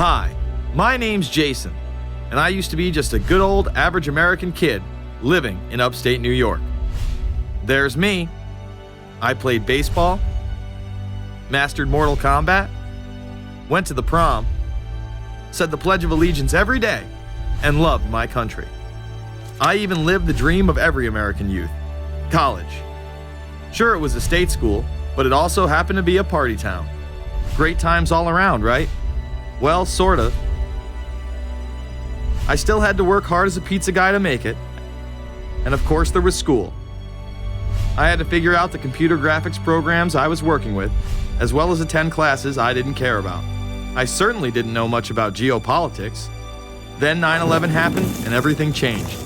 Hi, my name's Jason, and I used to be just a good old average American kid living in upstate New York. There's me. I played baseball, mastered Mortal Kombat, went to the prom, said the Pledge of Allegiance every day, and loved my country. I even lived the dream of every American youth, college. Sure, it was a state school, but it also happened to be a party town. Great times all around, right? Well, sort of. I still had to work hard as a pizza guy to make it. And of course, there was school. I had to figure out the computer graphics programs I was working with, as well as attend classes I didn't care about. I certainly didn't know much about geopolitics. Then 9/11 happened and everything changed.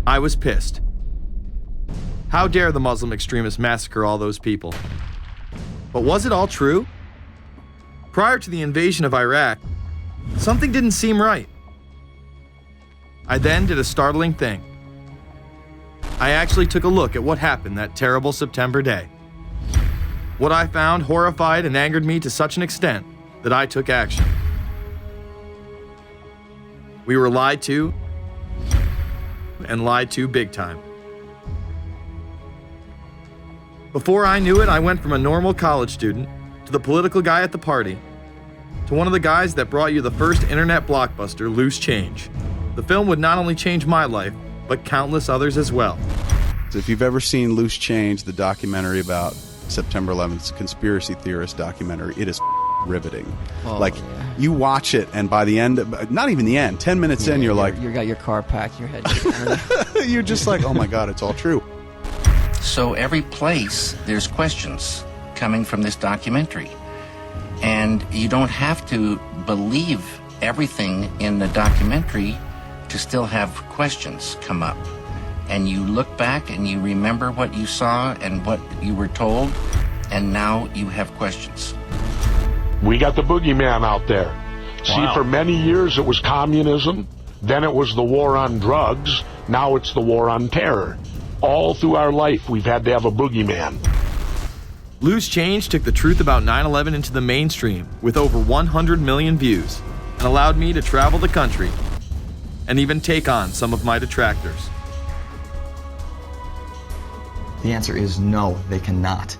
I was pissed. How dare the Muslim extremists massacre all those people? But was it all true? Prior to the invasion of Iraq, something didn't seem right. I then did a startling thing. I actually took a look at what happened that terrible September day. What I found horrified and angered me to such an extent that I took action. We were lied to, and lied to big time. Before I knew it, I went from a normal college student to the political guy at the party to one of the guys that brought you the first internet blockbuster, Loose Change. The film would not only change my life, but countless others as well. If you've ever seen Loose Change, the documentary about September 11th, conspiracy theorist documentary, it is riveting. You watch it, and by the end, not even the end, 10 minutes in, you're like... You got your car packed, your head... You're just like, oh my God, it's all true. So every place, there's questions coming from this documentary. And you don't have to believe everything in the documentary to still have questions come up. And you look back and you remember what you saw and what you were told, and now you have questions. We got the boogeyman out there. Wow. See, for many years it was communism, then it was the war on drugs, now it's the war on terror. All through our life, we've had to have a boogeyman. Loose Change took the truth about 9/11 into the mainstream with over 100 million views and allowed me to travel the country and even take on some of my detractors. The answer is no, they cannot.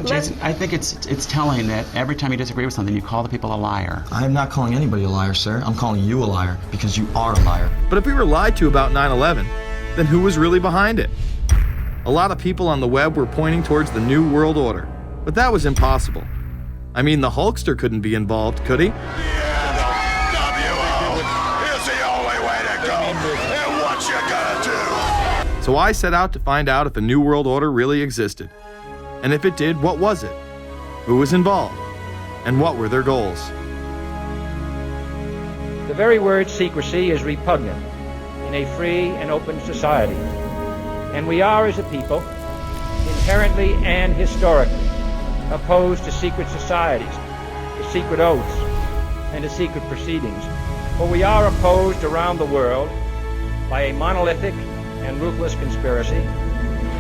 Jason, I think it's telling that every time you disagree with something, you call the people a liar. I'm not calling anybody a liar, sir. I'm calling you a liar because you are a liar. But if we were lied to about 9/11, then who was really behind it? A lot of people on the web were pointing towards the New World Order, but that was impossible. I mean, the Hulkster couldn't be involved, could he? The NWO is the only way to go, and what you gonna do? So I set out to find out if a New World Order really existed. And if it did, what was it? Who was involved? And what were their goals? The very word secrecy is repugnant in a free and open society. And we are, as a people, inherently and historically opposed to secret societies, to secret oaths, and to secret proceedings. For we are opposed around the world by a monolithic and ruthless conspiracy.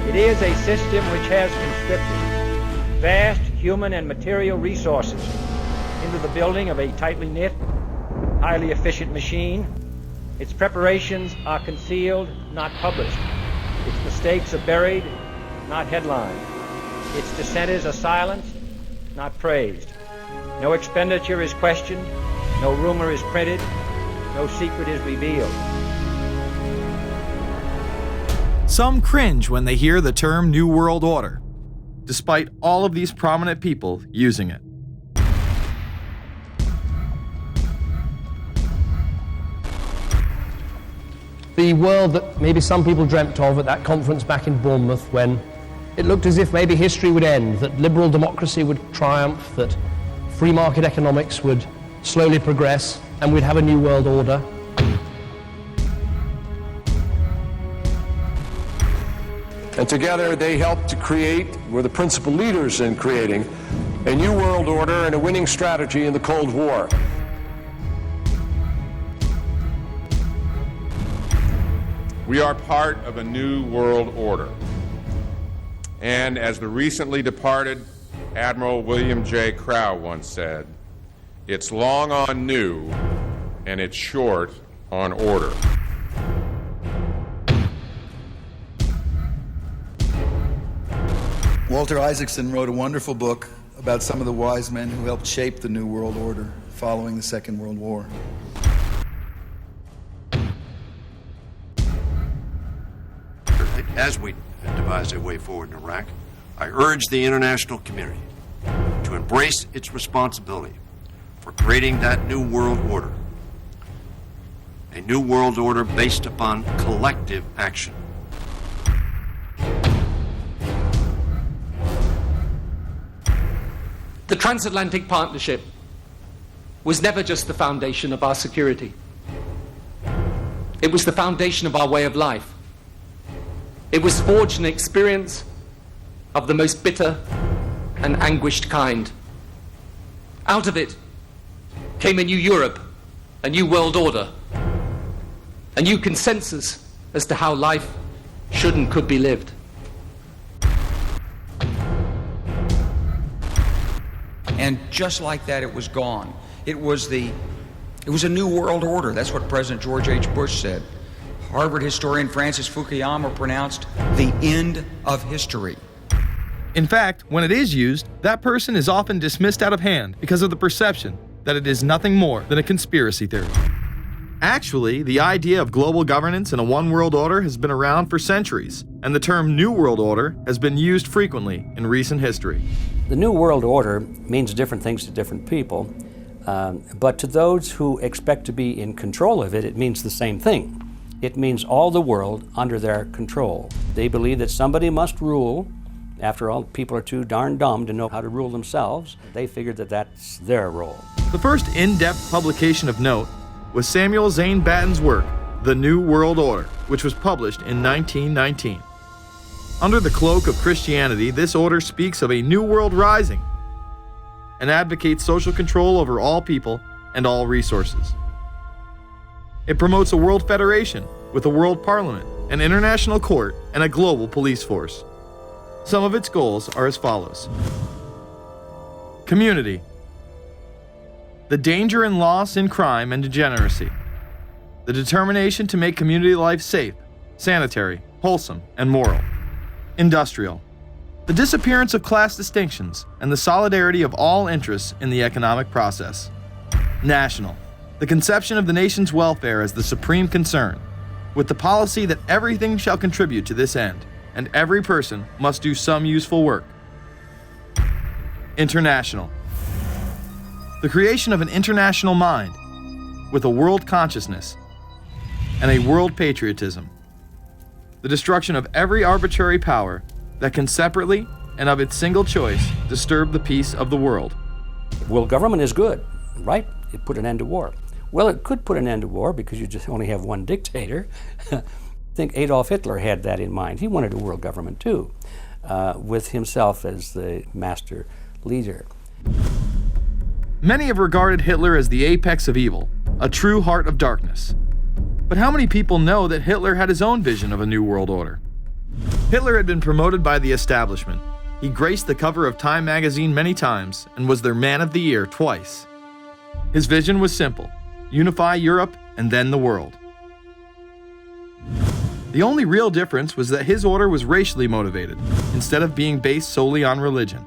It is a system which has conscripted vast human and material resources into the building of a tightly knit, highly efficient machine. Its preparations are concealed, not published. Its mistakes are buried, not headlined. Its dissenters are silenced, not praised. No expenditure is questioned, no rumor is printed, no secret is revealed. Some cringe when they hear the term New World Order, despite all of these prominent people using it. The world that maybe some people dreamt of at that conference back in Bournemouth, when it looked as if maybe history would end, that liberal democracy would triumph, that free market economics would slowly progress, and we'd have a new world order. And together they helped to create, were the principal leaders in creating, a new world order and a winning strategy in the Cold War. We are part of a new world order. And as the recently departed Admiral William J. Crowe once said, it's long on new and it's short on order. Walter Isaacson wrote a wonderful book about some of the wise men who helped shape the New World Order following the Second World War. As we devise a way forward in Iraq, I urge the international community to embrace its responsibility for creating that new world order, a new world order based upon collective action. The transatlantic partnership was never just the foundation of our security. It was the foundation of our way of life. It was forged an experience of the most bitter and anguished kind. Out of it came a new Europe, a new world order, a new consensus as to how life should and could be lived. And just like that, it was gone. It was a new world order. That's what President George H. Bush said. Harvard historian Francis Fukuyama pronounced the end of history. In fact, when it is used, that person is often dismissed out of hand because of the perception that it is nothing more than a conspiracy theory. Actually, the idea of global governance and a one world order has been around for centuries, and the term New World Order has been used frequently in recent history. The New World Order means different things to different people, but to those who expect to be in control of it, it means the same thing. It means all the world under their control. They believe that somebody must rule. After all, people are too darn dumb to know how to rule themselves. They figured that that's their role. The first in-depth publication of note was Samuel Zane Batten's work, The New World Order, which was published in 1919. Under the cloak of Christianity, this order speaks of a new world rising and advocates social control over all people and all resources. It promotes a world federation with a world parliament, an international court, and a global police force. Some of its goals are as follows. Community. The danger and loss in crime and degeneracy. The determination to make community life safe, sanitary, wholesome, and moral. Industrial. The disappearance of class distinctions and the solidarity of all interests in the economic process. National. The conception of the nation's welfare as the supreme concern, with the policy that everything shall contribute to this end, and every person must do some useful work. International. The creation of an international mind, with a world consciousness and a world patriotism. The destruction of every arbitrary power that can separately and of its single choice disturb the peace of the world. Well, government is good, right? It put an end to war. Well, it could put an end to war because you just only have one dictator. I think Adolf Hitler had that in mind. He wanted a world government too, with himself as the master leader. Many have regarded Hitler as the apex of evil, a true heart of darkness. But how many people know that Hitler had his own vision of a new world order? Hitler had been promoted by the establishment. He graced the cover of Time magazine many times and was their Man of the Year twice. His vision was simple: unify Europe and then the world. The only real difference was that his order was racially motivated, instead of being based solely on religion.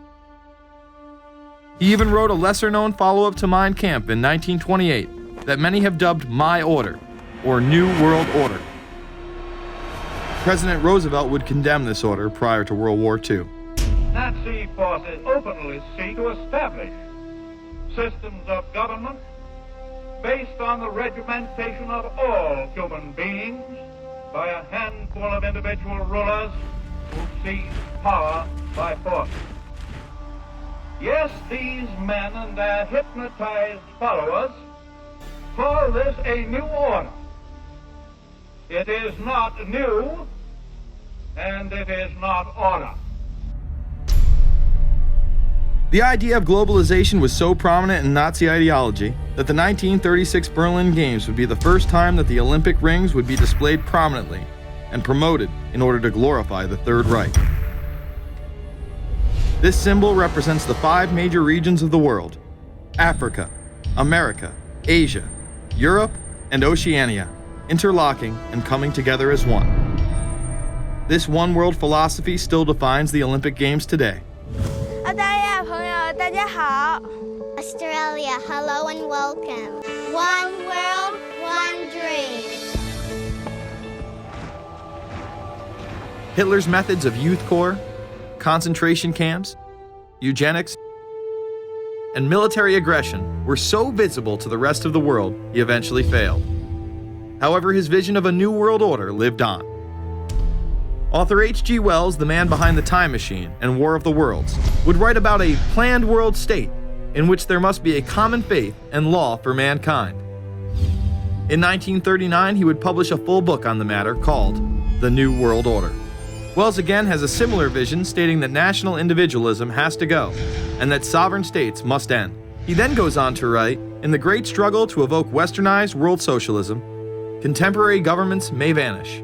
He even wrote a lesser-known follow-up to Mein Kampf in 1928 that many have dubbed My Order, or New World Order. President Roosevelt would condemn this order prior to World War II. Nazi forces openly seek to establish systems of government based on the regimentation of all human beings by a handful of individual rulers who seize power by force. Yes, these men and their hypnotized followers call this a new order. It is not new, and it is not order. The idea of globalization was so prominent in Nazi ideology that the 1936 Berlin Games would be the first time that the Olympic rings would be displayed prominently and promoted in order to glorify the Third Reich. This symbol represents the 5 major regions of the world: Africa, America, Asia, Europe, and Oceania, interlocking and coming together as one. This one world philosophy still defines the Olympic Games today. Australia, hello and welcome. One world, one dream. Hitler's methods of youth corps, concentration camps, eugenics, and military aggression were so visible to the rest of the world, he eventually failed. However, his vision of a new world order lived on. Author H.G. Wells, the man behind The Time Machine and War of the Worlds, would write about a planned world state in which there must be a common faith and law for mankind. In 1939, he would publish a full book on the matter called The New World Order. Wells again has a similar vision, stating that national individualism has to go and that sovereign states must end. He then goes on to write, in the great struggle to evoke westernized world socialism, contemporary governments may vanish.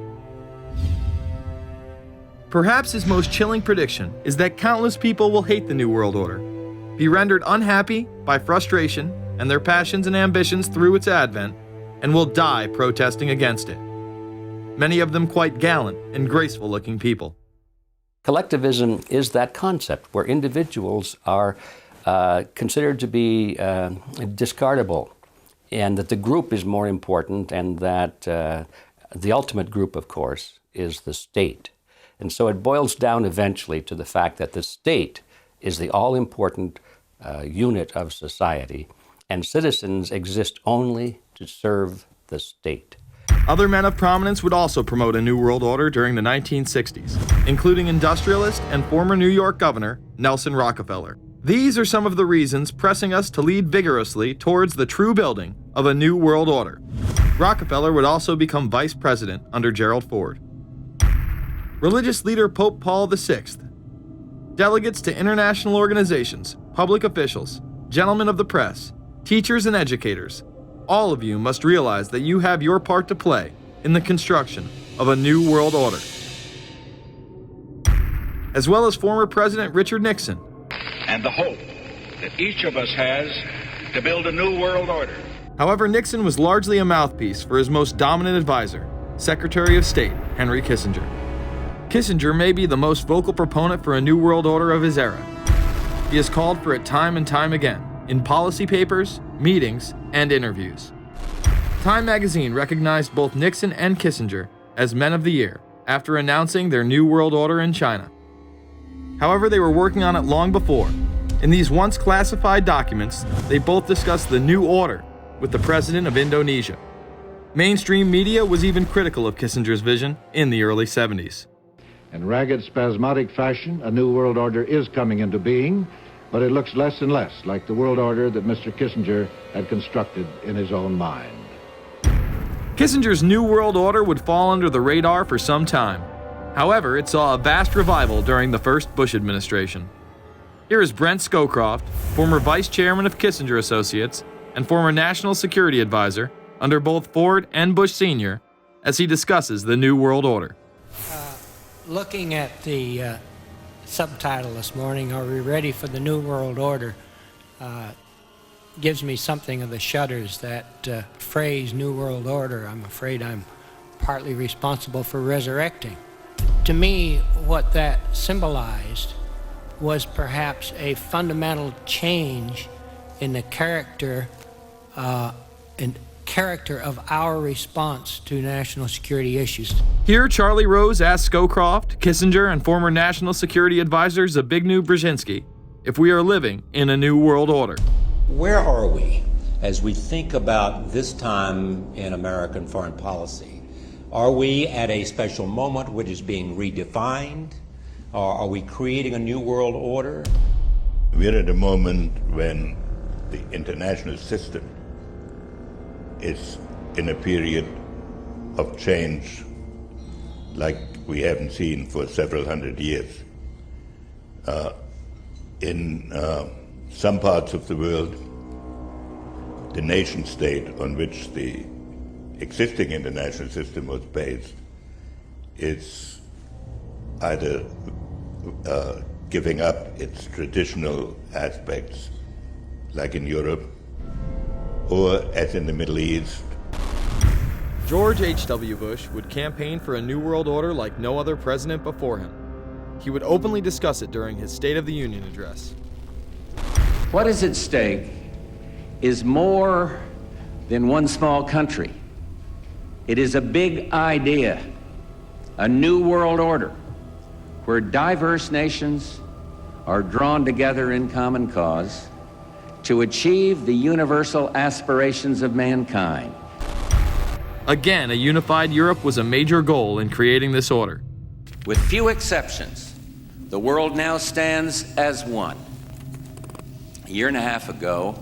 Perhaps his most chilling prediction is that countless people will hate the New World Order, be rendered unhappy by frustration and their passions and ambitions through its advent, and will die protesting against it. Many of them quite gallant and graceful-looking people. Collectivism is that concept where individuals are considered to be discardable, and that the group is more important, and that the ultimate group, of course, is the state. And so it boils down eventually to the fact that the state is the all-important unit of society, and citizens exist only to serve the state. Other men of prominence would also promote a New World Order during the 1960s, including industrialist and former New York Governor Nelson Rockefeller. These are some of the reasons pressing us to lead vigorously towards the true building of a New World Order. Rockefeller would also become vice president under Gerald Ford. Religious leader Pope Paul VI, delegates to international organizations, public officials, gentlemen of the press, teachers and educators, all of you must realize that you have your part to play in the construction of a new world order. As well as former President Richard Nixon. And the hope that each of us has to build a new world order. However, Nixon was largely a mouthpiece for his most dominant advisor, Secretary of State Henry Kissinger. Kissinger may be the most vocal proponent for a new world order of his era. He has called for it time and time again, in policy papers, meetings, and interviews. Time magazine recognized both Nixon and Kissinger as Men of the Year after announcing their New World Order in China. However, they were working on it long before. In these once classified documents, they both discussed the New Order with the President of Indonesia. Mainstream media was even critical of Kissinger's vision in the early 70s. In ragged, spasmodic fashion, a new world order is coming into being, but it looks less and less like the world order that Mr. Kissinger had constructed in his own mind. Kissinger's New World Order would fall under the radar for some time. However, it saw a vast revival during the first Bush administration. Here is Brent Scowcroft, former vice chairman of Kissinger Associates and former national security advisor under both Ford and Bush Sr., as he discusses the New World Order. Looking at the subtitle this morning, Are We Ready for the New World Order? Gives me something of the shudders. That phrase, New World Order, I'm afraid I'm partly responsible for resurrecting. To me, what that symbolized was perhaps a fundamental change in the character of our response to national security issues. Here, Charlie Rose asked Scowcroft, Kissinger, and former National Security Advisor Zbigniew Brzezinski if we are living in a new world order. Where are we as we think about this time in American foreign policy? Are we at a special moment which is being redefined? Or are we creating a new world order? We're at a moment when the international system is in a period of change like we haven't seen for several hundred years. In some parts of the world, the nation state on which the existing international system was based is either giving up its traditional aspects, like in Europe, or as in the Middle East. George H.W. Bush would campaign for a new world order like no other president before him. He would openly discuss it during his State of the Union address. What is at stake is more than one small country. It is a big idea, a new world order, where diverse nations are drawn together in common cause to achieve the universal aspirations of mankind. Again, a unified Europe was a major goal in creating this order. With few exceptions, the world now stands as one. A year and a half ago,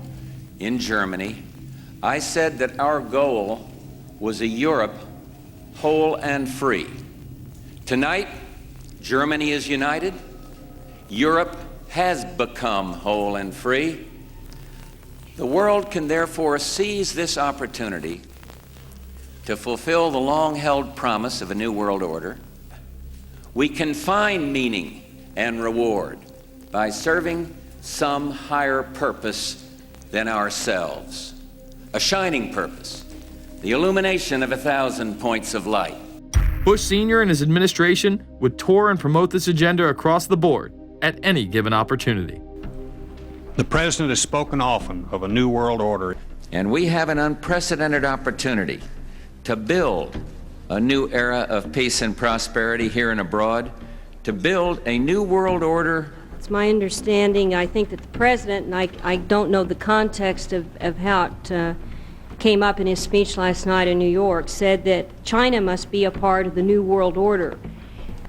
in Germany, I said that our goal was a Europe whole and free. Tonight, Germany is united. Europe has become whole and free. The world can therefore seize this opportunity to fulfill the long-held promise of a new world order. We can find meaning and reward by serving some higher purpose than ourselves. A shining purpose, the illumination of 1,000 points of light. Bush Sr. and his administration would tour and promote this agenda across the board at any given opportunity. The President has spoken often of a new world order. And we have an unprecedented opportunity to build a new era of peace and prosperity here and abroad, to build a new world order. It's my understanding, I think that the President, and I don't know the context of how it came up in his speech last night in New York, said that China must be a part of the new world order.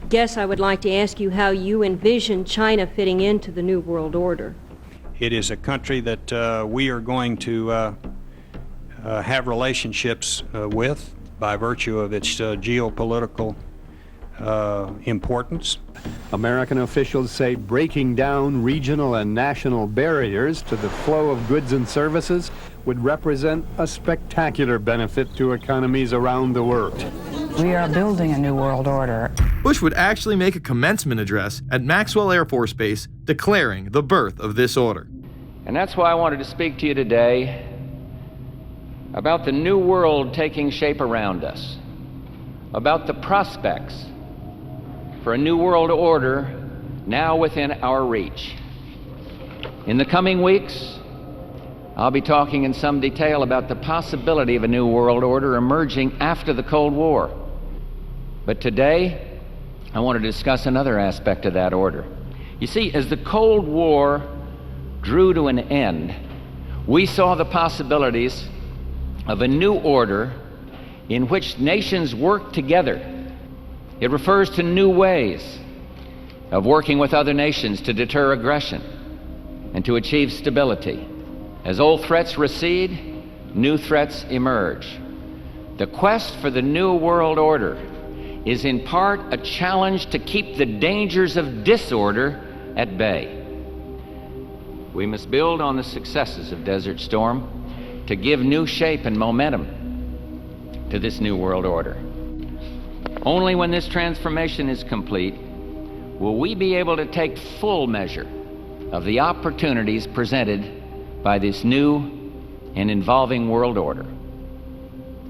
Guess I would like to ask you how you envision China fitting into the new world order. It is a country that we are going to have relationships with by virtue of its geopolitical importance. American officials say breaking down regional and national barriers to the flow of goods and services would represent a spectacular benefit to economies around the world. We are building a new world order. Bush would actually make a commencement address at Maxwell Air Force Base declaring the birth of this order. And that's why I wanted to speak to you today about the new world taking shape around us, about the prospects for a new world order now within our reach. In the coming weeks, I'll be talking in some detail about the possibility of a new world order emerging after the Cold War. But today, I want to discuss another aspect of that order. You see, as the Cold War drew to an end, we saw the possibilities of a new order in which nations work together. It refers to new ways of working with other nations to deter aggression and to achieve stability. As old threats recede, new threats emerge. The quest for the new world order is in part a challenge to keep the dangers of disorder at bay. We must build on the successes of Desert Storm to give new shape and momentum to this new world order. Only when this transformation is complete will we be able to take full measure of the opportunities presented by this new and evolving world order.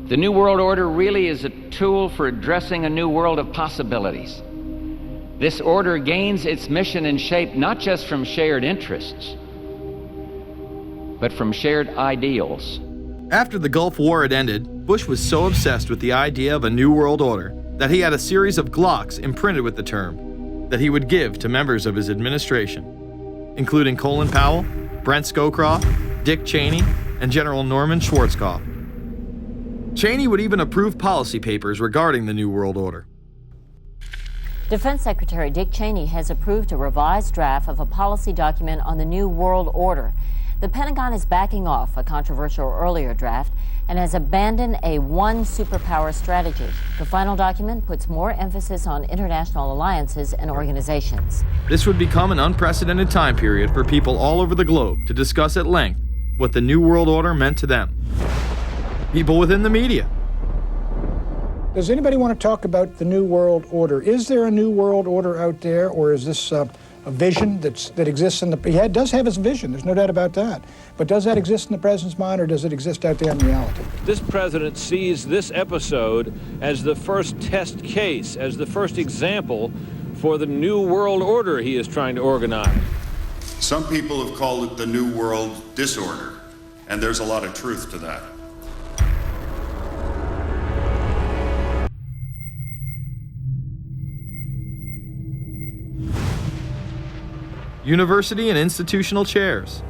The new world order really is a tool for addressing a new world of possibilities. This order gains its mission and shape not just from shared interests, but from shared ideals. After the Gulf War had ended, Bush was so obsessed with the idea of a new world order that he had a series of Glocks imprinted with the term that he would give to members of his administration, including Colin Powell, Brent Scowcroft, Dick Cheney, and General Norman Schwarzkopf. Cheney would even approve policy papers regarding the New World Order. Defense Secretary Dick Cheney has approved a revised draft of a policy document on the New World Order. The Pentagon is backing off a controversial earlier draft and has abandoned a one superpower strategy. The final document puts more emphasis on international alliances and organizations. This would become an unprecedented time period for people all over the globe to discuss at length what the New World Order meant to them. People within the media, Does anybody want to talk about the New World Order? Is there a New World Order out there, or is this a vision that exists in the... He does have his vision, there's no doubt about that. But does that exist in the president's mind, or does it exist out there in reality? This president sees this episode as the first test case, as the first example for the New World Order he is trying to organize. Some people have called it the New World Disorder, and there's a lot of truth to that. University and institutional chairs.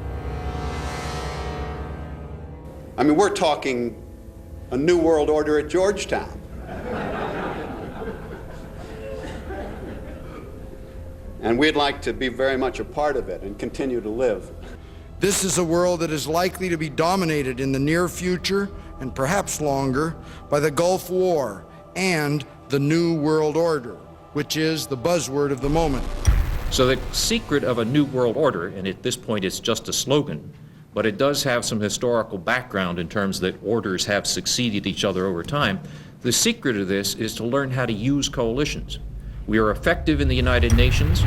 I mean, we're talking a New World Order at Georgetown. And we'd like to be very much a part of it and continue to live. This is a world that is likely to be dominated in the near future, and perhaps longer, by the Gulf War and the New World Order, which is the buzzword of the moment. So the secret of a New World Order, and at this point it's just a slogan, but it does have some historical background in terms that orders have succeeded each other over time. The secret of this is to learn how to use coalitions. We are effective in the United Nations.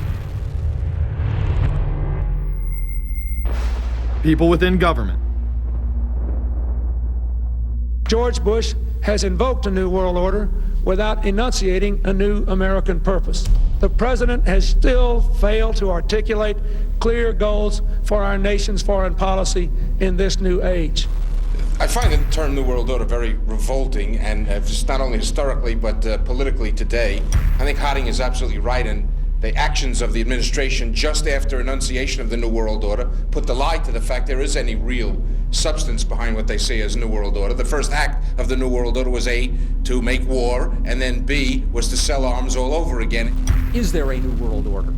People within government. George Bush has invoked a New World Order without enunciating a new American purpose. The president has still failed to articulate clear goals for our nation's foreign policy in this new age. I find the term New World Order very revolting, and just not only historically but politically today. I think Harding is absolutely right, and the actions of the administration just after enunciation of the New World Order put the lie to the fact there is any real substance behind what they say as New World Order. The first act of the New World Order was A, to make war, and then B, was to sell arms all over again. Is there a New World Order?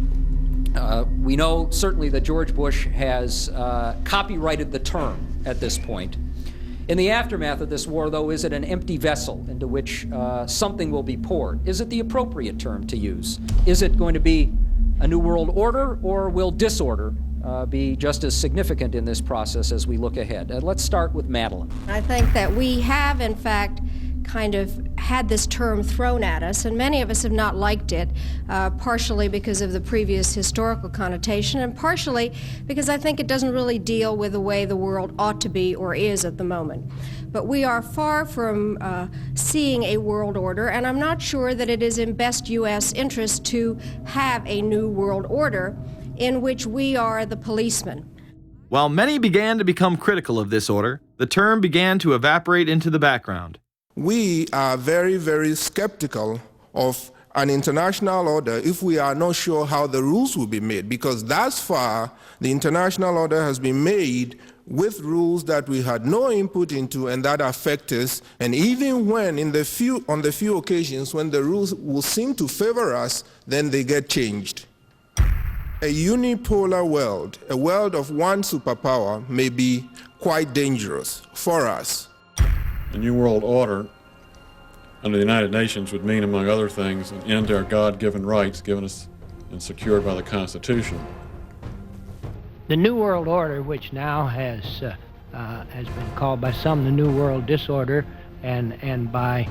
We know certainly that George Bush has copyrighted the term at this point. In the aftermath of this war, though, is it an empty vessel into which something will be poured? Is it the appropriate term to use? Is it going to be a New World Order, or will disorder be just as significant in this process as we look ahead? Let's start with Madeline. I think that we have, in fact, kind of had this term thrown at us, and many of us have not liked it, partially because of the previous historical connotation, and partially because I think it doesn't really deal with the way the world ought to be or is at the moment. But we are far from seeing a world order, and I'm not sure that it is in best U.S. interest to have a new world order in which we are the policeman. While many began to become critical of this order, the term began to evaporate into the background. We are very, very skeptical of an international order if we are not sure how the rules will be made, because thus far the international order has been made with rules that we had no input into and that affect us, and even when on the few occasions when the rules will seem to favor us, then they get changed. A unipolar world, a world of one superpower, may be quite dangerous for us. A New World Order under the United Nations would mean, among other things, an end to our God-given rights given us and secured by the Constitution. The New World Order, which now has been called by some the New World Disorder, and by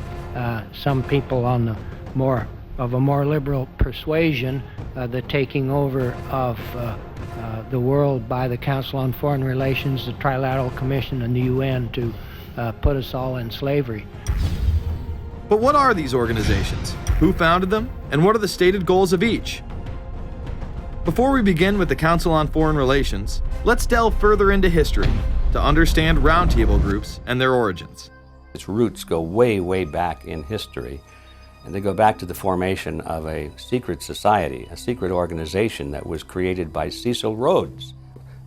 some people on the more liberal persuasion, the taking over of the world by the Council on Foreign Relations, the Trilateral Commission, and the UN to put us all in slavery. But what are these organizations? Who founded them? And what are the stated goals of each? Before we begin with the Council on Foreign Relations, let's delve further into history to understand roundtable groups and their origins. Its roots go way, way back in history, and they go back to the formation of a secret society, a secret organization that was created by Cecil Rhodes,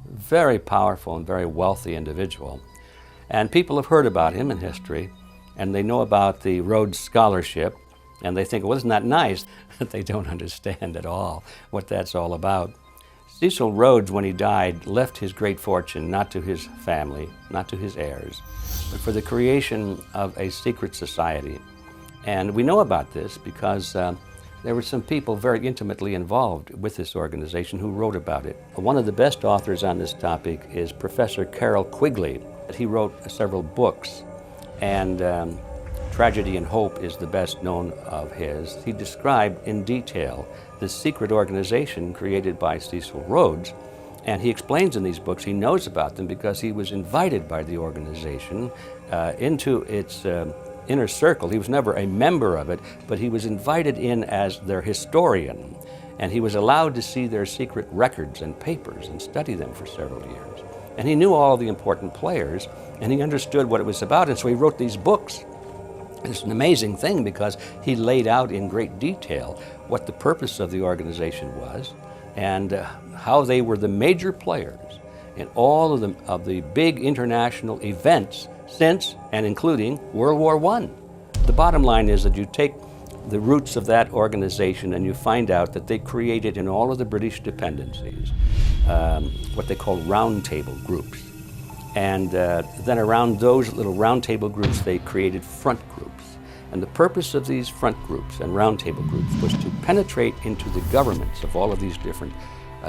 a very powerful and very wealthy individual. And people have heard about him in history, and they know about the Rhodes Scholarship, and they think, well, isn't that nice? They don't understand at all what that's all about. Cecil Rhodes, when he died, left his great fortune not to his family, not to his heirs, but for the creation of a secret society. And we know about this because there were some people very intimately involved with this organization who wrote about it. One of the best authors on this topic is Professor Carroll Quigley. He wrote several books and Tragedy and Hope is the best known of his. He described in detail this secret organization created by Cecil Rhodes, and he explains in these books he knows about them because he was invited by the organization into its inner circle. He was never a member of it, but he was invited in as their historian, and he was allowed to see their secret records and papers and study them for several years. And he knew all the important players, and he understood what it was about, and so he wrote these books. It's an amazing thing because he laid out in great detail what the purpose of the organization was and how they were the major players in all of the big international events since and including World War I. The bottom line is that you take the roots of that organization and you find out that they created in all of the British dependencies what they call roundtable groups. And then around those little roundtable groups, they created front groups. And the purpose of these front groups and roundtable groups was to penetrate into the governments of all of these different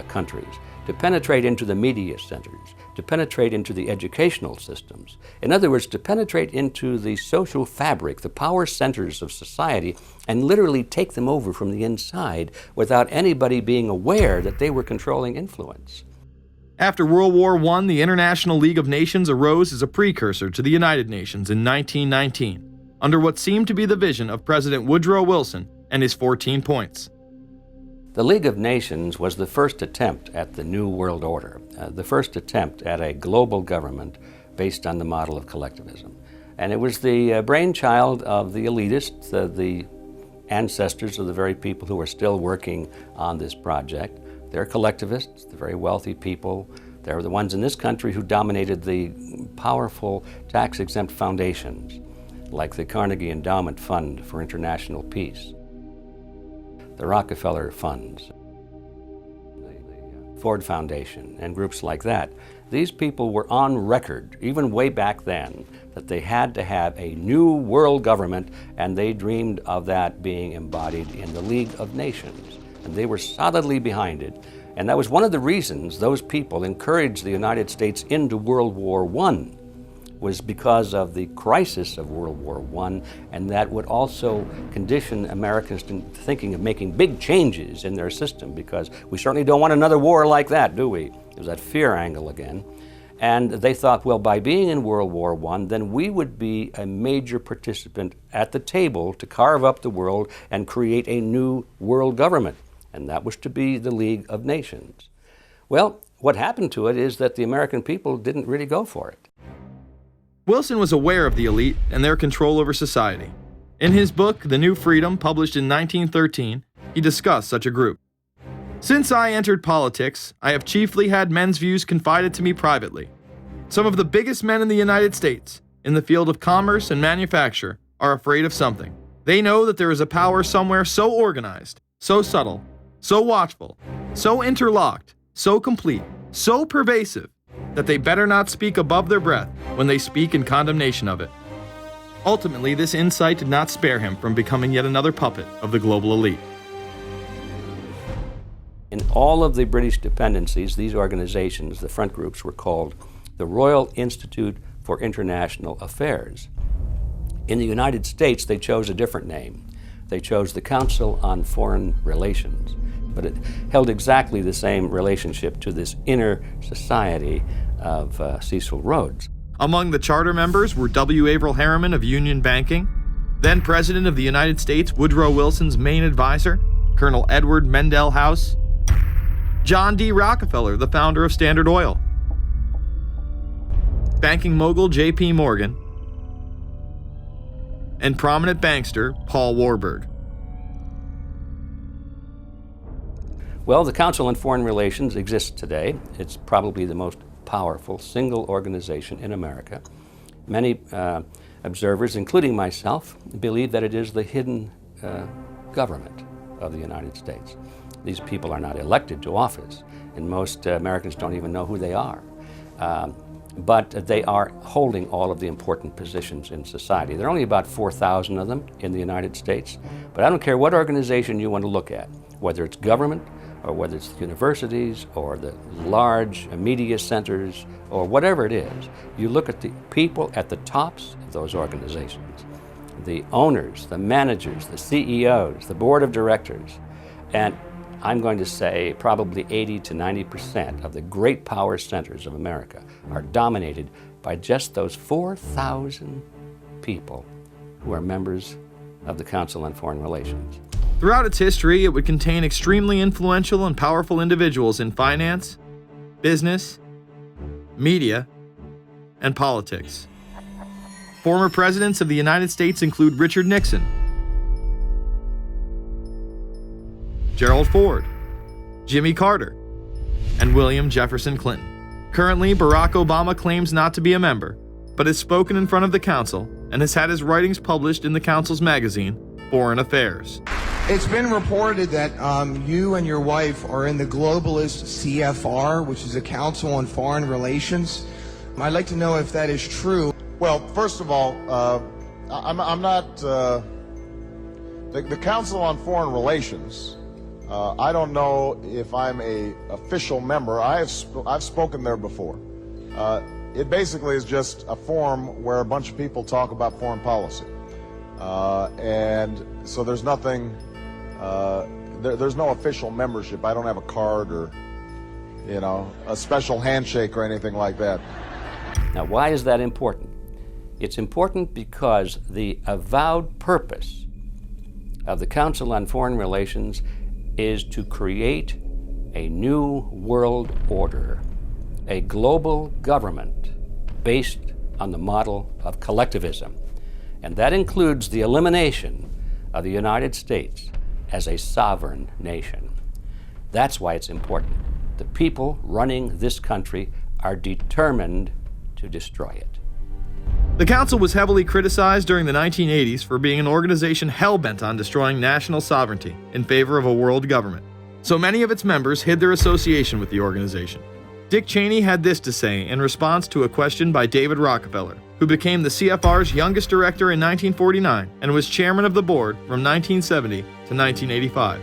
countries, to penetrate into the media centers, to penetrate into the educational systems. In other words, to penetrate into the social fabric, the power centers of society, and literally take them over from the inside without anybody being aware that they were controlling influence. After World War I, the International League of Nations arose as a precursor to the United Nations in 1919, under what seemed to be the vision of President Woodrow Wilson and his 14 points. The League of Nations was the first attempt at the New World Order, the first attempt at a global government based on the model of collectivism. And it was the brainchild of the elitists, the ancestors of the very people who are still working on this project. They're collectivists, the very wealthy people. They're the ones in this country who dominated the powerful tax-exempt foundations, like the Carnegie Endowment Fund for International Peace, the Rockefeller Funds, the Ford Foundation, and groups like that. These people were on record, even way back then, that they had to have a new world government, and they dreamed of that being embodied in the League of Nations. And they were solidly behind it. And that was one of the reasons those people encouraged the United States into World War I, was because of the crisis of World War I, and that would also condition Americans to thinking of making big changes in their system, because we certainly don't want another war like that, do we? There's that fear angle again. And they thought, well, by being in World War I, then we would be a major participant at the table to carve up the world and create a new world government. And that was to be the League of Nations. Well, what happened to it is that the American people didn't really go for it. Wilson was aware of the elite and their control over society. In his book, The New Freedom, published in 1913, he discussed such a group. Since I entered politics, I have chiefly had men's views confided to me privately. Some of the biggest men in the United States, in the field of commerce and manufacture, are afraid of something. They know that there is a power somewhere so organized, so subtle, so watchful, so interlocked, so complete, so pervasive, that they better not speak above their breath when they speak in condemnation of it. Ultimately, this insight did not spare him from becoming yet another puppet of the global elite. In all of the British dependencies, these organizations, the front groups, were called the Royal Institute for International Affairs. In the United States, they chose a different name. They chose the Council on Foreign Relations, but it held exactly the same relationship to this inner society of Cecil Rhodes. Among the charter members were W. Averell Harriman of Union Banking, then President of the United States Woodrow Wilson's main advisor, Colonel Edward Mendell House, John D. Rockefeller, the founder of Standard Oil, banking mogul J.P. Morgan, and prominent bankster Paul Warburg. Well, the Council on Foreign Relations exists today. It's probably the most powerful single organization in America. Many observers, including myself, believe that it is the hidden government of the United States. These people are not elected to office, and most Americans don't even know who they are. But they are holding all of the important positions in society. There are only about 4,000 of them in the United States, but I don't care what organization you want to look at, whether it's government, or whether it's the universities, or the large media centers, or whatever it is. You look at the people at the tops of those organizations. the owners, the managers, the CEOs, the board of directors, and I'm going to say probably 80 to 90% of the great power centers of America are dominated by just those 4,000 people who are members of the Council on Foreign Relations. Throughout its history, it would contain extremely influential and powerful individuals in finance, business, media, and politics. Former presidents of the United States include Richard Nixon, Gerald Ford, Jimmy Carter, and William Jefferson Clinton. Currently, Barack Obama claims not to be a member, but has spoken in front of the Council and has had his writings published in the Council's magazine, Foreign Affairs. It's been reported that you and your wife are in the globalist CFR, which is the Council on Foreign Relations. I'd like to know if that is true. Well, first of all, I'm not the Council on Foreign Relations. I don't know if I'm a official member. I've spoken there before. It basically is just a forum where a bunch of people talk about foreign policy, and so there's nothing. There's no official membership. I don't have a card or, a special handshake or anything like that. Now, why is that important? It's important because the avowed purpose of the Council on Foreign Relations is to create a new world order, a global government based on the model of collectivism. And that includes the elimination of the United States as a sovereign nation. That's why it's important. The people running this country are determined to destroy it. The Council was heavily criticized during the 1980s for being an organization hell-bent on destroying national sovereignty in favor of a world government. So many of its members hid their association with the organization. Dick Cheney had this to say in response to a question by David Rockefeller, who became the CFR's youngest director in 1949 and was chairman of the board from 1970 to 1985.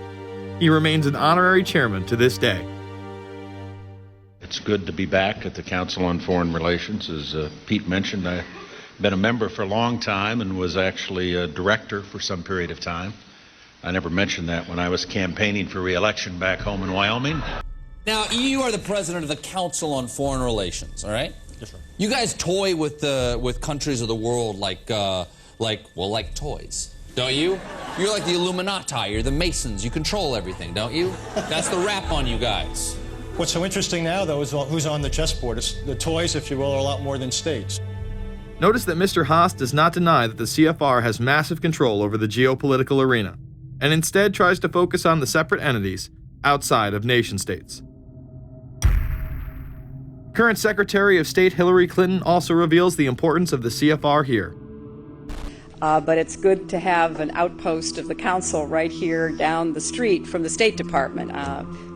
He remains an honorary chairman to this day. It's good to be back at the Council on Foreign Relations. As Pete mentioned, I've been a member for a long time and was actually a director for some period of time. I never mentioned that when I was campaigning for re-election back home in Wyoming. Now, you are the president of the Council on Foreign Relations, all right? Yes, sir. You guys toy with countries of the world like toys, don't you? You're like the Illuminati, you're the Masons, you control everything, don't you? That's the rap on you guys. What's so interesting now, though, is who's on the chessboard. It's the toys, if you will, are a lot more than states. Notice that Mr. Haas does not deny that the CFR has massive control over the geopolitical arena, and instead tries to focus on the separate entities outside of nation-states. Current Secretary of State Hillary Clinton also reveals the importance of the CFR here. But it's good to have an outpost of the Council right here down the street from the State Department.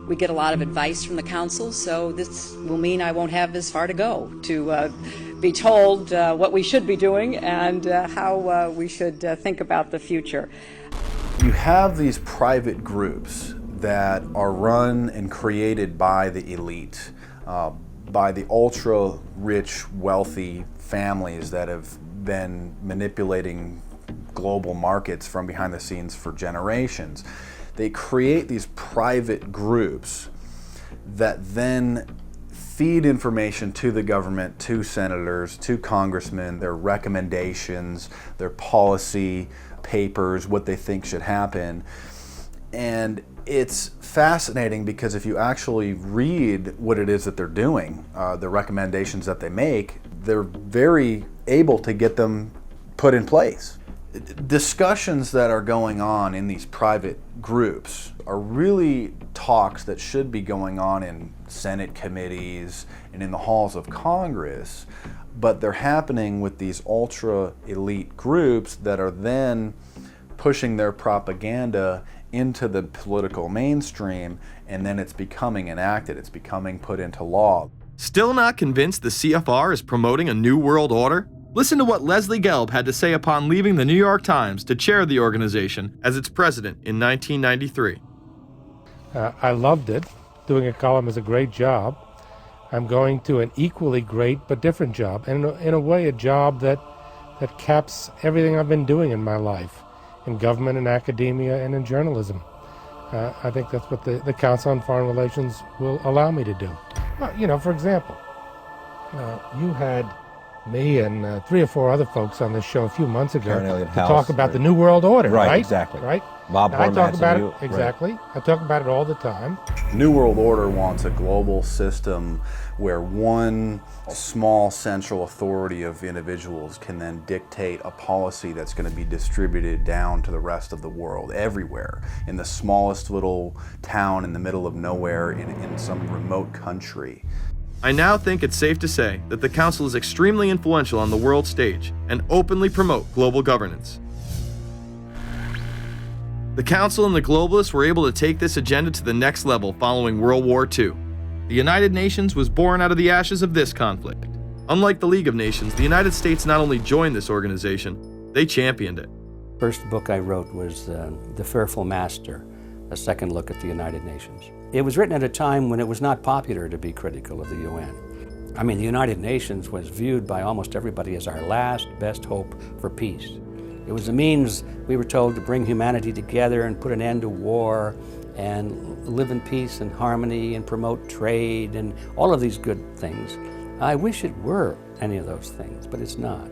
We get a lot of advice from the Council, so this will mean I won't have this far to go to be told what we should be doing and how we should think about the future. You have these private groups that are run and created by the elite, by the ultra-rich, wealthy families that have been manipulating global markets from behind the scenes for generations. They create these private groups that then feed information to the government, to senators, to congressmen, their recommendations, their policy papers, what they think should happen. And it's fascinating because if you actually read what it is that they're doing, the recommendations that they make, they're very able to get them put in place. Discussions that are going on in these private groups are really talks that should be going on in Senate committees and in the halls of Congress, but they're happening with these ultra-elite groups that are then pushing their propaganda into the political mainstream, and then it's becoming enacted, it's becoming put into law. Still not convinced the CFR is promoting a new world order? Listen to what Leslie Gelb had to say upon leaving the New York Times to chair the organization as its president in 1993. I loved it. Doing a column is a great job. I'm going to an equally great but different job, and in a way a job that that caps everything I've been doing in my life, in government and academia and in journalism. I think that's what the Council on Foreign Relations will allow me to do. Well, you know, for example, you had me and 3 or 4 other folks on this show a few months ago to talk about the New World Order, right? Exactly. Right? Bob I talk Hormats about and it, you, exactly. Right. I talk about it all the time. New World Order wants a global system where one small central authority of individuals can then dictate a policy that's going to be distributed down to the rest of the world, everywhere, in the smallest little town in the middle of nowhere in some remote country. I now think it's safe to say that the Council is extremely influential on the world stage and openly promote global governance. The Council and the globalists were able to take this agenda to the next level following World War II. The United Nations was born out of the ashes of this conflict. Unlike the League of Nations, the United States not only joined this organization, they championed it. First book I wrote was The Fearful Master, a second look at the United Nations. It was written at a time when it was not popular to be critical of the UN. I mean, the United Nations was viewed by almost everybody as our last best hope for peace. It was a means, we were told, to bring humanity together and put an end to war and live in peace and harmony and promote trade and all of these good things. I wish it were any of those things, but it's not.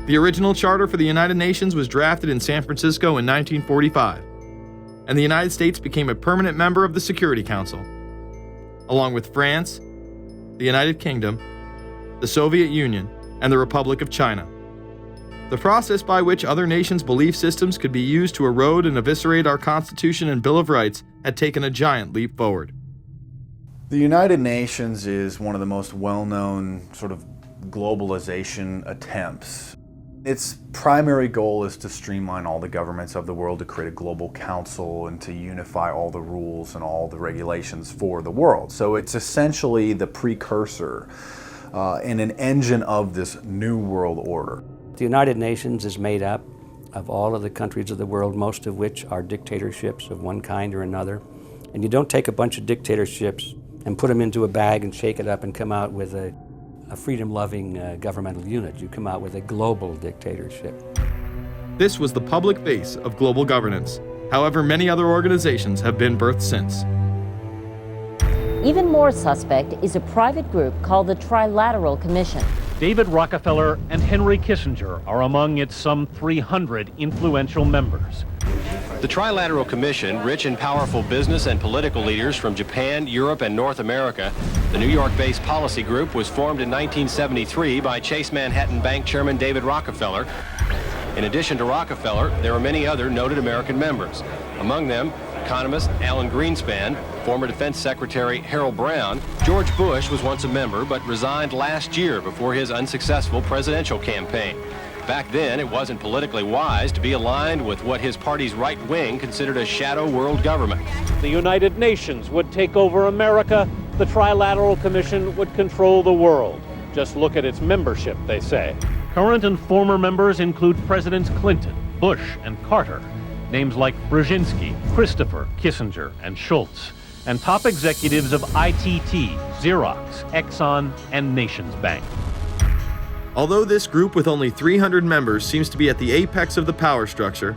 The original charter for the United Nations was drafted in San Francisco in 1945, and the United States became a permanent member of the Security Council, along with France, the United Kingdom, the Soviet Union, and the Republic of China. The process by which other nations' belief systems could be used to erode and eviscerate our Constitution and Bill of Rights had taken a giant leap forward. The United Nations is one of the most well-known sort of globalization attempts. Its primary goal is to streamline all the governments of the world, to create a global council and to unify all the rules and all the regulations for the world. So it's essentially the precursor and an engine of this new world order. The United Nations is made up of all of the countries of the world, most of which are dictatorships of one kind or another. And you don't take a bunch of dictatorships and put them into a bag and shake it up and come out with a freedom-loving governmental unit. You come out with a global dictatorship. This was the public base of global governance. However, many other organizations have been birthed since. Even more suspect is a private group called the Trilateral Commission. David Rockefeller and Henry Kissinger are among its some 300 influential members. The Trilateral Commission, rich and powerful business and political leaders from Japan, Europe, and North America, the New York-based policy group was formed in 1973 by Chase Manhattan Bank Chairman David Rockefeller. In addition to Rockefeller, there are many other noted American members. Among them, economist Alan Greenspan, former Defense Secretary Harold Brown. George Bush was once a member but resigned last year before his unsuccessful presidential campaign. Back then, it wasn't politically wise to be aligned with what his party's right wing considered a shadow world government. The United Nations would take over America. The Trilateral Commission would control the world. Just look at its membership, they say. Current and former members include Presidents Clinton, Bush, and Carter. Names like Brzezinski, Christopher, Kissinger, and Schultz. And top executives of ITT, Xerox, Exxon, and Nations Bank. Although this group with only 300 members seems to be at the apex of the power structure,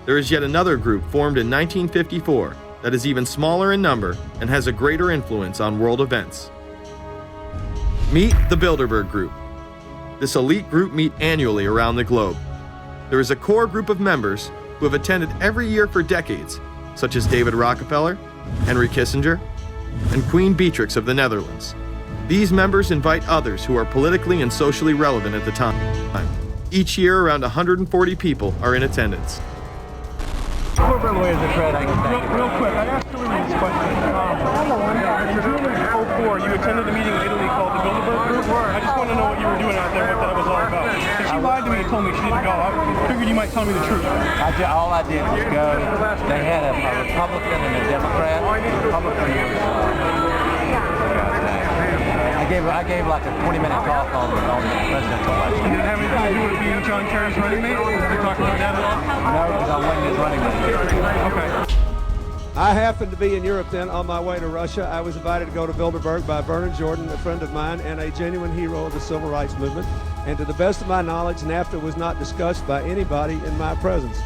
there is yet another group formed in 1954 that is even smaller in number and has a greater influence on world events. Meet the Bilderberg Group. This elite group meet annually around the globe. There is a core group of members who have attended every year for decades, such as David Rockefeller, Henry Kissinger, and Queen Beatrix of the Netherlands. These members invite others who are politically and socially relevant at the time. Each year, around 140 people are in attendance. Real quick, I asked Hillary this question. In 2004, you attended a meeting in Italy called the Bilderberg Group. I just want to know what you were doing out there, what that was all about. Because she lied to me and told me she didn't go. I figured you might tell me the truth. All I did was go. They had a Republican and a Democrat. I gave like a 20-minute talk on the presidential election. Did it have anything to do with being John Kerry's running mate? Did you talk about that at all? No, because I wasn't his running mate. Okay. I happened to be in Europe then on my way to Russia. I was invited to go to Bilderberg by Vernon Jordan, a friend of mine and a genuine hero of the civil rights movement. And to the best of my knowledge, NAFTA was not discussed by anybody in my presence.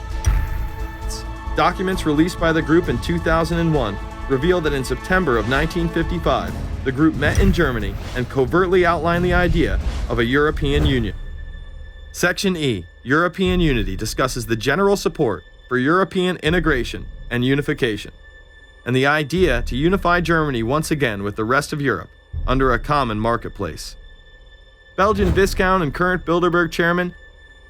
Documents released by the group in 2001 reveal that in September of 1955, the group met in Germany and covertly outlined the idea of a European Union. Section E, European Unity, discusses the general support for European integration and unification, and the idea to unify Germany once again with the rest of Europe under a common marketplace. Belgian Viscount and current Bilderberg chairman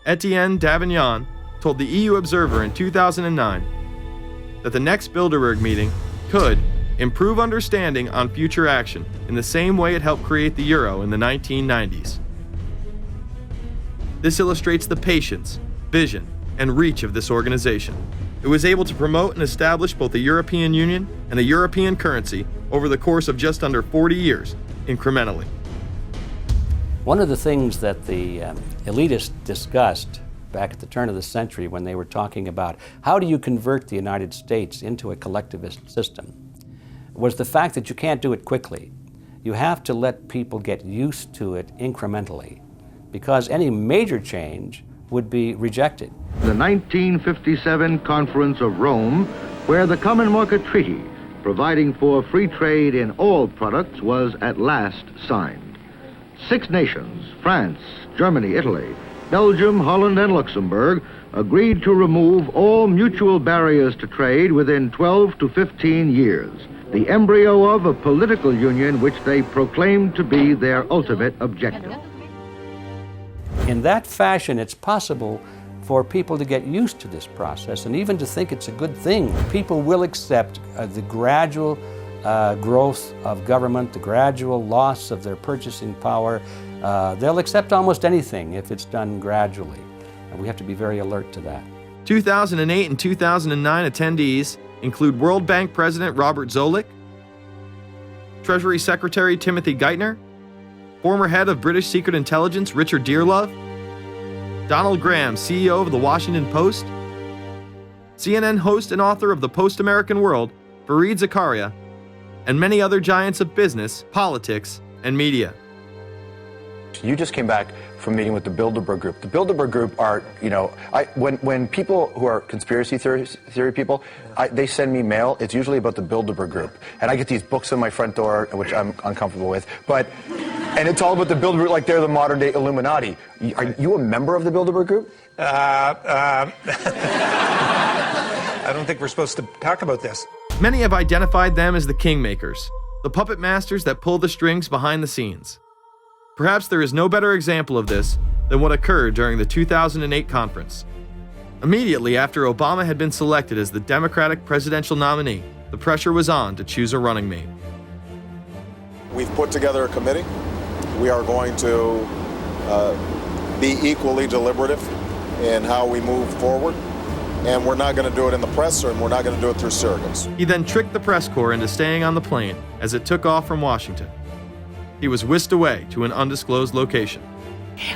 Etienne Davignon told the EU Observer in 2009 that the next Bilderberg meeting could improve understanding on future action in the same way it helped create the euro in the 1990s. This illustrates the patience, vision, and reach of this organization. It was able to promote and establish both the European Union and a European currency over the course of just under 40 years, incrementally. One of the things that the elitists discussed back at the turn of the century when they were talking about how do you convert the United States into a collectivist system was the fact that you can't do it quickly. You have to let people get used to it incrementally, because any major change would be rejected. The 1957 Conference of Rome, where the Common Market Treaty, providing for free trade in all products, was at last signed. 6 nations, France, Germany, Italy, Belgium, Holland, and Luxembourg, agreed to remove all mutual barriers to trade within 12 to 15 years, the embryo of a political union which they proclaimed to be their ultimate objective. In that fashion, it's possible for people to get used to this process and even to think it's a good thing. People will accept the gradual growth of government, the gradual loss of their purchasing power. They'll accept almost anything if it's done gradually, and we have to be very alert to that. 2008 and 2009 attendees include World Bank President Robert Zoellick, Treasury Secretary Timothy Geithner, former head of British Secret Intelligence Richard Dearlove, Donald Graham, CEO of the Washington Post, CNN host and author of the Post-American World, Fareed Zakaria, and many other giants of business, politics, and media. You just came back from meeting with the Bilderberg Group. The Bilderberg Group are, when people who are conspiracy theory people, they send me mail, it's usually about the Bilderberg Group. And I get these books on my front door, which I'm uncomfortable with. And it's all about the Bilderberg, like they're the modern day Illuminati. Are you a member of the Bilderberg Group? I don't think we're supposed to talk about this. Many have identified them as the kingmakers, the puppet masters that pull the strings behind the scenes. Perhaps there is no better example of this than what occurred during the 2008 conference. Immediately after Obama had been selected as the Democratic presidential nominee, the pressure was on to choose a running mate. We've put together a committee. We are going to be equally deliberative in how we move forward. And we're not going to do it in the press, and we're not going to do it through surrogates. He then tricked the press corps into staying on the plane as it took off from Washington. He was whisked away to an undisclosed location.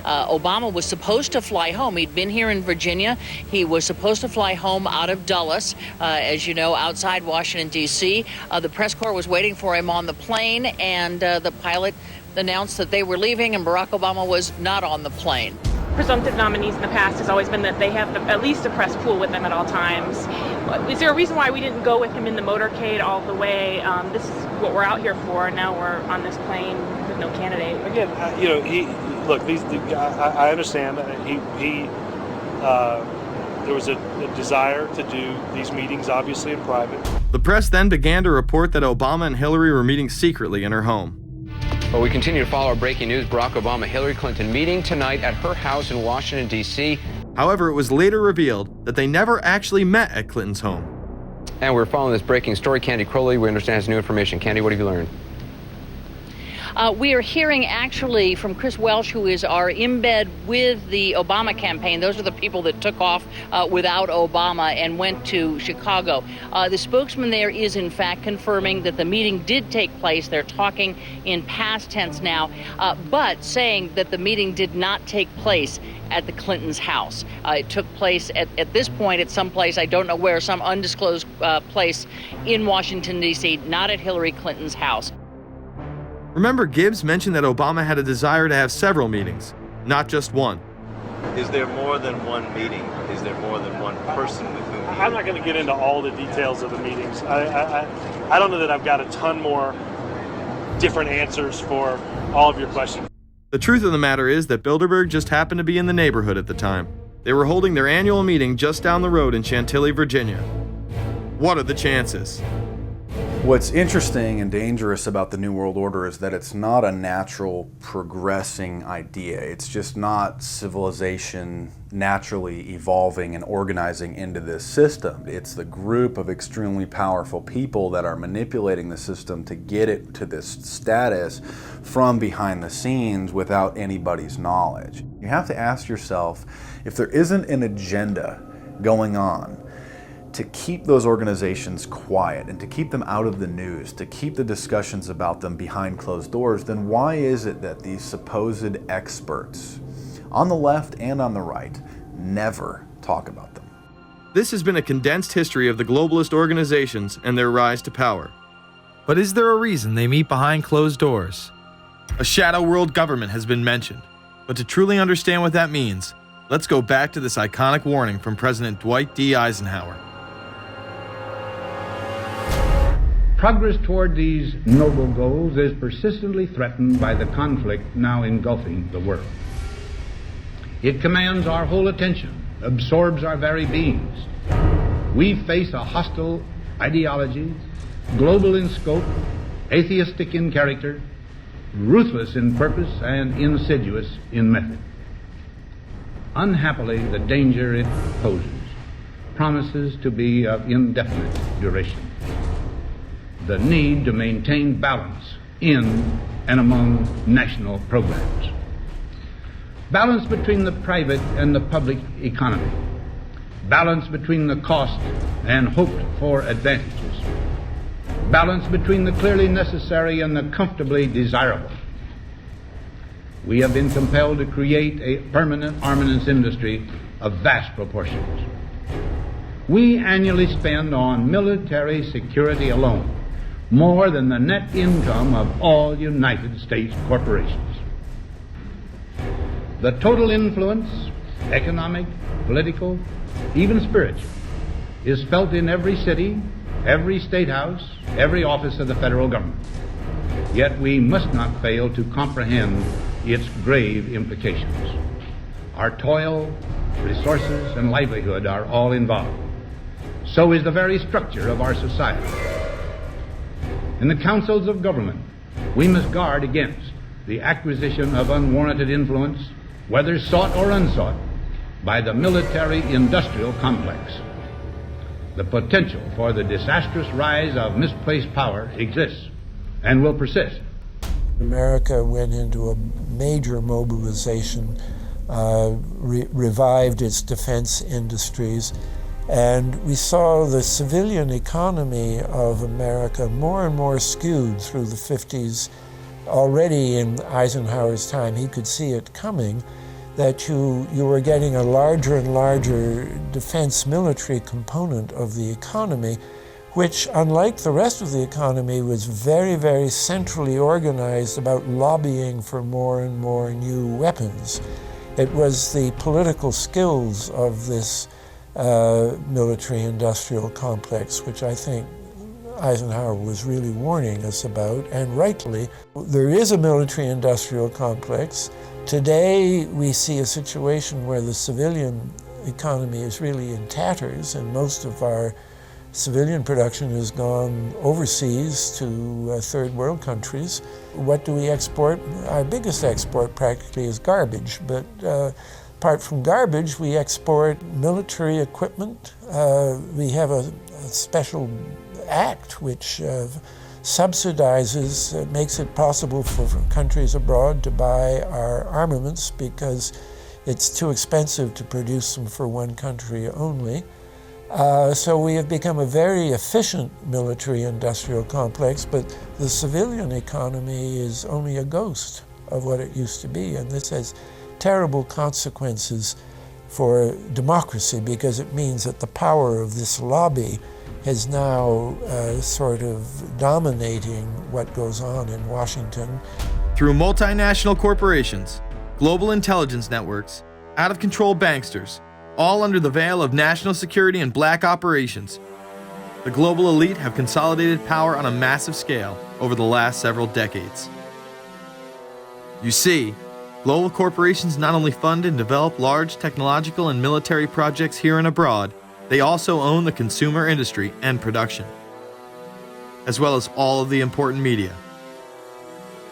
Obama was supposed to fly home. He'd been here in Virginia. He was supposed to fly home out of Dulles, as you know, outside Washington, D.C. The press corps was waiting for him on the plane, and the pilot announced that they were leaving, and Barack Obama was not on the plane. Presumptive nominees in the past has always been that they have at least a press pool with them at all times. Is there a reason why we didn't go with him in the motorcade all the way? This is what we're out here for, and now we're on this plane with no candidate. Again, I understand. There was a desire to do these meetings, obviously, in private. The press then began to report that Obama and Hillary were meeting secretly in her home. Well, we continue to follow our breaking news. Barack Obama, Hillary Clinton meeting tonight at her house in Washington, D.C. However, it was later revealed that they never actually met at Clinton's home. And we're following this breaking story. Candy Crowley, we understand, has new information. Candy, what have you learned? We are hearing actually from Chris Welch, who is our embed with the Obama campaign. Those are the people that took off without Obama and went to Chicago. The spokesman there is in fact confirming that the meeting did take place. They're talking in past tense now, but saying that the meeting did not take place at the Clintons' house. It took place at this point at some place, I don't know where, some undisclosed place in Washington, D.C., not at Hillary Clinton's house. Remember, Gibbs mentioned that Obama had a desire to have several meetings, not just one. Is there more than one meeting? Is there more than one person with whom I'm not going to get into all the details of the meetings. I don't know that I've got a ton more different answers for all of your questions. The truth of the matter is that Bilderberg just happened to be in the neighborhood at the time. They were holding their annual meeting just down the road in Chantilly, Virginia. What are the chances? What's interesting and dangerous about the New World Order is that it's not a natural progressing idea. It's just not civilization naturally evolving and organizing into this system. It's the group of extremely powerful people that are manipulating the system to get it to this status from behind the scenes without anybody's knowledge. You have to ask yourself, if there isn't an agenda going on to keep those organizations quiet and to keep them out of the news, to keep the discussions about them behind closed doors, then why is it that these supposed experts on the left and on the right never talk about them? This has been a condensed history of the globalist organizations and their rise to power. But is there a reason they meet behind closed doors? A shadow world government has been mentioned, but to truly understand what that means, let's go back to this iconic warning from President Dwight D. Eisenhower. Progress toward these noble goals is persistently threatened by the conflict now engulfing the world. It commands our whole attention, absorbs our very beings. We face a hostile ideology, global in scope, atheistic in character, ruthless in purpose, and insidious in method. Unhappily, the danger it poses promises to be of indefinite duration. The need to maintain balance in and among national programs. Balance between the private and the public economy. Balance between the cost and hoped for advantages. Balance between the clearly necessary and the comfortably desirable. We have been compelled to create a permanent armaments industry of vast proportions. We annually spend on military security alone more than the net income of all United States corporations. The total influence, economic, political, even spiritual, is felt in every city, every state house, every office of the federal government. Yet we must not fail to comprehend its grave implications. Our toil, resources, and livelihood are all involved. So is the very structure of our society. In the councils of government, we must guard against the acquisition of unwarranted influence, whether sought or unsought, by the military-industrial complex. The potential for the disastrous rise of misplaced power exists and will persist. America went into a major mobilization, revived its defense industries, and we saw the civilian economy of America more and more skewed through the 50s. Already in Eisenhower's time, he could see it coming, that you were getting a larger and larger defense military component of the economy, which, unlike the rest of the economy, was very, very centrally organized about lobbying for more and more new weapons. It was the political skills of this military-industrial complex, which I think Eisenhower was really warning us about, and rightly. There is a military-industrial complex. Today, we see a situation where the civilian economy is really in tatters, and most of our civilian production has gone overseas to third world countries. What do we export? Our biggest export practically is garbage, but apart from garbage, we export military equipment. We have a special act which subsidizes, makes it possible for countries abroad to buy our armaments because it's too expensive to produce them for one country only. So we have become a very efficient military-industrial complex, but the civilian economy is only a ghost of what it used to be, and this has terrible consequences for democracy because it means that the power of this lobby is now sort of dominating what goes on in Washington. Through multinational corporations, global intelligence networks, out-of-control banksters, all under the veil of national security and black operations, the global elite have consolidated power on a massive scale over the last several decades. You see, global corporations not only fund and develop large technological and military projects here and abroad, they also own the consumer industry and production, as well as all of the important media.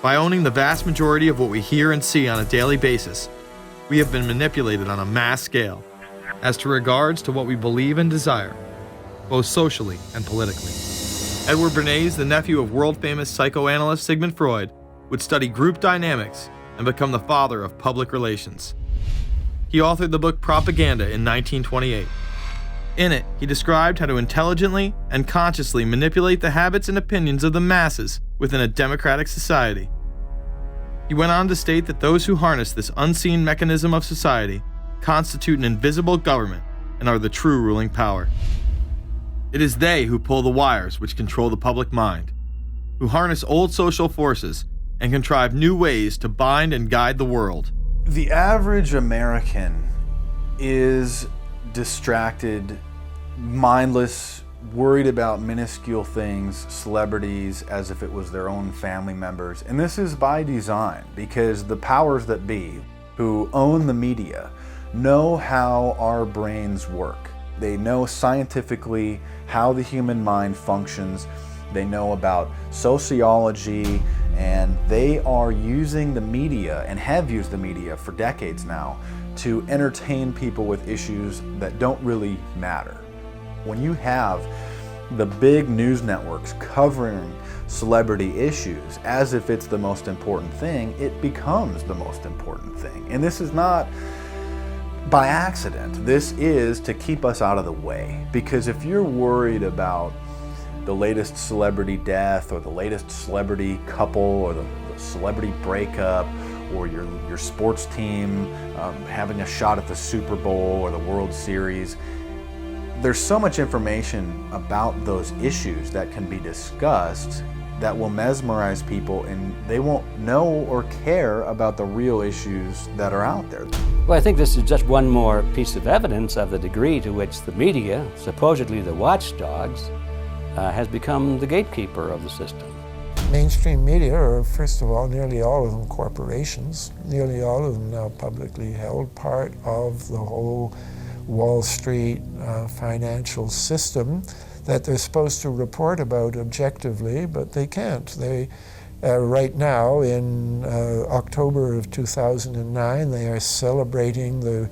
By owning the vast majority of what we hear and see on a daily basis, we have been manipulated on a mass scale as to regards to what we believe and desire, both socially and politically. Edward Bernays, the nephew of world-famous psychoanalyst Sigmund Freud, would study group dynamics and become the father of public relations. He authored the book Propaganda in 1928. In it, he described how to intelligently and consciously manipulate the habits and opinions of the masses within a democratic society. He went on to state that those who harness this unseen mechanism of society constitute an invisible government and are the true ruling power. It is they who pull the wires which control the public mind, who harness old social forces and contrive new ways to bind and guide the world. The average American is distracted, mindless, worried about minuscule things, celebrities, as if it was their own family members. And this is by design, because the powers that be, who own the media, know how our brains work. They know scientifically how the human mind functions. They know about sociology, and they are using the media, and have used the media for decades now, to entertain people with issues that don't really matter. When you have the big news networks covering celebrity issues as if it's the most important thing, it becomes the most important thing. And this is not by accident. This is to keep us out of the way. Because if you're worried about the latest celebrity death or the latest celebrity couple or the celebrity breakup or your sports team having a shot at the Super Bowl or the World Series, there's so much information about those issues that can be discussed that will mesmerize people, and they won't know or care about the real issues that are out there. Well, I think this is just one more piece of evidence of the degree to which the media, supposedly the watchdogs, has become the gatekeeper of the system. Mainstream media are, first of all, nearly all of them corporations, nearly all of them now publicly held, part of the whole Wall Street financial system that they're supposed to report about objectively, but they can't. They, right now, in October of 2009, they are celebrating the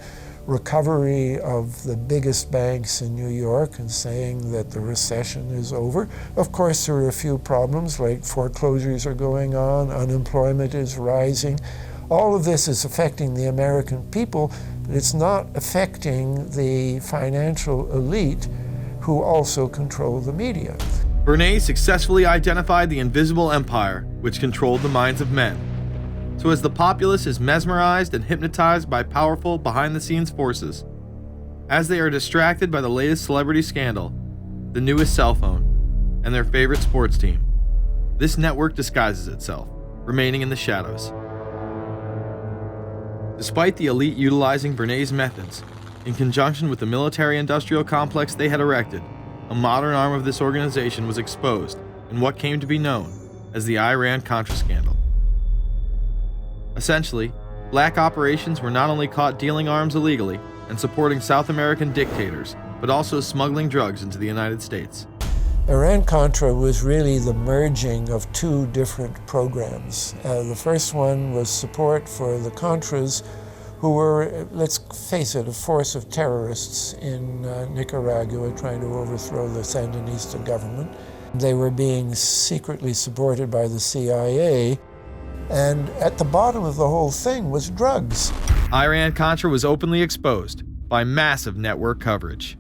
recovery of the biggest banks in New York and saying that the recession is over. Of course, there are a few problems, like foreclosures are going on, unemployment is rising. All of this is affecting the American people, but it's not affecting the financial elite who also control the media. Bernays successfully identified the invisible empire which controlled the minds of men. So as the populace is mesmerized and hypnotized by powerful behind-the-scenes forces, as they are distracted by the latest celebrity scandal, the newest cell phone, and their favorite sports team, this network disguises itself, remaining in the shadows. Despite the elite utilizing Bernays' methods, in conjunction with the military-industrial complex they had erected, a modern arm of this organization was exposed in what came to be known as the Iran-Contra scandal. Essentially, black operations were not only caught dealing arms illegally and supporting South American dictators, but also smuggling drugs into the United States. Iran-Contra was really the merging of two different programs. The first one was support for the Contras, who were, let's face it, a force of terrorists in Nicaragua trying to overthrow the Sandinista government. They were being secretly supported by the CIA, and at the bottom of the whole thing was drugs. Iran-Contra was openly exposed by massive network coverage.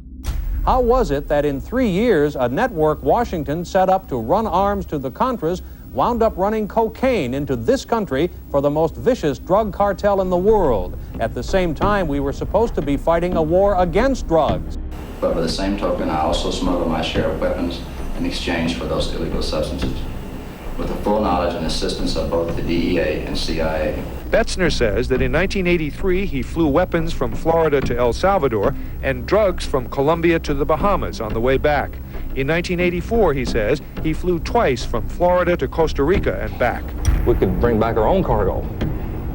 How was it that in 3 years, a network Washington set up to run arms to the Contras wound up running cocaine into this country for the most vicious drug cartel in the world? At the same time, we were supposed to be fighting a war against drugs. But by the same token, I also smuggle my share of weapons in exchange for those illegal substances, with the full knowledge and assistance of both the DEA and CIA. Betzner says that in 1983 he flew weapons from Florida to El Salvador and drugs from Colombia to the Bahamas on the way back. In 1984, he says, he flew twice from Florida to Costa Rica and back. We could bring back our own cargo,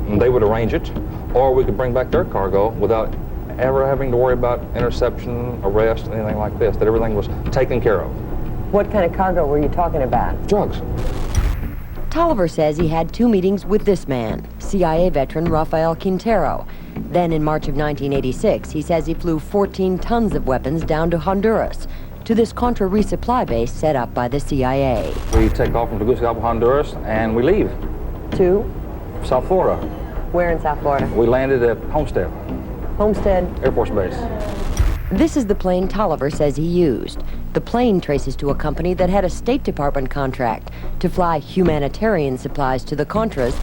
and they would arrange it, or we could bring back their cargo without ever having to worry about interception, arrest, anything like this, that everything was taken care of. What kind of cargo were you talking about? Drugs. Tolliver says he had 2 meetings with this man, CIA veteran Rafael Quintero. Then in March of 1986, he says he flew 14 tons of weapons down to Honduras, to this Contra resupply base set up by the CIA. We take off from Tegucigalpa, Honduras, and we leave. To? South Florida. Where in South Florida? We landed at Homestead. Homestead? Air Force Base. This is the plane Tolliver says he used. The plane traces to a company that had a State Department contract to fly humanitarian supplies to the Contras.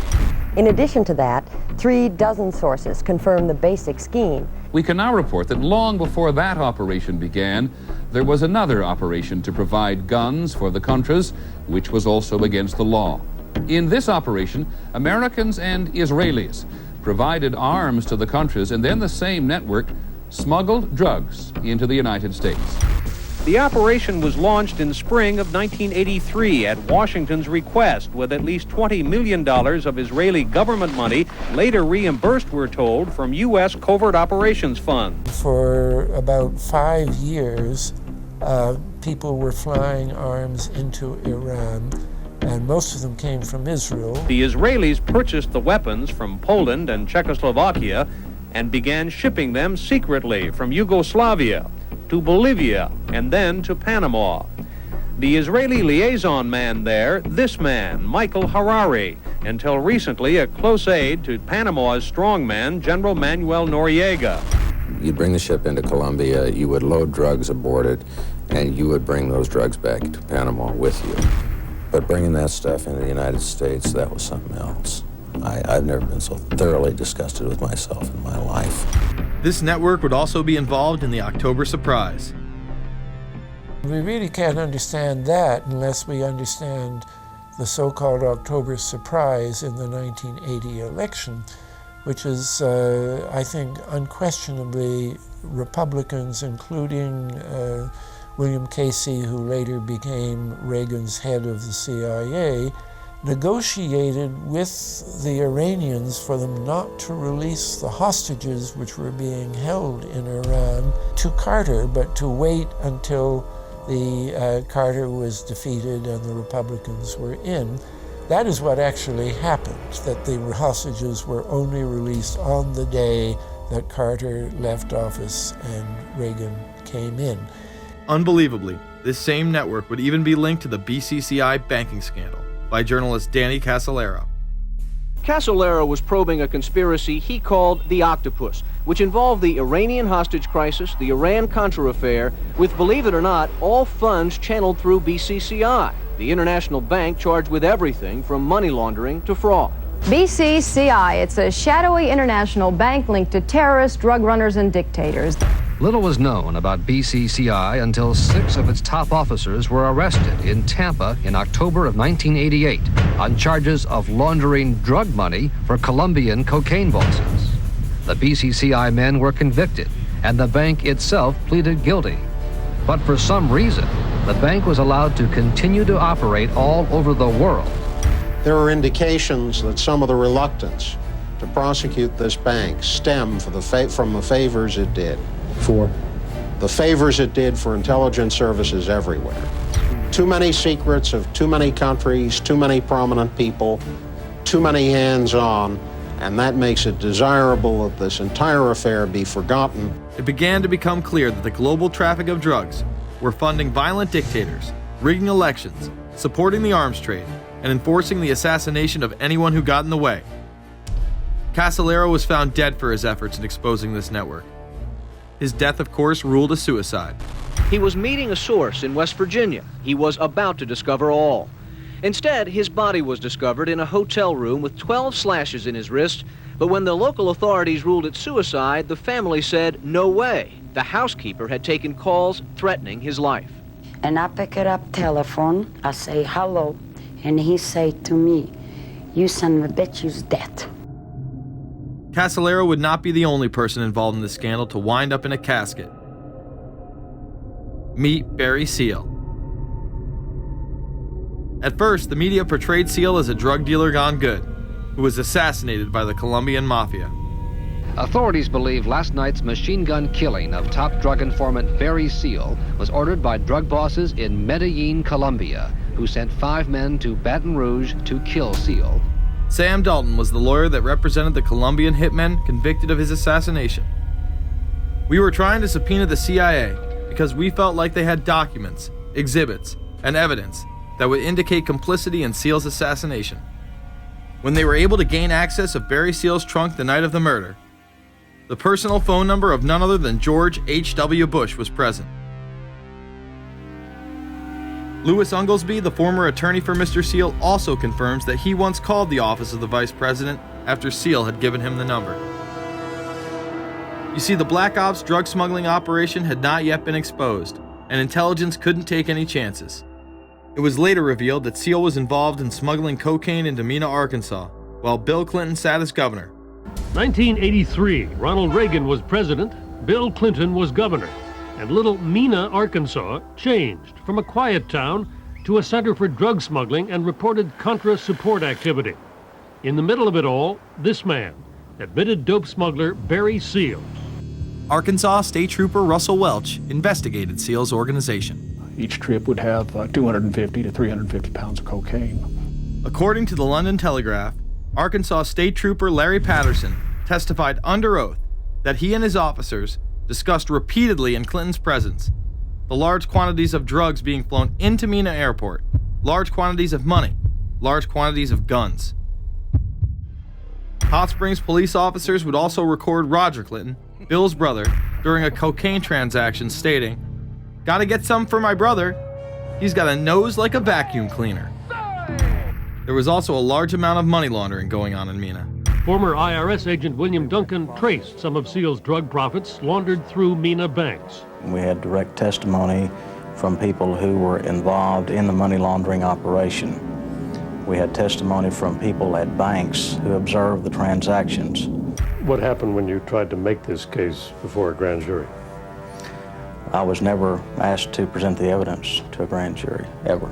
In addition to that, 36 sources confirm the basic scheme. We can now report that long before that operation began, there was another operation to provide guns for the Contras, which was also against the law. In this operation, Americans and Israelis provided arms to the Contras, and then the same network smuggled drugs into the United States. The operation was launched in spring of 1983 at Washington's request, with at least $20 million of Israeli government money later reimbursed, we're told, from U.S. Covert Operations Fund. For about 5 years, people were flying arms into Iran, and most of them came from Israel. The Israelis purchased the weapons from Poland and Czechoslovakia and began shipping them secretly from Yugoslavia to Bolivia and then to Panama. The Israeli liaison man there, this man, Michael Harari, until recently a close aide to Panama's strongman, General Manuel Noriega. You'd bring the ship into Colombia, you would load drugs aboard it, and you would bring those drugs back to Panama with you. But bringing that stuff into the United States, that was something else. I've never been so thoroughly disgusted with myself in my life. This network would also be involved in the October surprise. We really can't understand that unless we understand the so-called October surprise in the 1980 election, which is, I think, unquestionably Republicans, including William Casey, who later became Reagan's head of the CIA, negotiated with the Iranians for them not to release the hostages which were being held in Iran to Carter, but to wait until the Carter was defeated and the Republicans were in. That is what actually happened, that the hostages were only released on the day that Carter left office and Reagan came in. Unbelievably, this same network would even be linked to the BCCI banking scandal by journalist Danny Casolaro. Casolaro was probing a conspiracy he called the Octopus, which involved the Iranian hostage crisis, the Iran-Contra affair, with, believe it or not, all funds channeled through BCCI, the international bank charged with everything from money laundering to fraud. BCCI, it's a shadowy international bank linked to terrorists, drug runners, and dictators. Little was known about BCCI until 6 of its top officers were arrested in Tampa in October of 1988 on charges of laundering drug money for Colombian cocaine bosses. The BCCI men were convicted, and the bank itself pleaded guilty. But for some reason, the bank was allowed to continue to operate all over the world. There are indications that some of the reluctance to prosecute this bank stem from the favors it did. For? The favors it did for intelligence services everywhere. Too many secrets of too many countries, too many prominent people, too many hands-on, and that makes it desirable that this entire affair be forgotten. It began to become clear that the global traffic of drugs were funding violent dictators rigging elections, supporting the arms trade, and enforcing the assassination of anyone who got in the way. Cassolero was found dead for his efforts in exposing this network. His death, of course, ruled a suicide. He was meeting a source in West Virginia. He was about to discover all. Instead, his body was discovered in a hotel room with 12 slashes in his wrist, but when the local authorities ruled it suicide, the family said, no way. The housekeeper had taken calls threatening his life. And I pick it up telephone, I say hello, and he say to me, you son of a bitch, you's dead. Cassolero would not be the only person involved in the scandal to wind up in a casket. Meet Barry Seal. At first, the media portrayed Seal as a drug dealer gone good, who was assassinated by the Colombian mafia. Authorities believe last night's machine gun killing of top drug informant Barry Seal was ordered by drug bosses in Medellin, Colombia, who sent 5 men to Baton Rouge to kill Seal. Sam Dalton was the lawyer that represented the Colombian hitmen convicted of his assassination. We were trying to subpoena the CIA because we felt like they had documents, exhibits, and evidence that would indicate complicity in Seal's assassination. When they were able to gain access of Barry Seal's trunk the night of the murder, the personal phone number of none other than George H.W. Bush was present. Louis Unglesby, the former attorney for Mr. Seal, also confirms that he once called the office of the vice president after Seal had given him the number. You see, the Black Ops drug smuggling operation had not yet been exposed, and intelligence couldn't take any chances. It was later revealed that Seal was involved in smuggling cocaine into Mena, Arkansas, while Bill Clinton sat as governor. 1983, Ronald Reagan was president, Bill Clinton was governor, and little Mena, Arkansas changed from a quiet town to a center for drug smuggling and reported Contra support activity. In the middle of it all, this man, admitted dope smuggler Barry Seal. Arkansas State Trooper Russell Welch investigated Seal's organization. Each trip would have 250 to 350 pounds of cocaine. According to the London Telegraph, Arkansas State Trooper Larry Patterson testified under oath that he and his officers discussed repeatedly in Clinton's presence the large quantities of drugs being flown into Mena Airport, large quantities of money, large quantities of guns. Hot Springs police officers would also record Roger Clinton, Bill's brother, during a cocaine transaction stating, "Gotta get some for my brother. He's got a nose like a vacuum cleaner." There was also a large amount of money laundering going on in Mena. Former IRS agent William Duncan traced some of Seal's drug profits laundered through Mena banks. We had direct testimony from people who were involved in the money laundering operation. We had testimony from people at banks who observed the transactions. What happened when you tried to make this case before a grand jury? I was never asked to present the evidence to a grand jury, ever.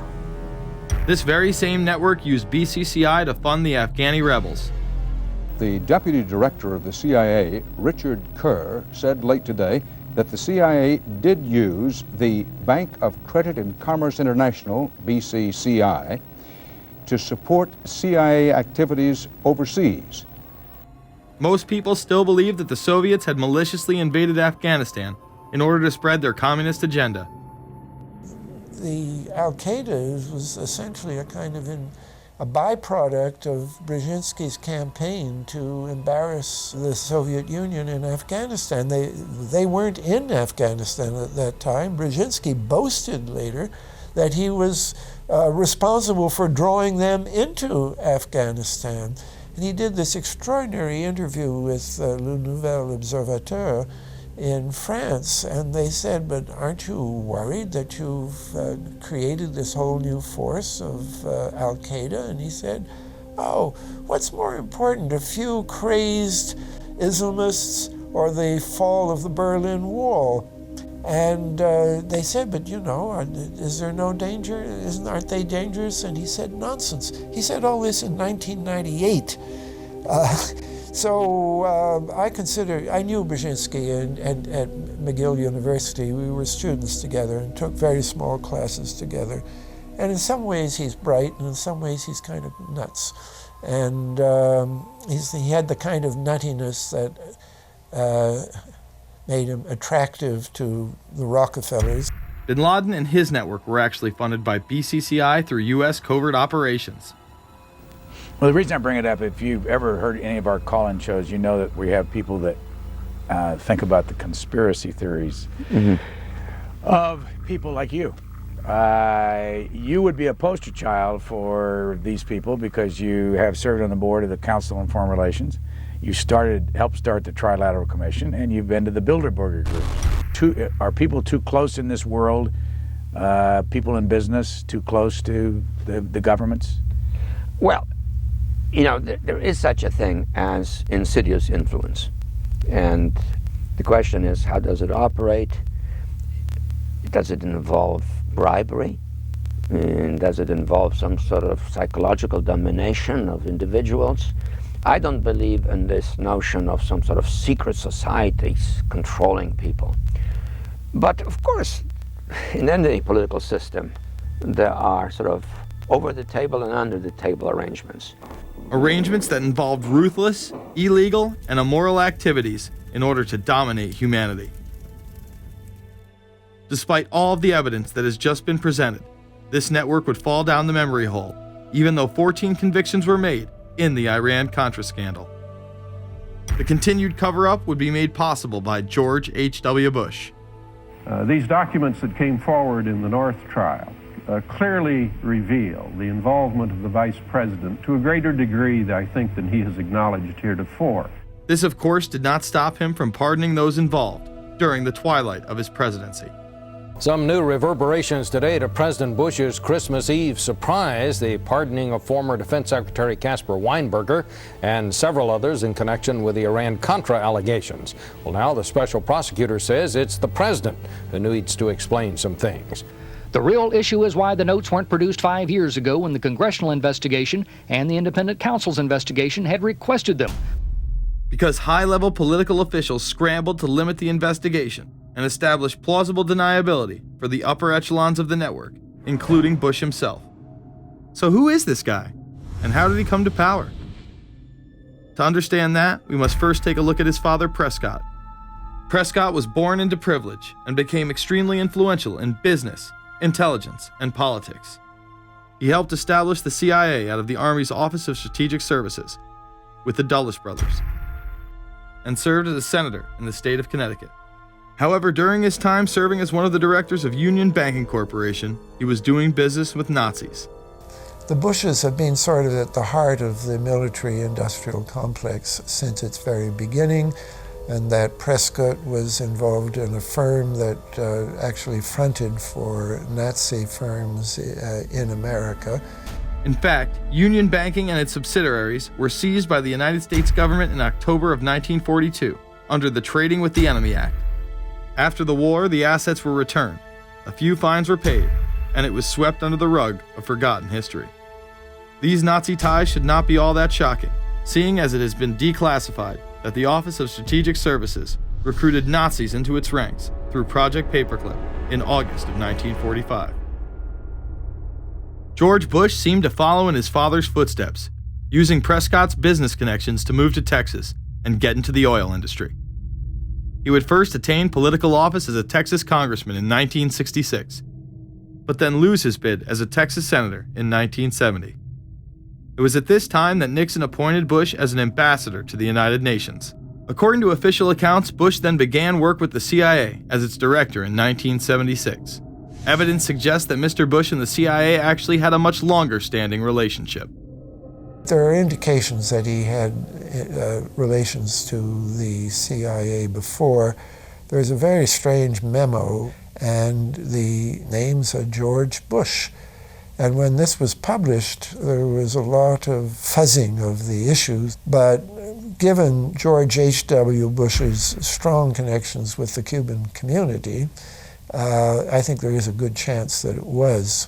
This very same network used BCCI to fund the Afghani rebels. The deputy director of the CIA, Richard Kerr, said late today that the CIA did use the Bank of Credit and Commerce International, BCCI, to support CIA activities overseas. Most people still believe that the Soviets had maliciously invaded Afghanistan in order to spread their communist agenda. The Al-Qaeda was essentially a kind of a byproduct of Brzezinski's campaign to embarrass the Soviet Union in Afghanistan. They weren't in Afghanistan at that time. Brzezinski boasted later that he was responsible for drawing them into Afghanistan. And he did this extraordinary interview with Le Nouvel Observateur in France, and they said, but aren't you worried that you've created this whole new force of Al-Qaeda? And he said, oh, what's more important, a few crazed Islamists or the fall of the Berlin Wall? And they said, but you know, is there no danger? Aren't they dangerous? And he said, nonsense. He said all this in 1998. So I knew Brzezinski at McGill University. We were students together and took very small classes together. And in some ways he's bright, and in some ways he's kind of nuts. And he had the kind of nuttiness that made him attractive to the Rockefellers. Bin Laden and his network were actually funded by BCCI through U.S. covert operations. Well, the reason I bring it up, if you've ever heard any of our call-in shows, you know that we have people that think about the conspiracy theories of people like you. You would be a poster child for these people because you have served on the board of the Council on Foreign Relations. You helped start the Trilateral Commission, and you've been to the Bilderberger groups. Are people too close in this world, people in business, too close to the governments? Well, you know, there is such a thing as insidious influence. And the question is, how does it operate? Does it involve bribery? And does it involve some sort of psychological domination of individuals? I don't believe in this notion of some sort of secret societies controlling people. But of course, in any political system, there are sort of over the table and under the table arrangements. Arrangements that involved ruthless, illegal, and immoral activities in order to dominate humanity. Despite all of the evidence that has just been presented, this network would fall down the memory hole, even though 14 convictions were made in the Iran-Contra scandal. The continued cover-up would be made possible by George H.W. Bush. These documents that came forward in the North trial clearly reveal the involvement of the vice president to a greater degree, I think, than he has acknowledged heretofore. This, of course, did not stop him from pardoning those involved during the twilight of his presidency. Some new reverberations today to President Bush's Christmas Eve surprise, the pardoning of former Defense Secretary Caspar Weinberger and several others in connection with the Iran-Contra allegations. Well, now the special prosecutor says it's the president who needs to explain some things. The real issue is why the notes weren't produced 5 years ago when the congressional investigation and the independent counsel's investigation had requested them. Because high-level political officials scrambled to limit the investigation and establish plausible deniability for the upper echelons of the network, including Bush himself. So who is this guy, and how did he come to power? To understand that, we must first take a look at his father, Prescott. Prescott was born into privilege and became extremely influential in business, intelligence, and politics. He helped establish the CIA out of the Army's Office of Strategic Services with the Dulles brothers, and served as a senator in the state of Connecticut. However, during his time serving as one of the directors of Union Banking Corporation, he was doing business with Nazis. The Bushes have been sort of at the heart of the military-industrial complex since its very beginning, and that Prescott was involved in a firm that actually fronted for Nazi firms in America. In fact, Union Banking and its subsidiaries were seized by the United States government in October of 1942 under the Trading with the Enemy Act. After the war, the assets were returned, a few fines were paid, and it was swept under the rug of forgotten history. These Nazi ties should not be all that shocking, seeing as it has been declassified that the Office of Strategic Services recruited Nazis into its ranks through Project Paperclip in August of 1945. George Bush seemed to follow in his father's footsteps, using Prescott's business connections to move to Texas and get into the oil industry. He would first attain political office as a Texas congressman in 1966, but then lose his bid as a Texas senator in 1970. It was at this time that Nixon appointed Bush as an ambassador to the United Nations. According to official accounts, Bush then began work with the CIA as its director in 1976. Evidence suggests that Mr. Bush and the CIA actually had a much longer-standing relationship. There are indications that he had relations to the CIA before. There's a very strange memo, and the name's George Bush. And when this was published, there was a lot of fuzzing of the issues, but given George H.W. Bush's strong connections with the Cuban community, I think there is a good chance that it was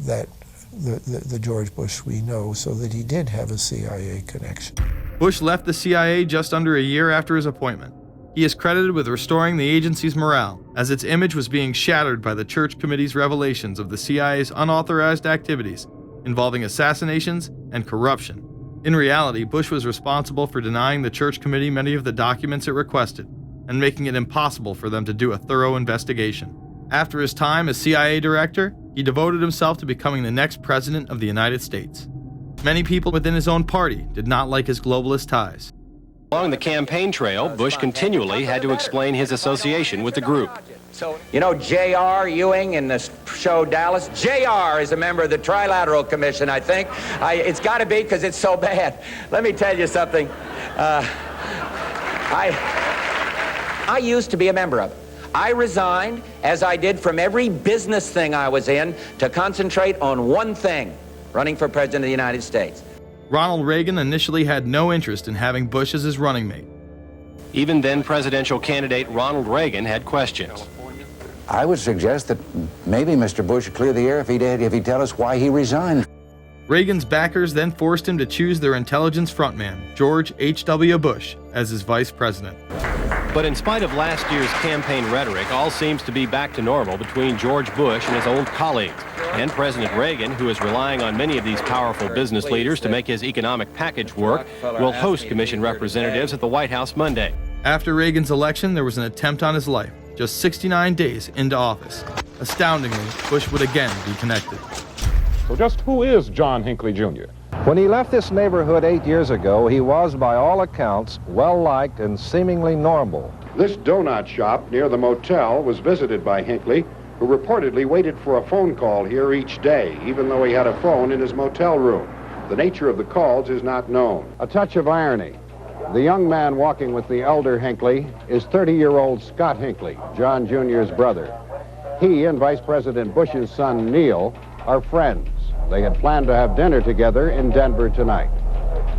that the George Bush we know, so that he did have a CIA connection. Bush left the CIA just under a year after his appointment. He is credited with restoring the agency's morale, as its image was being shattered by the Church Committee's revelations of the CIA's unauthorized activities involving assassinations and corruption. In reality, Bush was responsible for denying the Church Committee many of the documents it requested and making it impossible for them to do a thorough investigation. After his time as CIA director, he devoted himself to becoming the next president of the United States. Many people within his own party did not like his globalist ties. Along the campaign trail, Bush continually had to explain his association with the group. You know J.R. Ewing in the show Dallas? J.R. is a member of the Trilateral Commission, I think. It's got to be because it's so bad. Let me tell you something. I used to be a member of it. I resigned, as I did from every business thing I was in, to concentrate on one thing, running for President of the United States. Ronald Reagan initially had no interest in having Bush as his running mate. Even then presidential candidate Ronald Reagan had questions. I would suggest that maybe Mr. Bush would clear the air if he'd tell us why he resigned. Reagan's backers then forced him to choose their intelligence frontman, George H.W. Bush, as his vice president. But in spite of last year's campaign rhetoric, all seems to be back to normal between George Bush and his old colleagues. And President Reagan, who is relying on many of these powerful business leaders to make his economic package work, will host commission representatives at the White House Monday. After Reagan's election, there was an attempt on his life, just 69 days into office. Astoundingly, Bush would again be connected. So just who is John Hinckley Jr.? When he left this neighborhood 8 years ago, he was, by all accounts, well-liked and seemingly normal. This donut shop near the motel was visited by Hinckley, who reportedly waited for a phone call here each day, even though he had a phone in his motel room. The nature of the calls is not known. A touch of irony. The young man walking with the elder Hinckley is 30-year-old Scott Hinckley, John Jr.'s brother. He and Vice President Bush's son, Neil, are friends. They had planned to have dinner together in Denver tonight.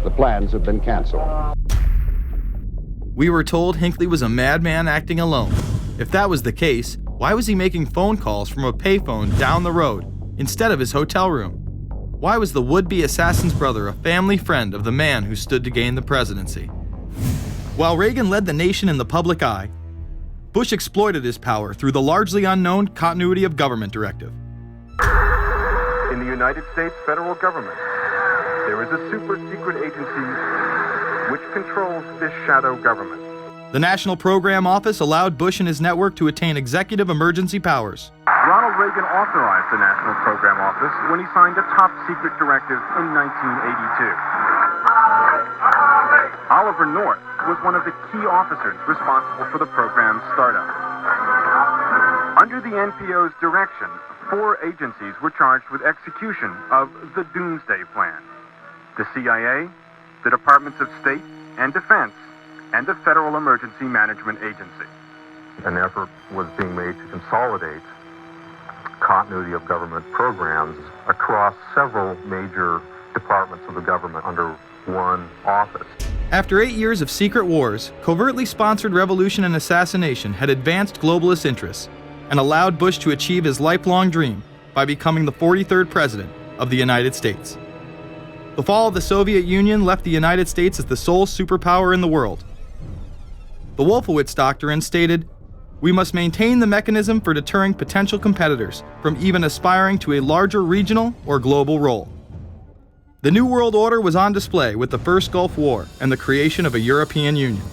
The plans have been canceled. We were told Hinckley was a madman acting alone. If that was the case, why was he making phone calls from a payphone down the road instead of his hotel room? Why was the would-be assassin's brother a family friend of the man who stood to gain the presidency? While Reagan led the nation in the public eye, Bush exploited his power through the largely unknown Continuity of Government Directive. In the United States federal government, there is a super-secret agency which controls this shadow government. The National Program Office allowed Bush and his network to attain executive emergency powers. Ronald Reagan authorized the National Program Office when he signed a top-secret directive in 1982. Oliver North was one of the key officers responsible for the program's startup. Under the NPO's direction, 4 agencies were charged with execution of the Doomsday Plan: the CIA, the Departments of State and Defense, and the Federal Emergency Management Agency. An effort was being made to consolidate continuity of government programs across several major departments of the government under one office. After 8 years of secret wars, covertly sponsored revolution and assassination had advanced globalist interests and allowed Bush to achieve his lifelong dream by becoming the 43rd president of the United States. The fall of the Soviet Union left the United States as the sole superpower in the world. The Wolfowitz Doctrine stated, "We must maintain the mechanism for deterring potential competitors from even aspiring to a larger regional or global role." The New World Order was on display with the First Gulf War and the creation of a European Union.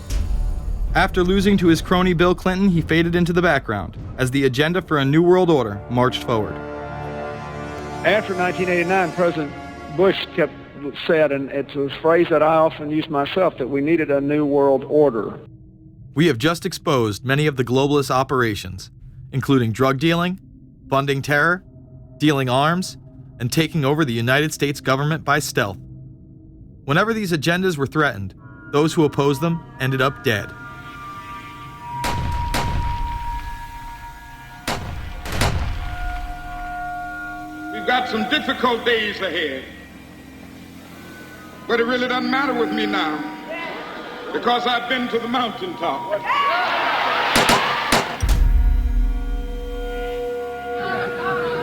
After losing to his crony Bill Clinton, he faded into the background as the agenda for a New World Order marched forward. After 1989, President Bush said, and it's a phrase that I often use myself, that we needed a New World Order. We have just exposed many of the globalist operations, including drug dealing, funding terror, dealing arms, and taking over the United States government by stealth. Whenever these agendas were threatened, those who opposed them ended up dead. We've got some difficult days ahead, but it really doesn't matter with me now, because I've been to the mountaintop.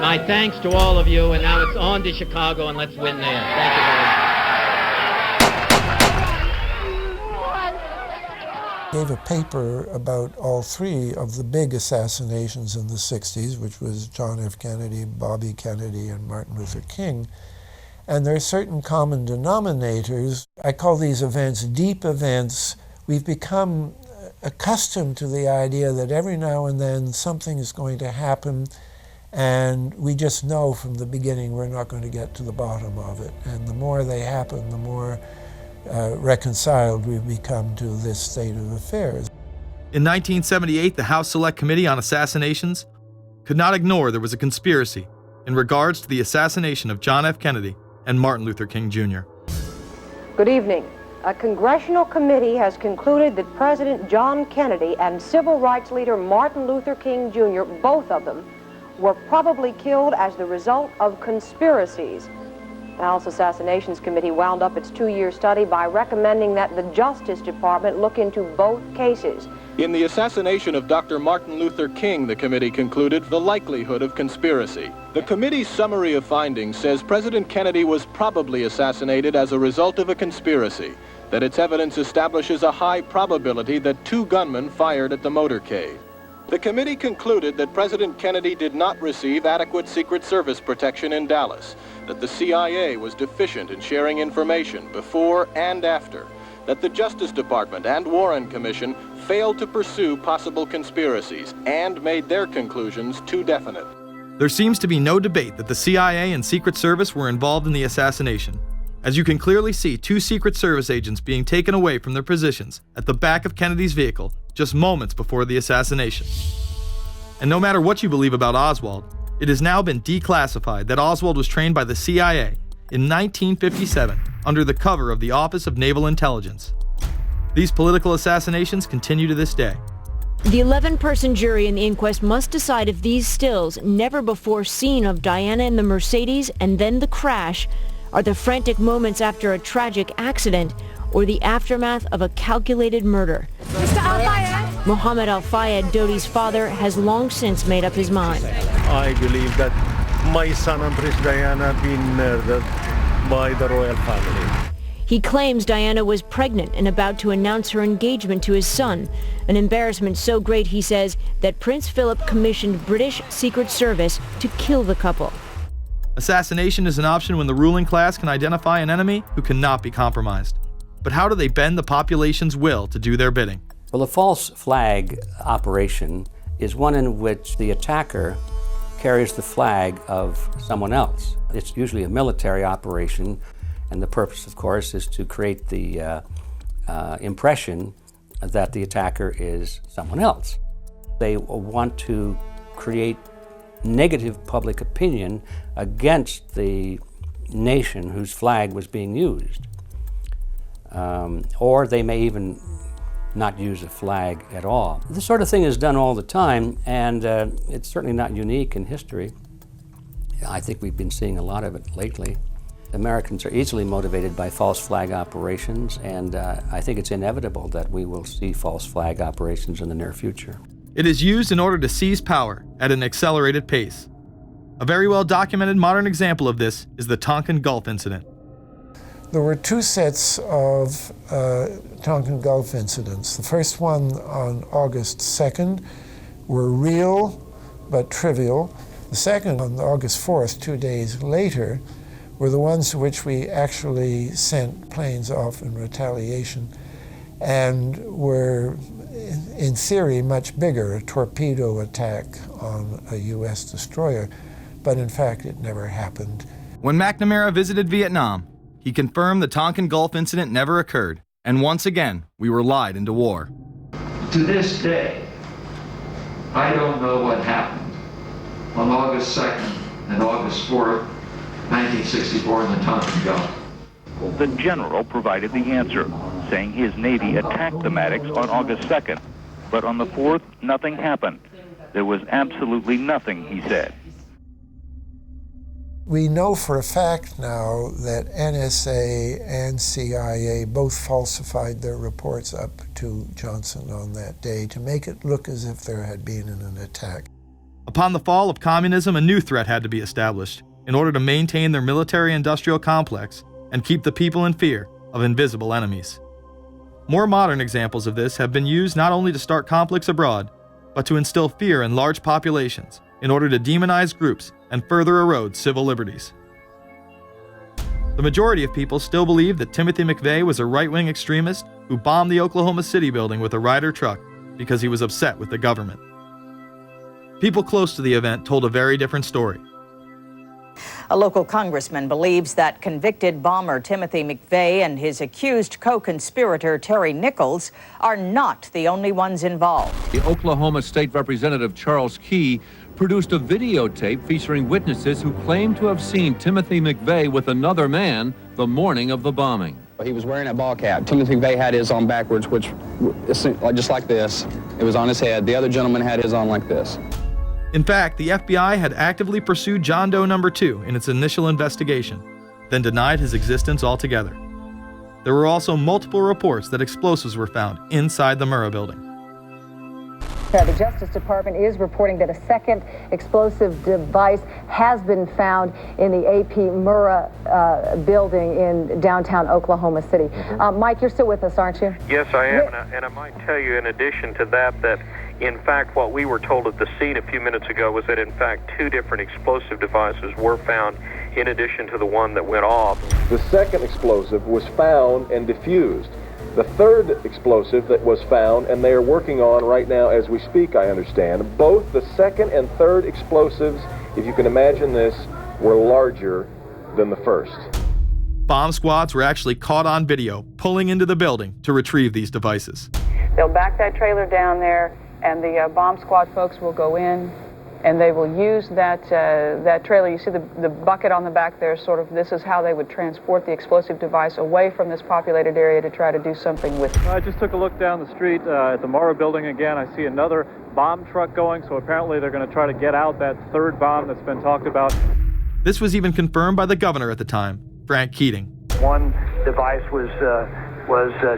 My thanks to all of you, and now it's on to Chicago, and let's win there. Thank you very much. Gave a paper about all 3 of the big assassinations in the 60s, which was John F. Kennedy, Bobby Kennedy, and Martin Luther King. And there are certain common denominators. I call these events deep events. We've become accustomed to the idea that every now and then something is going to happen, and we just know from the beginning we're not going to get to the bottom of it. And the more they happen, the more reconciled we've become to this state of affairs. In 1978, the House Select Committee on Assassinations could not ignore there was a conspiracy in regards to the assassination of John F. Kennedy and Martin Luther King Jr. Good evening. A congressional committee has concluded that President John Kennedy and civil rights leader Martin Luther King Jr., both of them, were probably killed as the result of conspiracies. The House Assassinations Committee wound up its 2-year study by recommending that the Justice Department look into both cases. In the assassination of Dr. Martin Luther King, the committee concluded the likelihood of conspiracy. The committee's summary of findings says President Kennedy was probably assassinated as a result of a conspiracy, that its evidence establishes a high probability that 2 gunmen fired at the motorcade. The committee concluded that President Kennedy did not receive adequate Secret Service protection in Dallas, that the CIA was deficient in sharing information before and after, that the Justice Department and Warren Commission failed to pursue possible conspiracies and made their conclusions too definite. There seems to be no debate that the CIA and Secret Service were involved in the assassination, as you can clearly see 2 Secret Service agents being taken away from their positions at the back of Kennedy's vehicle just moments before the assassination. And no matter what you believe about Oswald, it has now been declassified that Oswald was trained by the CIA in 1957 under the cover of the Office of Naval Intelligence. These political assassinations continue to this day. The 11-person jury in the inquest must decide if these stills, never before seen of Diana in the Mercedes and then the crash, are the frantic moments after a tragic accident or the aftermath of a calculated murder. Mr. Al-Fayed? Mohammed Al-Fayed, Dodi's father, has long since made up his mind. I believe that my son and Princess Diana have been murdered by the royal family. He claims Diana was pregnant and about to announce her engagement to his son, an embarrassment so great, he says, that Prince Philip commissioned British Secret Service to kill the couple. Assassination is an option when the ruling class can identify an enemy who cannot be compromised. But how do they bend the population's will to do their bidding? Well, a false flag operation is one in which the attacker carries the flag of someone else. It's usually a military operation, and the purpose, of course, is to create the impression that the attacker is someone else. They want to create negative public opinion against the nation whose flag was being used. Or they may even not use a flag at all. This sort of thing is done all the time, and it's certainly not unique in history. I think we've been seeing a lot of it lately. Americans are easily motivated by false flag operations, and I think it's inevitable that we will see false flag operations in the near future. It is used in order to seize power at an accelerated pace. A very well-documented modern example of this is the Tonkin Gulf incident. There were 2 sets of Tonkin Gulf incidents. The first one on August 2nd were real but trivial. The second on August 4th, 2 days later, were the ones to which we actually sent planes off in retaliation and were, in theory, much bigger, a torpedo attack on a U.S. destroyer, but in fact it never happened. When McNamara visited Vietnam, he confirmed the Tonkin Gulf incident never occurred, and once again, we were lied into war. To this day, I don't know what happened on August 2nd and August 4th, 1964 in the Tonkin Gulf. The general provided the answer, saying his Navy attacked the Maddox on August 2nd, but on the 4th, nothing happened. There was absolutely nothing, he said. We know for a fact now that NSA and CIA both falsified their reports up to Johnson on that day to make it look as if there had been an attack. Upon the fall of communism, a new threat had to be established in order to maintain their military-industrial complex and keep the people in fear of invisible enemies. More modern examples of this have been used not only to start conflicts abroad, but to instill fear in large populations in order to demonize groups and further erode civil liberties. The majority of people still believe that Timothy McVeigh was a right-wing extremist who bombed the Oklahoma City building with a Ryder truck because he was upset with the government. People close to the event told a very different story. A local congressman believes that convicted bomber Timothy McVeigh and his accused co-conspirator Terry Nichols are not the only ones involved. The Oklahoma State Representative Charles Key produced a videotape featuring witnesses who claim to have seen Timothy McVeigh with another man the morning of the bombing. He was wearing a ball cap. Timothy McVeigh had his on backwards, which just like this. It was on his head. The other gentleman had his on like this. In fact, the FBI had actively pursued John Doe No. 2 in its initial investigation, then denied his existence altogether. There were also multiple reports that explosives were found inside the Murrah building. The Justice Department is reporting that a second explosive device has been found in the AP Murrah building in downtown Oklahoma City. Mike, you're still with us, aren't you? Yes, I am, and I might tell you in addition to that in fact what we were told at the scene a few minutes ago was that in fact 2 different explosive devices were found in addition to the one that went off. The second explosive was found and diffused. The third explosive that was found, and they are working on right now as we speak, I understand, both the second and third explosives, if you can imagine this, were larger than the first. Bomb squads were actually caught on video pulling into the building to retrieve these devices. They'll back that trailer down there, and the bomb squad folks will go in, and they will use that trailer. You see the bucket on the back there, sort of, this is how they would transport the explosive device away from this populated area to try to do something with it. I just took a look down the street at the Murrah building again. I see another bomb truck going, so apparently they're going to try to get out that third bomb that's been talked about. This was even confirmed by the governor at the time, Frank Keating. One device was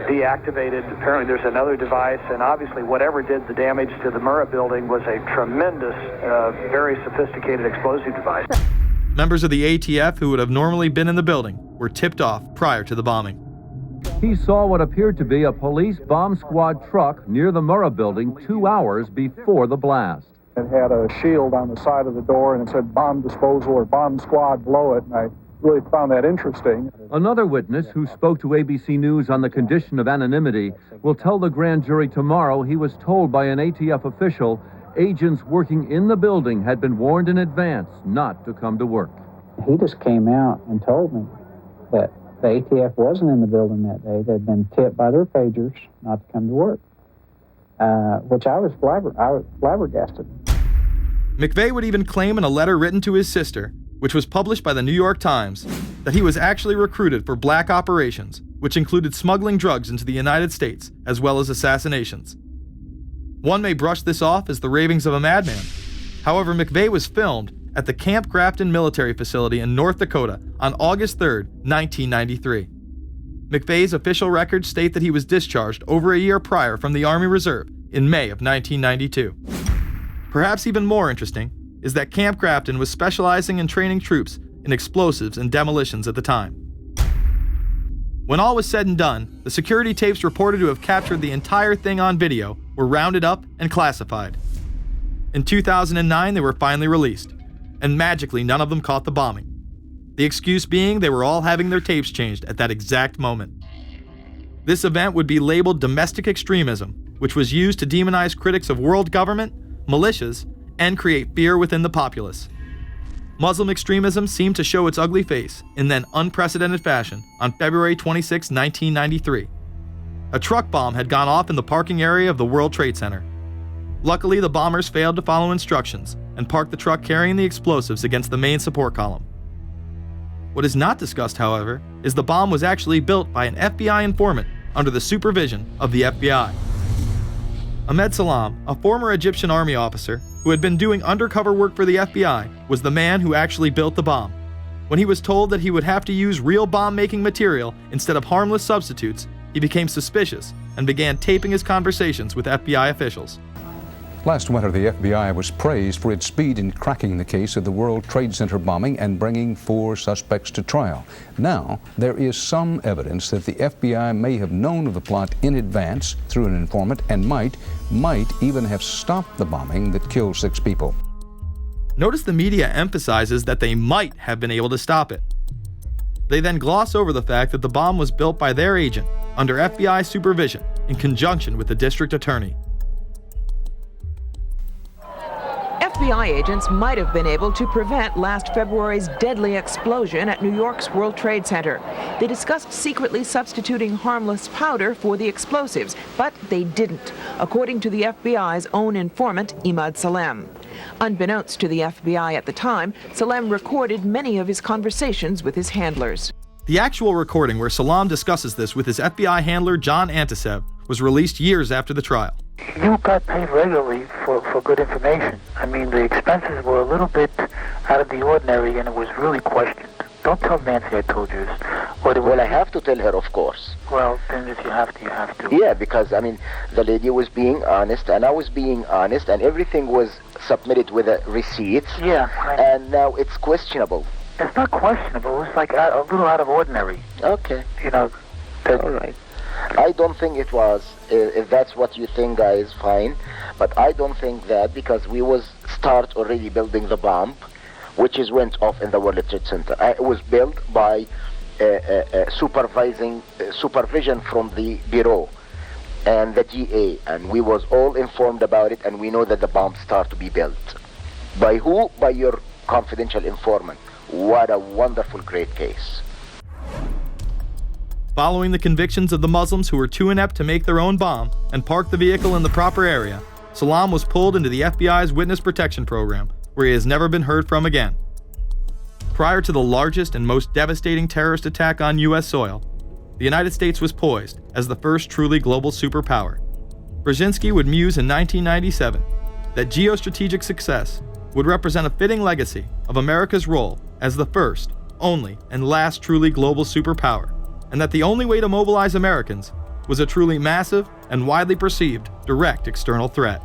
deactivated. Apparently there's another device, and obviously whatever did the damage to the Murrah building was a tremendous, very sophisticated explosive device. Members of the ATF who would have normally been in the building were tipped off prior to the bombing. He saw what appeared to be a police bomb squad truck near the Murrah building 2 hours before the blast. It had a shield on the side of the door, and it said bomb disposal or bomb squad below it, and I really found that interesting. Another witness who spoke to ABC News on the condition of anonymity will tell the grand jury tomorrow he was told by an ATF official agents working in the building had been warned in advance not to come to work. He just came out and told me that the ATF wasn't in the building that day. They'd been tipped by their pagers not to come to work, which I was flabbergasted. McVeigh would even claim in a letter written to his sister, which was published by the New York Times, that he was actually recruited for black operations, which included smuggling drugs into the United States, as well as assassinations. One may brush this off as the ravings of a madman. However, McVeigh was filmed at the Camp Grafton military facility in North Dakota on August 3, 1993. McVeigh's official records state that he was discharged over a year prior from the Army Reserve in May of 1992. Perhaps even more interesting is that Camp Grafton was specializing in training troops in explosives and demolitions at the time. When all was said and done, the security tapes reported to have captured the entire thing on video were rounded up and classified. In 2009, they were finally released, and magically none of them caught the bombing. The excuse being they were all having their tapes changed at that exact moment. This event would be labeled domestic extremism, which was used to demonize critics of world government, militias, and create fear within the populace. Muslim extremism seemed to show its ugly face in then unprecedented fashion on February 26, 1993. A truck bomb had gone off in the parking area of the World Trade Center. Luckily, the bombers failed to follow instructions and parked the truck carrying the explosives against the main support column. What is not discussed, however, is the bomb was actually built by an FBI informant under the supervision of the FBI. Ahmed Salam, a former Egyptian army officer who had been doing undercover work for the FBI, was the man who actually built the bomb. When he was told that he would have to use real bomb-making material instead of harmless substitutes, he became suspicious and began taping his conversations with FBI officials. Last winter, the FBI was praised for its speed in cracking the case of the World Trade Center bombing and bringing 4 suspects to trial. Now, there is some evidence that the FBI may have known of the plot in advance through an informant and might even have stopped the bombing that killed 6 people. Notice the media emphasizes that they might have been able to stop it. They then gloss over the fact that the bomb was built by their agent under FBI supervision in conjunction with the district attorney. FBI agents might have been able to prevent last February's deadly explosion at New York's World Trade Center. They discussed secretly substituting harmless powder for the explosives, but they didn't, according to the FBI's own informant, Imad Salem. Unbeknownst to the FBI at the time, Salem recorded many of his conversations with his handlers. The actual recording where Salam discusses this with his FBI handler John Antisev was released years after the trial. You got paid regularly for good information. I mean, the expenses were a little bit out of the ordinary, and it was really questioned. Don't tell Nancy I told you this. Well, I have to tell her, of course. Well, then if you have to, you have to. Yeah, because, I mean, the lady was being honest, and I was being honest, and everything was submitted with receipts. Yeah. And now it's questionable. It's not questionable. It's like a little out of ordinary. Okay. You know. All right. I don't think it was. If that's what you think, guys, fine. But I don't think that, because we was start already building the bomb, which is went off in the World Trade Center. It was built by supervision from the Bureau and the DA, and we was all informed about it, and we know that the bomb start to be built. By who? By your confidential informant. What a wonderful, great case. Following the convictions of the Muslims who were too inept to make their own bomb and park the vehicle in the proper area, Salam was pulled into the FBI's Witness Protection Program, where he has never been heard from again. Prior to the largest and most devastating terrorist attack on U.S. soil, the United States was poised as the first truly global superpower. Brzezinski would muse in 1997 that geostrategic success would represent a fitting legacy of America's role as the first, only, and last truly global superpower, and that the only way to mobilize Americans was a truly massive and widely perceived direct external threat.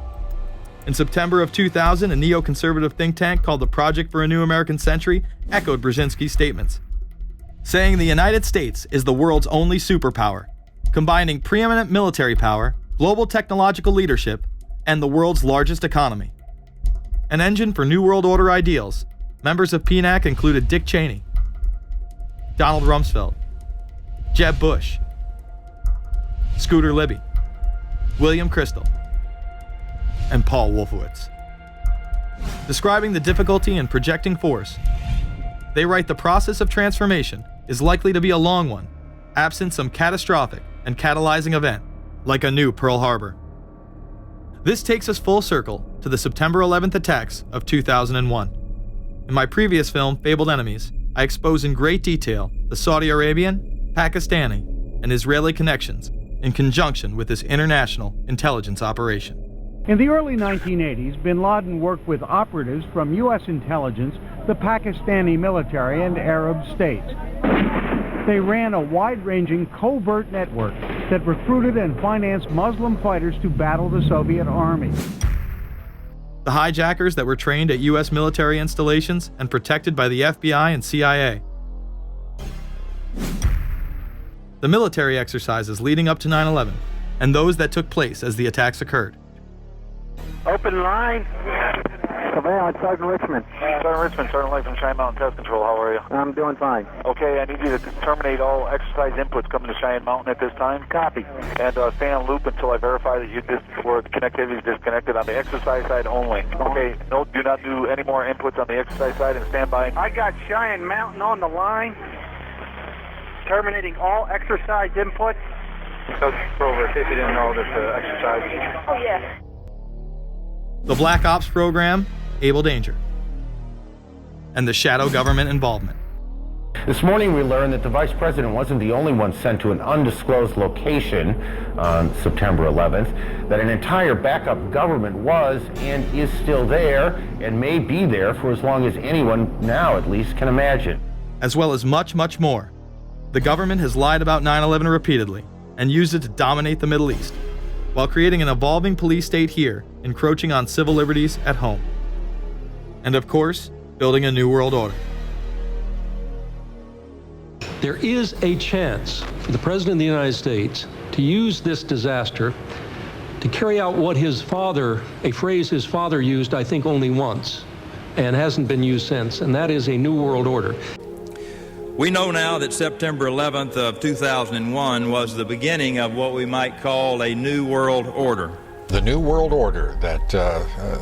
In September of 2000, a neoconservative think tank called the Project for a New American Century echoed Brzezinski's statements, saying the United States is the world's only superpower, combining preeminent military power, global technological leadership, and the world's largest economy. An engine for New World Order ideals, members of PNAC included Dick Cheney, Donald Rumsfeld, Jeb Bush, Scooter Libby, William Crystal, and Paul Wolfowitz. Describing the difficulty in projecting force, they write the process of transformation is likely to be a long one, absent some catastrophic and catalyzing event, like a new Pearl Harbor. This takes us full circle to the September 11th attacks of 2001. In my previous film, Fabled Enemies, I expose in great detail the Saudi Arabian, Pakistani, and Israeli connections in conjunction with this international intelligence operation. In the early 1980s, bin Laden worked with operatives from U.S. intelligence, the Pakistani military, and Arab states. They ran a wide-ranging covert network that recruited and financed Muslim fighters to battle the Soviet army. The hijackers that were trained at U.S. military installations and protected by the FBI and CIA. The military exercises leading up to 9/11, and those that took place as the attacks occurred. Open line. COVERUP, Sergeant Richmond. Sergeant Richmond, Sergeant Light from Cheyenne Mountain Test Control. How are you? I'm doing fine. Okay, I need you to terminate all exercise inputs coming to Cheyenne Mountain at this time. Copy. And stay on loop until I verify that where the connectivity is disconnected on the exercise side only. Okay, no, do not do any more inputs on the exercise side and stand by. I got Cheyenne Mountain on the line. Terminating all exercise inputs. So, over, in case you didn't know, there's exercise. Oh, yeah. The Black Ops program, Able Danger, and the shadow government involvement. This morning we learned that the Vice President wasn't the only one sent to an undisclosed location on September 11th, that an entire backup government was and is still there and may be there for as long as anyone now at least can imagine. As well as much, much more. The government has lied about 9/11 repeatedly and used it to dominate the Middle East, while creating an evolving police state here, encroaching on civil liberties at home. And of course, building a new world order. There is a chance for the President of the United States to use this disaster to carry out what his father, a phrase his father used, I think, only once, and hasn't been used since, and that is a new world order. We know now that September 11th of 2001 was the beginning of what we might call a new world order. The New World Order that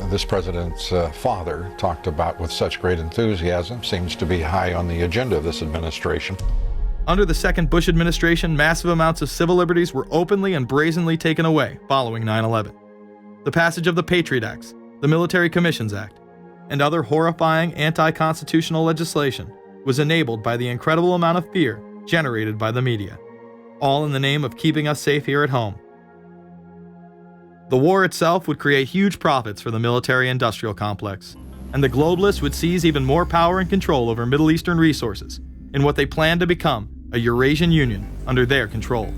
this president's father talked about with such great enthusiasm seems to be high on the agenda of this administration. Under the second Bush administration, massive amounts of civil liberties were openly and brazenly taken away following 9/11. The passage of the Patriot Acts, the Military Commissions Act, and other horrifying anti-constitutional legislation was enabled by the incredible amount of fear generated by the media, all in the name of keeping us safe here at home. The war itself would create huge profits for the military-industrial complex, and the globalists would seize even more power and control over Middle Eastern resources in what they planned to become a Eurasian Union under their control.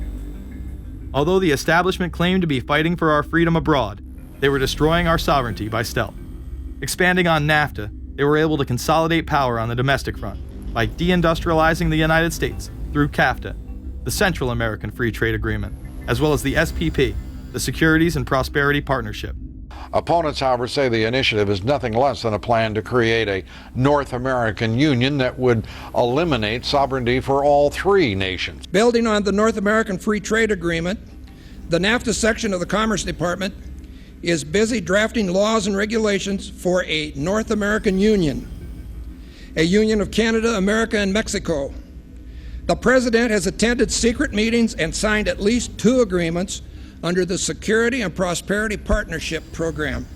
Although the establishment claimed to be fighting for our freedom abroad, they were destroying our sovereignty by stealth. Expanding on NAFTA, they were able to consolidate power on the domestic front by deindustrializing the United States through CAFTA, the Central American Free Trade Agreement, as well as the SPP, the Securities and Prosperity Partnership. Opponents, however, say the initiative is nothing less than a plan to create a North American Union that would eliminate sovereignty for all three nations. Building on the North American Free Trade Agreement, the NAFTA section of the Commerce Department is busy drafting laws and regulations for a North American Union, a union of Canada, America, and Mexico. The President has attended secret meetings and signed at least 2 agreements under the Security and Prosperity Partnership Program.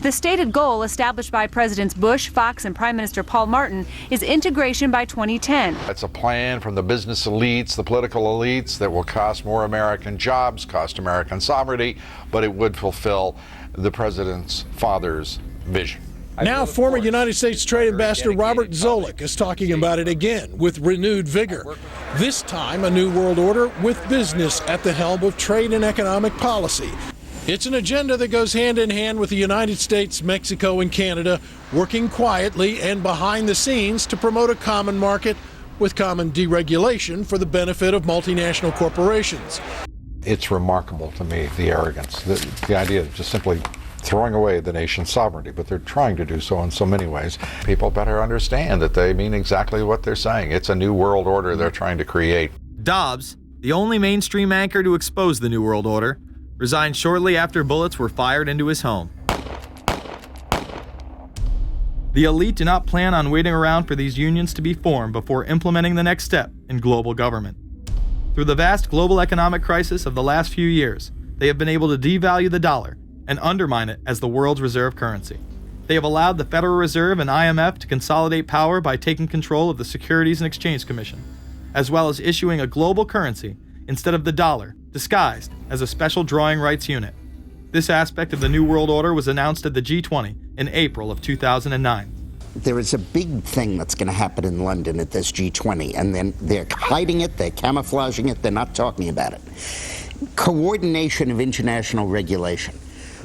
The stated goal established by Presidents Bush, Fox, and Prime Minister Paul Martin is integration by 2010. It's a plan from the business elites, the political elites, that will cost more American jobs, cost American sovereignty, but it would fulfill the president's father's vision. Now, former United States Trade Ambassador Robert Zoellick is talking about it again with renewed vigor. This time, a new world order with business at the helm of trade and economic policy. It's an agenda that goes hand in hand with the United States, Mexico, and Canada, working quietly and behind the scenes to promote a common market with common deregulation for the benefit of multinational corporations. It's remarkable to me, the arrogance, the idea of just simply throwing away the nation's sovereignty, but they're trying to do so in so many ways. People better understand that they mean exactly what they're saying. It's a new world order they're trying to create. Dobbs, the only mainstream anchor to expose the New World Order, resigned shortly after bullets were fired into his home. The elite do not plan on waiting around for these unions to be formed before implementing the next step in global government. Through the vast global economic crisis of the last few years, they have been able to devalue the dollar and undermine it as the world's reserve currency. They have allowed the Federal Reserve and IMF to consolidate power by taking control of the Securities and Exchange Commission, as well as issuing a global currency instead of the dollar, disguised as a special drawing rights unit. This aspect of the New World Order was announced at the G20 in April of 2009. There is a big thing that's going to happen in London at this G20, and then they're hiding it, they're camouflaging it, they're not talking about it. Coordination of international regulation.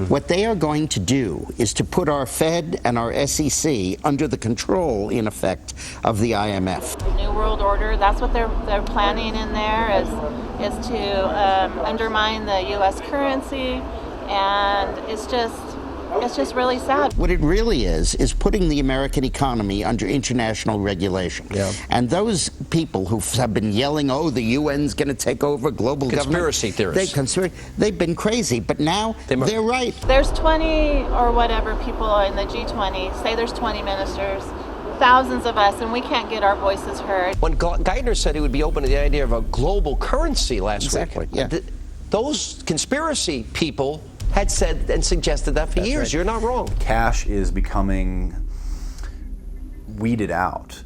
What they are going to do is to put our Fed and our SEC under the control, in effect, of the IMF. The New World Order, that's what they're planning in there, is to undermine the U.S. currency, and it's just really sad. What it really is putting the American economy under international regulation. Yeah. And those people who have been yelling, oh, the UN's going to take over global conspiracy government. Theorists. They've been crazy, but now they're right. There's 20 or whatever people in the G20, say there's 20 ministers, thousands of us, and we can't get our voices heard. When Geithner said he would be open to the idea of a global currency last week, yeah. Those conspiracy people had said and suggested that for years. Right. You're not wrong. Cash is becoming weeded out.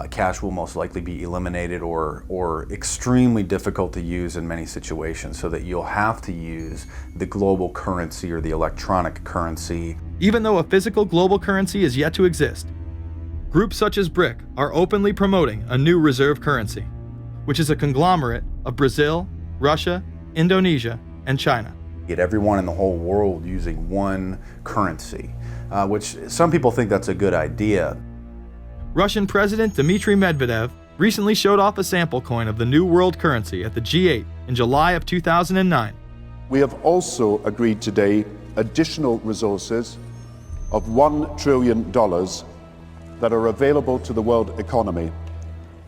Cash will most likely be eliminated or extremely difficult to use in many situations, so that you'll have to use the global currency or the electronic currency. Even though a physical global currency is yet to exist, groups such as BRIC are openly promoting a new reserve currency, which is a conglomerate of Brazil, Russia, Indonesia, and China. Get everyone in the whole world using one currency, which some people think that's a good idea. Russian President Dmitry Medvedev recently showed off a sample coin of the new world currency at the G8 in July of 2009. We have also agreed today additional resources of $1 trillion that are available to the world economy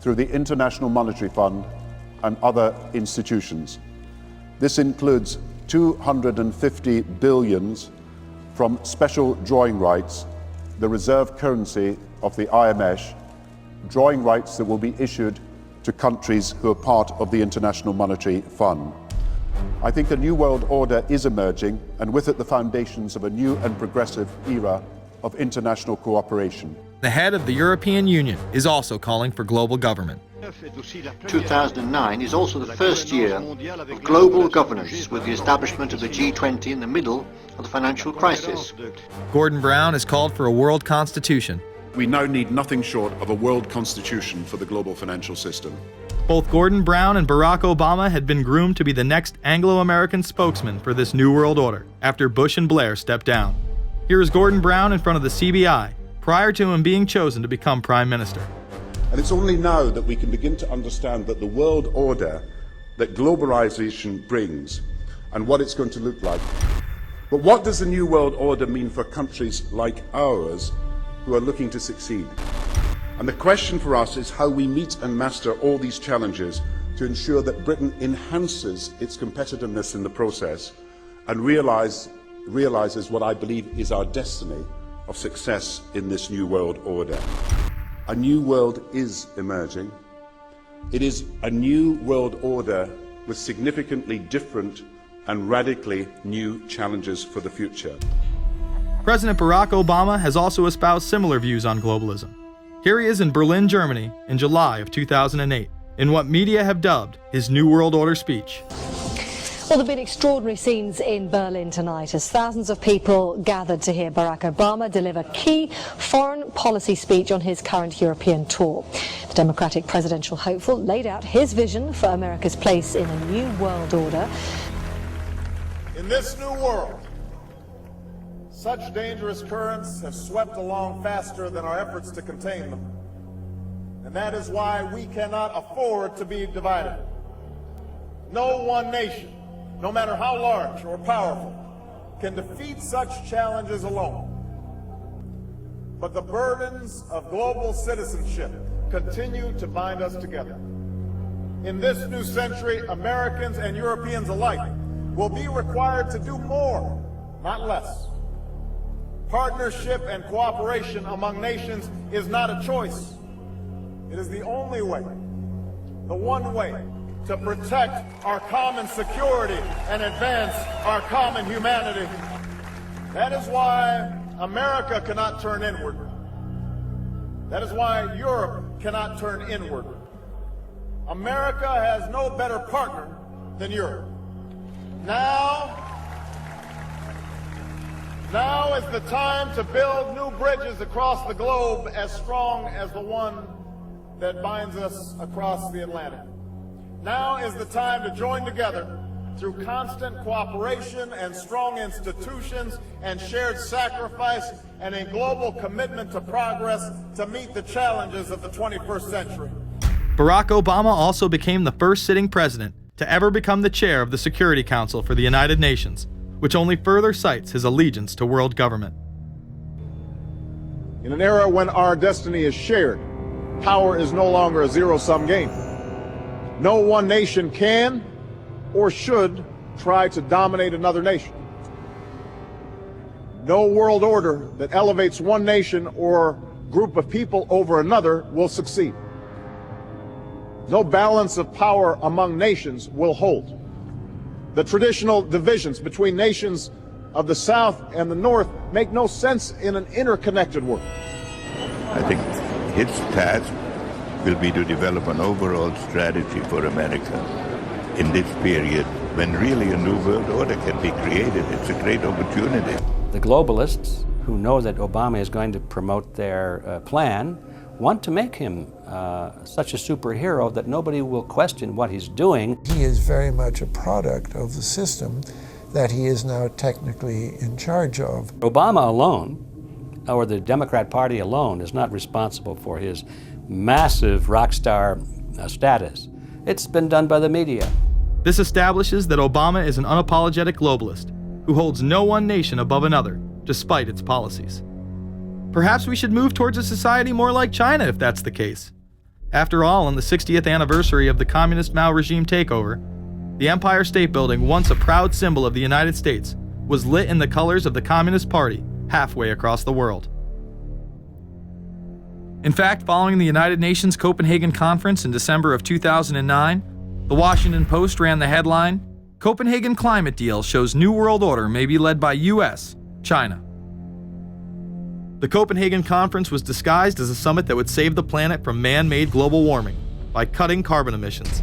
through the International Monetary Fund and other institutions. This includes 250 billions from special drawing rights, the reserve currency of the IMF, drawing rights that will be issued to countries who are part of the International Monetary Fund. I think a new world order is emerging, and with it the foundations of a new and progressive era of international cooperation. The head of the European Union is also calling for global government. 2009 is also the first year of global governance, with the establishment of the G20 in the middle of the financial crisis. Gordon Brown has called for a world constitution. We now need nothing short of a world constitution for the global financial system. Both Gordon Brown and Barack Obama had been groomed to be the next Anglo-American spokesman for this new world order after Bush and Blair stepped down. Here is Gordon Brown in front of the CBI prior to him being chosen to become Prime Minister. And it's only now that we can begin to understand that the world order that globalization brings and what it's going to look like. But what does the new world order mean for countries like ours who are looking to succeed? And the question for us is how we meet and master all these challenges to ensure that Britain enhances its competitiveness in the process and realizes what I believe is our destiny of success in this new world order. A new world is emerging. It is a new world order with significantly different and radically new challenges for the future. President Barack Obama has also espoused similar views on globalism. Here he is in Berlin, Germany, in July of 2008, in what media have dubbed his New World Order speech. Well, there have been extraordinary scenes in Berlin tonight as thousands of people gathered to hear Barack Obama deliver key foreign policy speech on his current European tour. The Democratic presidential hopeful laid out his vision for America's place in a new world order. In this new world, such dangerous currents have swept along faster than our efforts to contain them. And that is why we cannot afford to be divided. No one nation, no matter how large or powerful, can defeat such challenges alone. But the burdens of global citizenship continue to bind us together. In this new century, Americans and Europeans alike will be required to do more, not less. Partnership and cooperation among nations is not a choice. It is the only way, the one way, to protect our common security and advance our common humanity. That is why America cannot turn inward. That is why Europe cannot turn inward. America has no better partner than Europe. Now is the time to build new bridges across the globe as strong as the one that binds us across the Atlantic. Now is the time to join together through constant cooperation and strong institutions and shared sacrifice and a global commitment to progress to meet the challenges of the 21st century. Barack Obama also became the first sitting president to ever become the chair of the Security Council for the United Nations, which only further cites his allegiance to world government. In an era when our destiny is shared, power is no longer a zero-sum game. No one nation can or should try to dominate another nation. No world order that elevates one nation or group of people over another will succeed. No balance of power among nations will hold. The traditional divisions between nations of the South and the North make no sense in an interconnected world. I think its task will be to develop an overall strategy for America in this period when really a new world order can be created. It's a great opportunity. The globalists, who know that Obama is going to promote their plan, want to make him such a superhero that nobody will question what he's doing. He is very much a product of the system that he is now technically in charge of. Obama alone, or the Democrat Party alone, is not responsible for his massive rock star status. It's been done by the media. This establishes that Obama is an unapologetic globalist who holds no one nation above another, despite its policies. Perhaps we should move towards a society more like China if that's the case. After all, on the 60th anniversary of the communist Mao regime takeover, The Empire State Building, once a proud symbol of the United States, was lit in the colors of the Communist Party halfway across the world. In fact, following the United Nations Copenhagen Conference in December of 2009, the Washington Post ran the headline, "Copenhagen Climate Deal Shows New World Order May Be Led by US, China." The Copenhagen Conference was disguised as a summit that would save the planet from man-made global warming by cutting carbon emissions.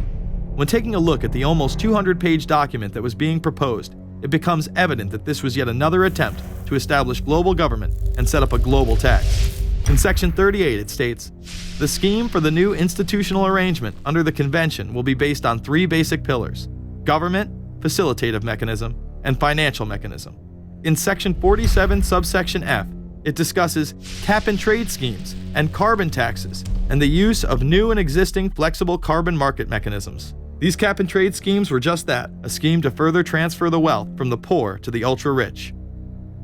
When taking a look at the almost 200-page document that was being proposed, it becomes evident that this was yet another attempt to establish global government and set up a global tax. In Section 38, it states, "The scheme for the new institutional arrangement under the Convention will be based on 3 basic pillars: government, facilitative mechanism, and financial mechanism." In Section 47, subsection F, it discusses cap-and-trade schemes and carbon taxes and the use of new and existing flexible carbon market mechanisms. These cap-and-trade schemes were just that, a scheme to further transfer the wealth from the poor to the ultra-rich.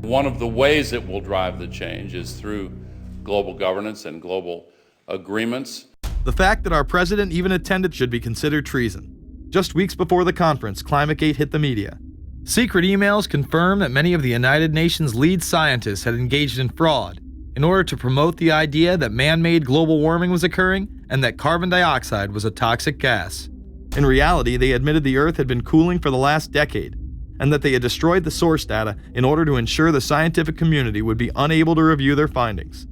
One of the ways it will drive the change is through global governance and global agreements. The fact that our president even attended should be considered treason. Just weeks before the conference, ClimateGate hit the media. Secret emails confirm that many of the United Nations lead scientists had engaged in fraud in order to promote the idea that man-made global warming was occurring and that carbon dioxide was a toxic gas. In reality, they admitted the Earth had been cooling for the last decade, and that they had destroyed the source data in order to ensure the scientific community would be unable to review their findings.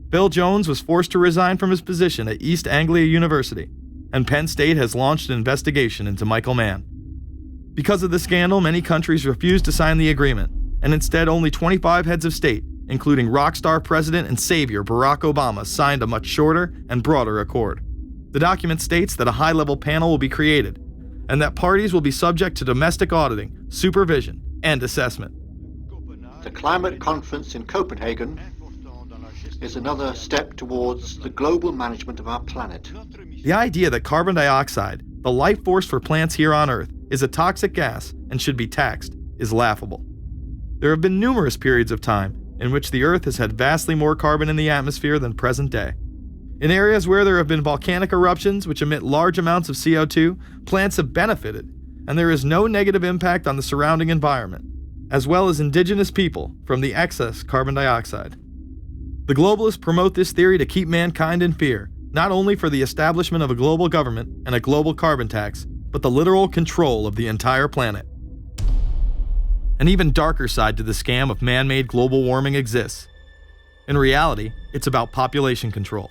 Bill Jones was forced to resign from his position at East Anglia University, and Penn State has launched an investigation into Michael Mann. Because of the scandal, many countries refused to sign the agreement, and instead only 25 heads of state, including rock star President and Savior Barack Obama, signed a much shorter and broader accord. The document states that a high-level panel will be created, and that parties will be subject to domestic auditing, supervision, and assessment. The climate conference in Copenhagen is another step towards the global management of our planet. The idea that carbon dioxide, the life force for plants here on Earth, is a toxic gas and should be taxed is laughable. There have been numerous periods of time in which the Earth has had vastly more carbon in the atmosphere than present day. In areas where there have been volcanic eruptions which emit large amounts of CO2, plants have benefited, and there is no negative impact on the surrounding environment, as well as indigenous people from the excess carbon dioxide. The globalists promote this theory to keep mankind in fear, not only for the establishment of a global government and a global carbon tax, but the literal control of the entire planet. An even darker side to the scam of man-made global warming exists. In reality, it's about population control.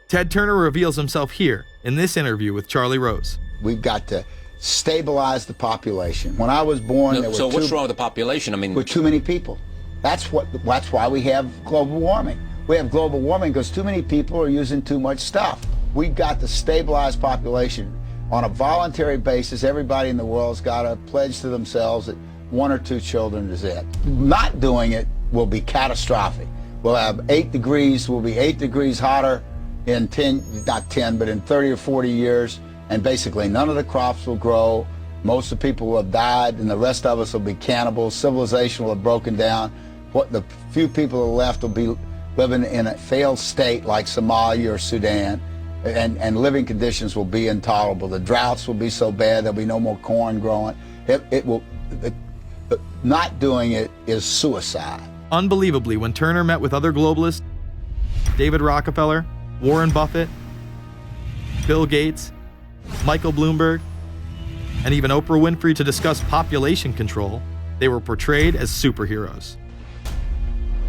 Ted Turner reveals himself here in this interview with Charlie Rose. We've got to stabilize the population. When I was born, there were so what's wrong with the population? I mean, with too many people. That's why we have global warming. We have global warming because too many people are using too much stuff. We've got to stabilize population on a voluntary basis. Everybody in the world's got to pledge to themselves that 1 or 2 children is it. Not doing it will be catastrophic. We'll have 8 degrees. We'll be 8 degrees hotter in 30 or 40 years, and basically none of the crops will grow. Most of the people will have died, and the rest of us will be cannibals. Civilization will have broken down. What the few people that are left will be living in a failed state like Somalia or Sudan, and living conditions will be intolerable. The droughts will be so bad there'll be no more corn growing. Not doing it is suicide. Unbelievably, when Turner met with other globalists, David Rockefeller, Warren Buffett, Bill Gates, Michael Bloomberg, and even Oprah Winfrey to discuss population control, they were portrayed as superheroes.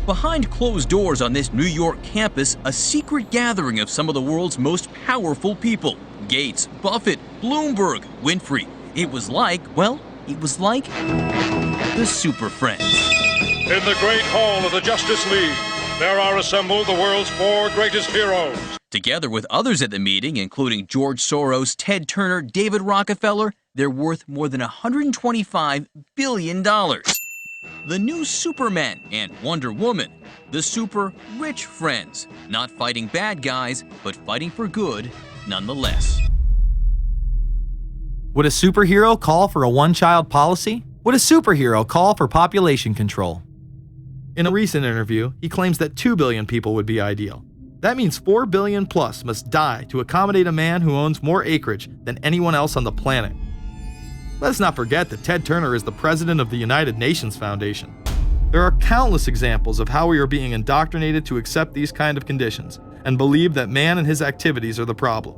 Behind closed doors on this New York campus, a secret gathering of some of the world's most powerful people. Gates, Buffett, Bloomberg, Winfrey. It was like the Super Friends. In the great hall of the Justice League, there are assembled the world's 4 greatest heroes. Together with others at the meeting, including George Soros, Ted Turner, David Rockefeller, they're worth more than $125 billion. The new Superman and Wonder Woman, the super rich friends, not fighting bad guys, but fighting for good nonetheless. Would a superhero call for a one-child policy? Would a superhero call for population control? In a recent interview, he claims that 2 billion people would be ideal. That means 4 billion plus must die to accommodate a man who owns more acreage than anyone else on the planet. Let's not forget that Ted Turner is the president of the United Nations Foundation. There are countless examples of how we are being indoctrinated to accept these kind of conditions and believe that man and his activities are the problem.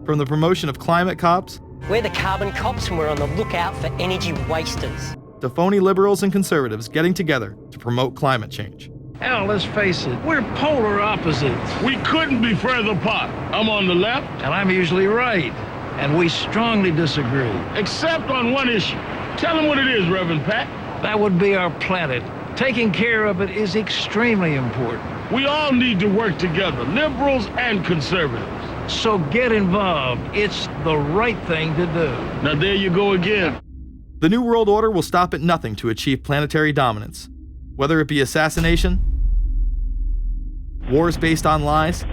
From the promotion of climate cops, we're the carbon cops and we're on the lookout for energy wasters, to phony liberals and conservatives getting together to promote climate change. Hell, let's face it, we're polar opposites. We couldn't be further apart. I'm on the left. And I'm usually right. And we strongly disagree. Except on one issue. Tell them what it is, Reverend Pat. That would be our planet. Taking care of it is extremely important. We all need to work together, liberals and conservatives. So get involved. It's the right thing to do. Now there you go again. The New World Order will stop at nothing to achieve planetary dominance, whether it be assassination, wars based on lies,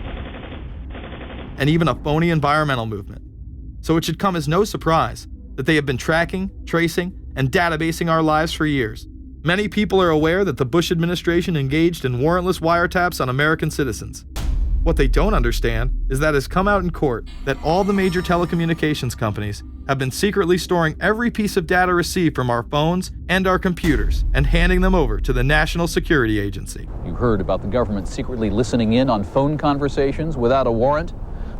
and even a phony environmental movement. So it should come as no surprise that they have been tracking, tracing, and databasing our lives for years. Many people are aware that the Bush administration engaged in warrantless wiretaps on American citizens. What they don't understand is that it has come out in court that all the major telecommunications companies have been secretly storing every piece of data received from our phones and our computers and handing them over to the National Security Agency. You heard about the government secretly listening in on phone conversations without a warrant,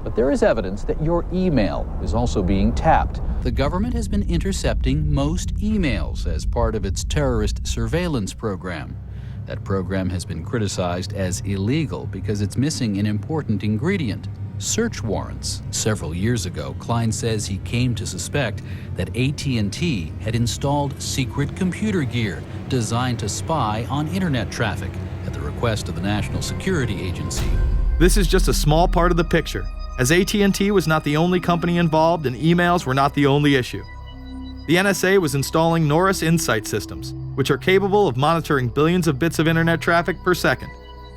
but there is evidence that your email is also being tapped. The government has been intercepting most emails as part of its terrorist surveillance program. That program has been criticized as illegal because it's missing an important ingredient: search warrants. Several years ago, Klein says he came to suspect that AT&T had installed secret computer gear designed to spy on internet traffic at the request of the National Security Agency. This is just a small part of the picture, as AT&T was not the only company involved and emails were not the only issue. The NSA was installing Norris Insight systems, which are capable of monitoring billions of bits of internet traffic per second.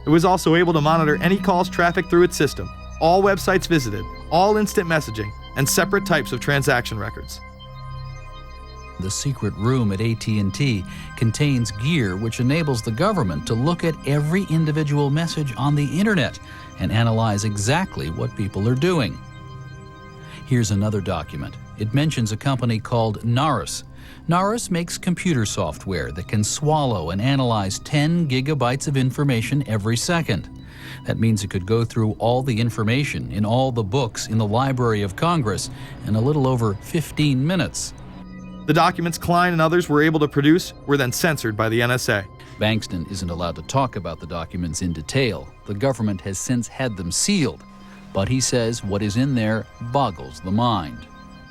It was also able to monitor any calls trafficked through its system, all websites visited, all instant messaging, and separate types of transaction records. The secret room at AT&T contains gear which enables the government to look at every individual message on the internet and analyze exactly what people are doing. Here's another document. It mentions a company called Norris. Norris makes computer software that can swallow and analyze 10 gigabytes of information every second. That means it could go through all the information in all the books in the Library of Congress in a little over 15 minutes. The documents Klein and others were able to produce were then censored by the NSA. Bankston isn't allowed to talk about the documents in detail. The government has since had them sealed, but he says what is in there boggles the mind.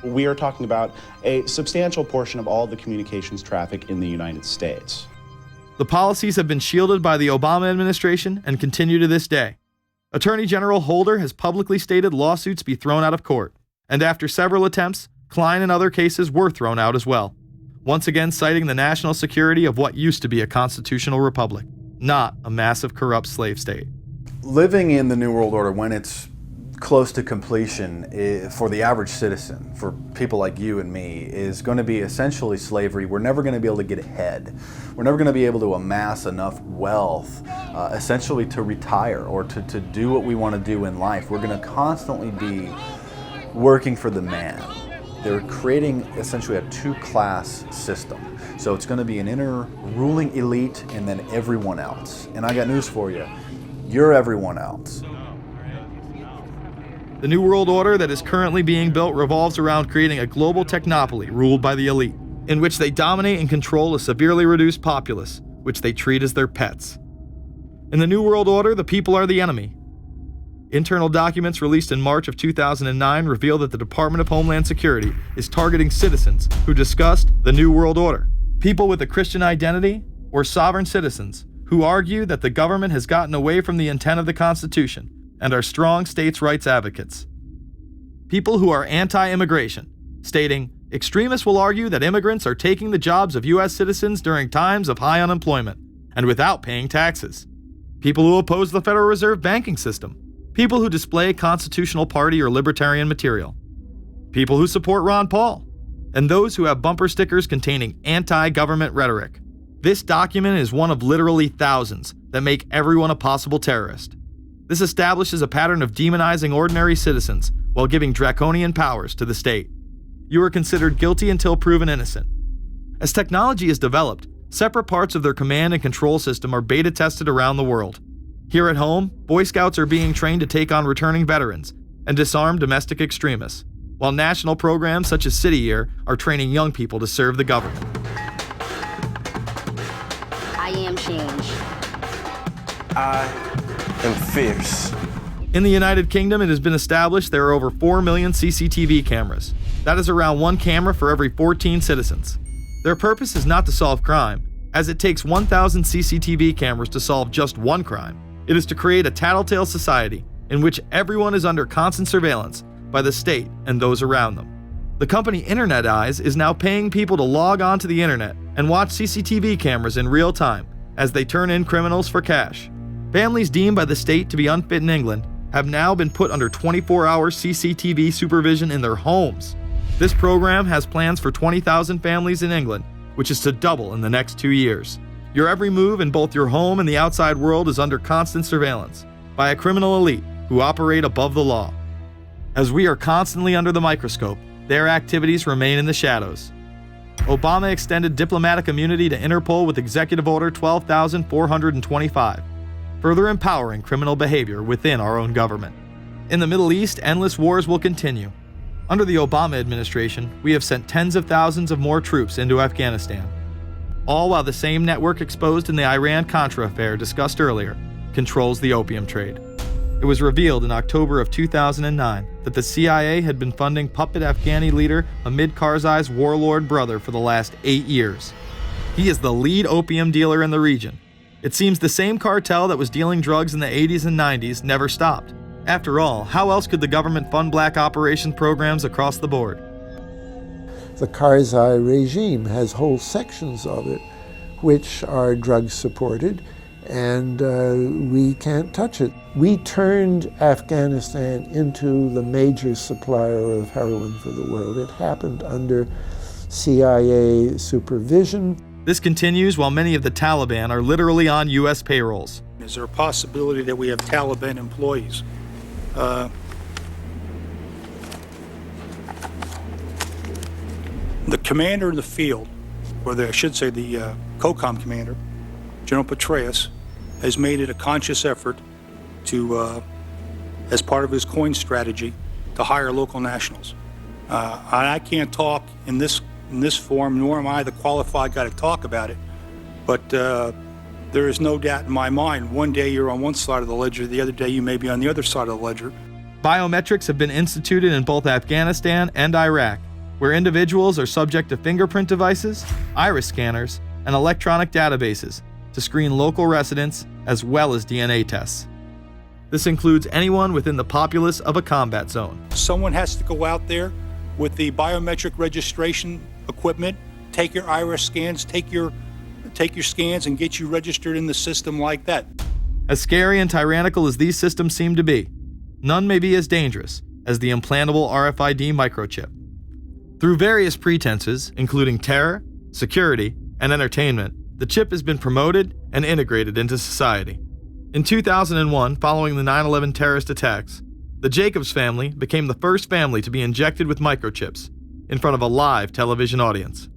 We are talking about a substantial portion of all the communications traffic in the United States. The policies have been shielded by the Obama administration and continue to this day. Attorney General Holder has publicly stated lawsuits be thrown out of court, and after several attempts, Klein and other cases were thrown out as well, once again citing the national security of what used to be a constitutional republic, not a massive corrupt slave state. Living in the New World Order, when it's close to completion, for the average citizen, for people like you and me, is going to be essentially slavery. We're never going to be able to get ahead. We're never going to be able to amass enough wealth, essentially to retire or to do what we want to do in life. We're going to constantly be working for the man. They're creating essentially a two-class system. So it's going to be an inner ruling elite and then everyone else. And I got news for you. You're everyone else. The New World Order that is currently being built revolves around creating a global technopoly ruled by the elite, in which they dominate and control a severely reduced populace, which they treat as their pets. In the New World Order, the people are the enemy. Internal documents released in March of 2009 reveal that the Department of Homeland Security is targeting citizens who discussed the New World Order, people with a Christian identity, or sovereign citizens who argue that the government has gotten away from the intent of the Constitution and are strong states' rights advocates. People who are anti-immigration, stating, extremists will argue that immigrants are taking the jobs of U.S. citizens during times of high unemployment and without paying taxes. People who oppose the Federal Reserve banking system. People who display constitutional party or libertarian material. People who support Ron Paul. And those who have bumper stickers containing anti-government rhetoric. This document is one of literally thousands that make everyone a possible terrorist. This establishes a pattern of demonizing ordinary citizens while giving draconian powers to the state. you are considered guilty until proven innocent. As technology is developed, separate parts of their command and control system are beta tested around the world. Here at home, Boy Scouts are being trained to take on returning veterans and disarm domestic extremists, while national programs such as City Year are training young people to serve the government. I am change. I am fierce. In the United Kingdom, it has been established there are over 4 million CCTV cameras. That is around 1 camera for every 14 citizens. Their purpose is not to solve crime, as it takes 1,000 CCTV cameras to solve just one crime. It is to create a tattletale society in which everyone is under constant surveillance by the state and those around them. The company Internet Eyes is now paying people to log onto the internet and watch CCTV cameras in real time as they turn in criminals for cash. Families deemed by the state to be unfit in England have now been put under 24-hour CCTV supervision in their homes. This program has plans for 20,000 families in England, which is to double in the next 2 years. Your every move in both your home and the outside world is under constant surveillance by a criminal elite who operate above the law. As we are constantly under the microscope, their activities remain in the shadows. Obama extended diplomatic immunity to Interpol with Executive Order 12,425, further empowering criminal behavior within our own government. In the Middle East, endless wars will continue. Under the Obama administration, we have sent tens of thousands of more troops into Afghanistan, all while the same network exposed in the Iran-Contra affair discussed earlier controls the opium trade. It was revealed in October of 2009 that the CIA had been funding puppet Afghani leader Hamid Karzai's warlord brother for the last 8 years. He is the lead opium dealer in the region. It seems the same cartel that was dealing drugs in the 80s and 90s never stopped. After all, how else could the government fund black operation programs across the board? The Karzai regime has whole sections of it which are drug-supported, and we can't touch it. We turned Afghanistan into the major supplier of heroin for the world. It happened under CIA supervision. This continues while many of the Taliban are literally on U.S. payrolls. Is there a possibility that we have Taliban employees? The commander in the field, or I should say the COCOM commander, General Petraeus, has made it a conscious effort to, as part of his coin strategy, to hire local nationals. I can't talk in this forum, nor am I the qualified guy to talk about it, but there is no doubt in my mind, one day you're on one side of the ledger, the other day you may be on the other side of the ledger. Biometrics have been instituted in both Afghanistan and Iraq, where individuals are subject to fingerprint devices, iris scanners, and electronic databases to screen local residents as well as DNA tests. This includes anyone within the populace of a combat zone. Someone has to go out there with the biometric registration equipment, take your iris scans, take your scans and get you registered in the system like that. As scary and tyrannical as these systems seem to be, none may be as dangerous as the implantable RFID microchip. Through various pretenses, including terror, security, and entertainment, the chip has been promoted and integrated into society. In 2001, following the 9/11 terrorist attacks, the Jacobs family became the first family to be injected with microchips in front of a live television audience.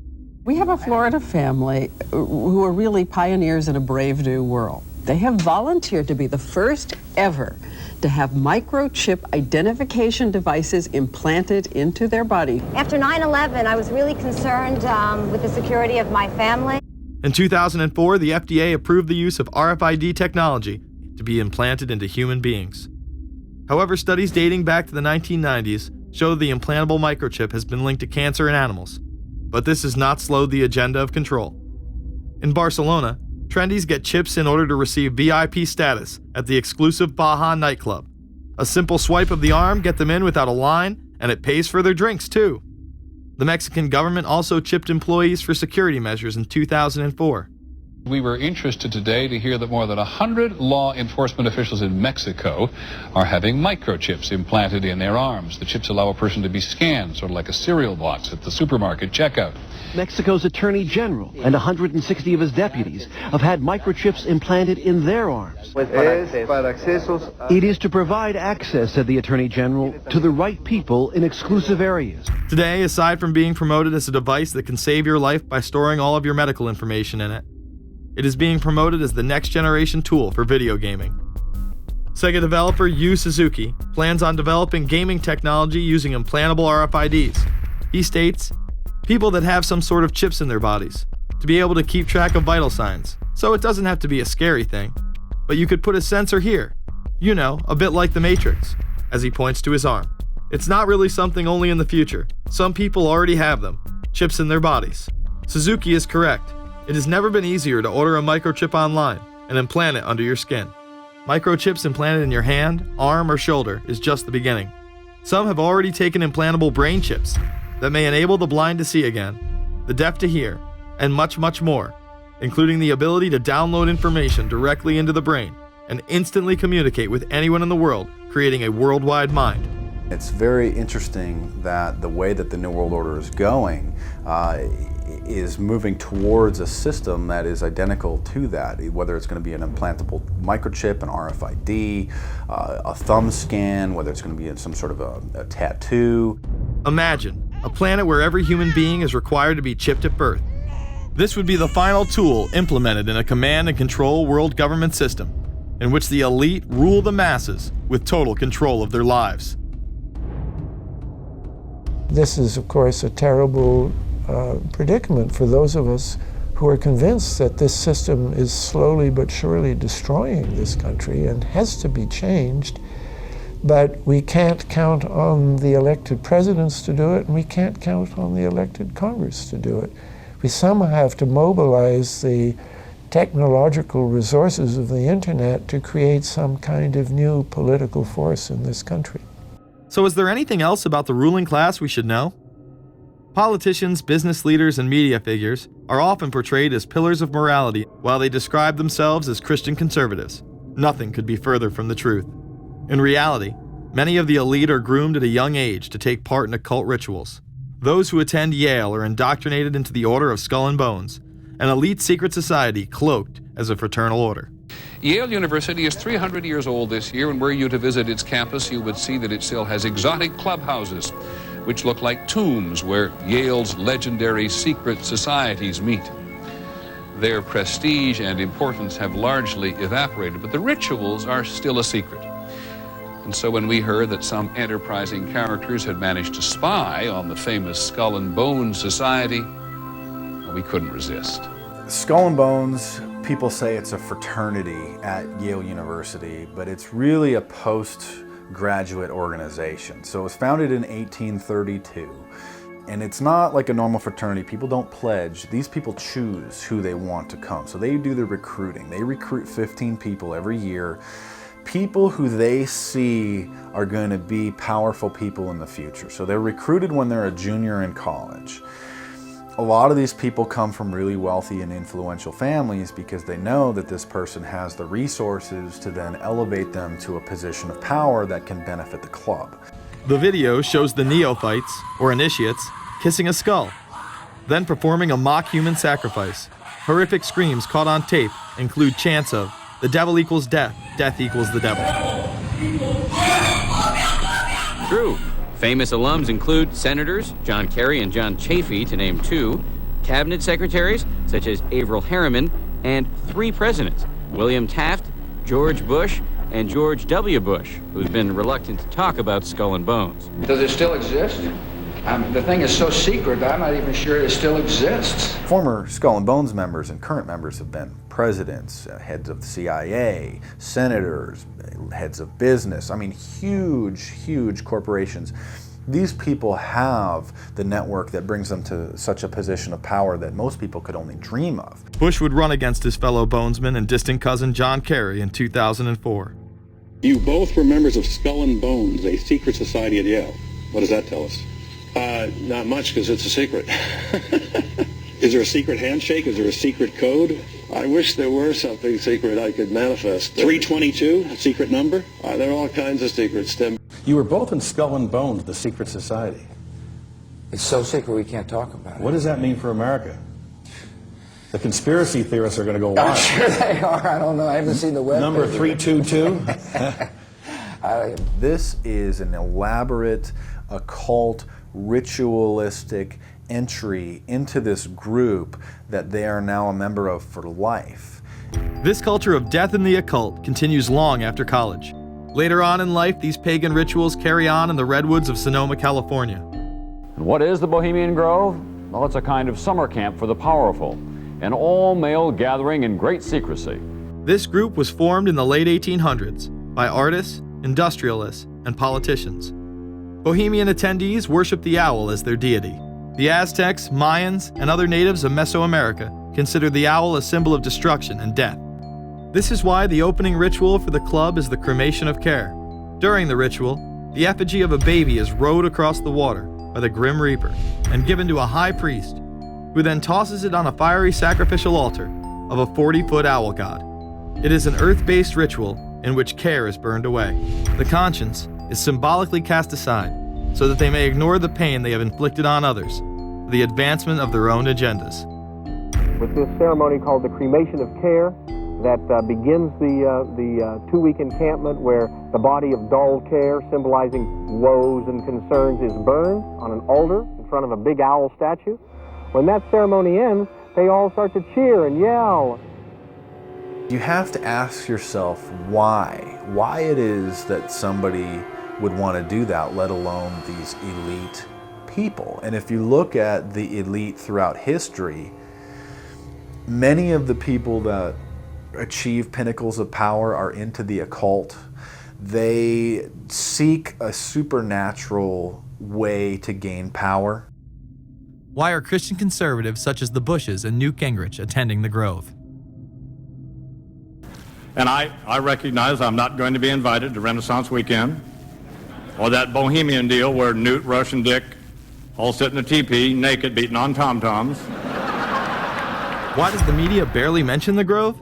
We have a Florida family who are really pioneers in a brave new world. They have volunteered to be the first ever to have microchip identification devices implanted into their body. After 9/11, I was really concerned with the security of my family. In 2004, the FDA approved the use of RFID technology to be implanted into human beings. However, studies dating back to the 1990s show the implantable microchip has been linked to cancer in animals, but this has not slowed the agenda of control. In Barcelona, trendies get chips in order to receive VIP status at the exclusive Baja nightclub. A simple swipe of the arm gets them in without a line, and it pays for their drinks too. The Mexican government also chipped employees for security measures in 2004. We were interested today to hear that more than 100 law enforcement officials in Mexico are having microchips implanted in their arms. The chips allow a person to be scanned, sort of like a cereal box at the supermarket checkout. Mexico's Attorney General and 160 of his deputies have had microchips implanted in their arms. It is to provide access, said the Attorney General, to the right people in exclusive areas. Today, aside from being promoted as a device that can save your life by storing all of your medical information in it, it is being promoted as the next generation tool for video gaming. Sega developer Yu Suzuki plans on developing gaming technology using implantable RFIDs. He states, people that have some sort of chips in their bodies, to be able to keep track of vital signs, so it doesn't have to be a scary thing. But you could put a sensor here, you know, a bit like the Matrix, as he points to his arm. It's not really something only in the future. Some people already have them, chips in their bodies. Suzuki is correct. It has never been easier to order a microchip online and implant it under your skin. Microchips implanted in your hand, arm, or shoulder is just the beginning. Some have already taken implantable brain chips that may enable the blind to see again, the deaf to hear, and much, much more, including the ability to download information directly into the brain and instantly communicate with anyone in the world, creating a worldwide mind. It's very interesting that the way that the New World Order is going is moving towards a system that is identical to that, whether it's going to be an implantable microchip, an RFID, a thumb scan, whether it's going to be some sort of a tattoo. Imagine a planet where every human being is required to be chipped at birth. This would be the final tool implemented in a command and control world government system in which the elite rule the masses with total control of their lives. This is, of course, a terrible predicament for those of us who are convinced that this system is slowly but surely destroying this country and has to be changed. But we can't count on the elected presidents to do it, and we can't count on the elected Congress to do it. We somehow have to mobilize the technological resources of the internet to create some kind of new political force in this country. So is there anything else about the ruling class we should know? Politicians, business leaders, and media figures are often portrayed as pillars of morality while they describe themselves as Christian conservatives. Nothing could be further from the truth. In reality, many of the elite are groomed at a young age to take part in occult rituals. Those who attend Yale are indoctrinated into the Order of Skull and Bones, an elite secret society cloaked as a fraternal order. Yale University is 300 years old this year, and were you to visit its campus, you would see that it still has exotic clubhouses, which look like tombs where Yale's legendary secret societies meet. Their prestige and importance have largely evaporated, but the rituals are still a secret. And so when we heard that some enterprising characters had managed to spy on the famous Skull and Bones Society, we couldn't resist. Skull and Bones, people say it's a fraternity at Yale University, but it's really a postgraduate organization. So it was founded in 1832, and it's not like a normal fraternity. People don't pledge. These people choose who they want to come. So they do the recruiting. They recruit 15 people every year, people who they see are going to be powerful people in the future. So they're recruited when they're a junior in college. A lot of these people come from really wealthy and influential families because they know that this person has the resources to then elevate them to a position of power that can benefit the club. The video shows the neophytes, or initiates, kissing a skull, then performing a mock human sacrifice. Horrific screams caught on tape include chants of, "The devil equals death, death equals the devil." True. Famous alums include Senators John Kerry and John Chafee, to name two, cabinet secretaries such as Averell Harriman, and 3 presidents, William Taft, George Bush, and George W. Bush, who's been reluctant to talk about Skull and Bones. Does it still exist? The thing is so secret that I'm not even sure it still exists. Former Skull and Bones members and current members have been presidents, heads of the CIA, senators, heads of business. I mean, huge, huge corporations. These people have the network that brings them to such a position of power that most people could only dream of. Bush would run against his fellow bonesman and distant cousin John Kerry in 2004. You both were members of Skull and Bones, a secret society at Yale. What does that tell us? Not much, because it's a secret. Is there a secret handshake? Is there a secret code? I wish there were something secret I could manifest. 322, a secret number? There are all kinds of secrets, Tim. You were both in Skull and Bones, the secret society. It's so secret we can't talk about it. What does that mean for America? The conspiracy theorists are going to go I'm wild. sure they are. I don't know. I haven't seen the web. Number 322? This is an elaborate, occult, ritualistic entry into this group that they are now a member of for life. This culture of death in the occult continues long after college. Later on in life, these pagan rituals carry on in the redwoods of Sonoma, California. And what is the Bohemian Grove? Well, it's a kind of summer camp for the powerful, an all-male gathering in great secrecy. This group was formed in the late 1800s by artists, industrialists, and politicians. Bohemian attendees worship the owl as their deity. The Aztecs, Mayans, and other natives of Mesoamerica considered the owl a symbol of destruction and death. This is why the opening ritual for the club is the cremation of care. During the ritual, the effigy of a baby is rowed across the water by the Grim Reaper and given to a high priest, who then tosses it on a fiery sacrificial altar of a 40-foot owl god. It is an earth-based ritual in which care is burned away. The conscience is symbolically cast aside so that they may ignore the pain they have inflicted on others for the advancement of their own agendas. With this ceremony called the cremation of care, that begins the 2-week encampment where the body of dull care, symbolizing woes and concerns, is burned on an altar in front of a big owl statue. When that ceremony ends, they all start to cheer and yell. You have to ask yourself why it is that somebody would want to do that, let alone these elite people. And if you look at the elite throughout history, many of the people that achieve pinnacles of power are into the occult. They seek a supernatural way to gain power. Why are Christian conservatives such as the Bushes and Newt Gingrich attending the Grove? And I recognize I'm not going to be invited to Renaissance Weekend or that Bohemian deal where Newt, Rush, and Dick all sit in a teepee naked beating on tom-toms. Why does the media barely mention the Grove?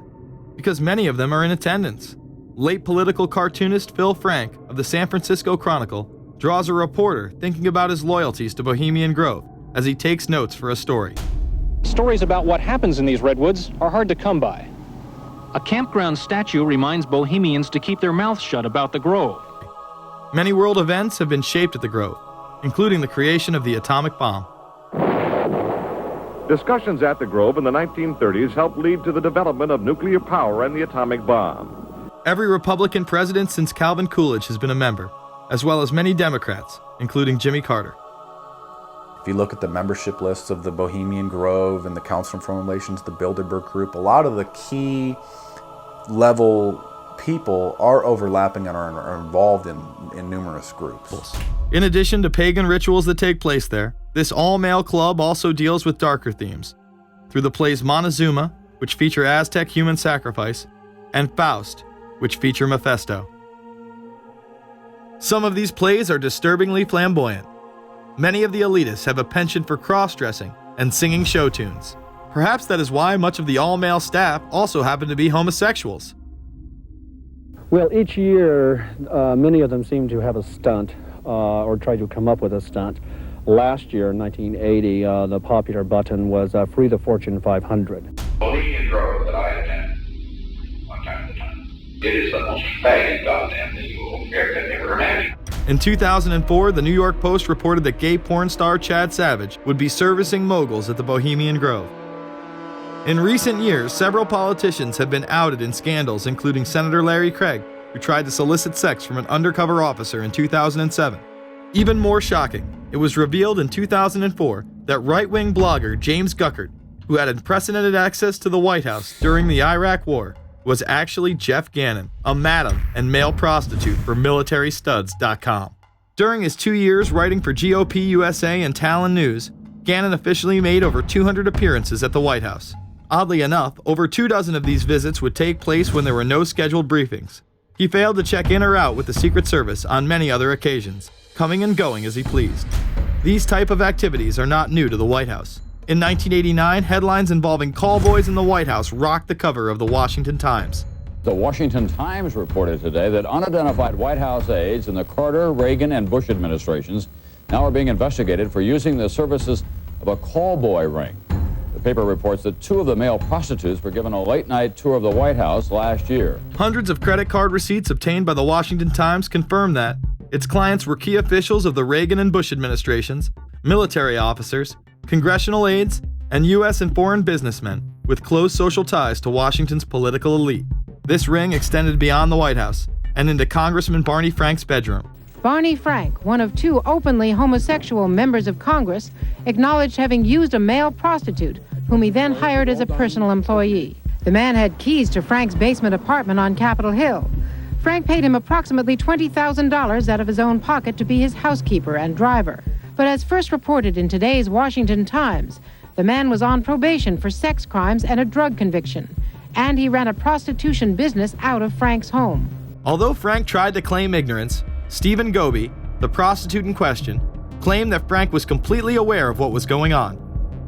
Because many of them are in attendance. Late political cartoonist Phil Frank of the San Francisco Chronicle draws a reporter thinking about his loyalties to Bohemian Grove as he takes notes for a story. Stories about what happens in these redwoods are hard to come by. A campground statue reminds Bohemians to keep their mouths shut about the Grove. Many world events have been shaped at the Grove, including the creation of the atomic bomb. Discussions at the Grove in the 1930s helped lead to the development of nuclear power and the atomic bomb. Every Republican president since Calvin Coolidge has been a member, as well as many Democrats, including Jimmy Carter. If you look at the membership lists of the Bohemian Grove and the Council on Foreign Relations, the Bilderberg Group, a lot of the key level people are overlapping and are involved in numerous groups. In addition to pagan rituals that take place there, this all-male club also deals with darker themes through the plays Montezuma, which feature Aztec human sacrifice, and Faust, which feature Mephisto. Some of these plays are disturbingly flamboyant. Many of the elitists have a penchant for cross-dressing and singing show tunes. Perhaps that is why much of the all-male staff also happen to be homosexuals. Well, each year, many of them seem to have a stunt or try to come up with a stunt. Last year, in 1980, the popular button was Free the Fortune 500. Bohemian Grove that I attend one time at a time. It is the most faggot goddamn thing you will ever imagine. In 2004, the New York Post reported that gay porn star Chad Savage would be servicing moguls at the Bohemian Grove. In recent years, several politicians have been outed in scandals, including Senator Larry Craig, who tried to solicit sex from an undercover officer in 2007. Even more shocking, it was revealed in 2004 that right-wing blogger James Guckert, who had unprecedented access to the White House during the Iraq War, was actually Jeff Gannon, a madam and male prostitute for militarystuds.com. During his 2 years writing for GOP USA and Talon News, Gannon officially made over 200 appearances at the White House. Oddly enough, over 24 of these visits would take place when there were no scheduled briefings. He failed to check in or out with the Secret Service on many other occasions, coming and going as he pleased. These type of activities are not new to the White House. In 1989, headlines involving call boys in the White House rocked the cover of the Washington Times. The Washington Times reported today that unidentified White House aides in the Carter, Reagan, and Bush administrations now are being investigated for using the services of a call boy ring. The paper reports that 2 of the male prostitutes were given a late-night tour of the White House last year. Hundreds of credit card receipts obtained by the Washington Times confirm that its clients were key officials of the Reagan and Bush administrations, military officers, congressional aides, and U.S. and foreign businessmen with close social ties to Washington's political elite. This ring extended beyond the White House and into Congressman Barney Frank's bedroom. Barney Frank, one of 2 openly homosexual members of Congress, acknowledged having used a male prostitute, whom he then hired as a personal employee. The man had keys to Frank's basement apartment on Capitol Hill. Frank paid him approximately $20,000 out of his own pocket to be his housekeeper and driver. But as first reported in today's Washington Times, the man was on probation for sex crimes and a drug conviction, and he ran a prostitution business out of Frank's home. Although Frank tried to claim ignorance, Stephen Goby, the prostitute in question, claimed that Frank was completely aware of what was going on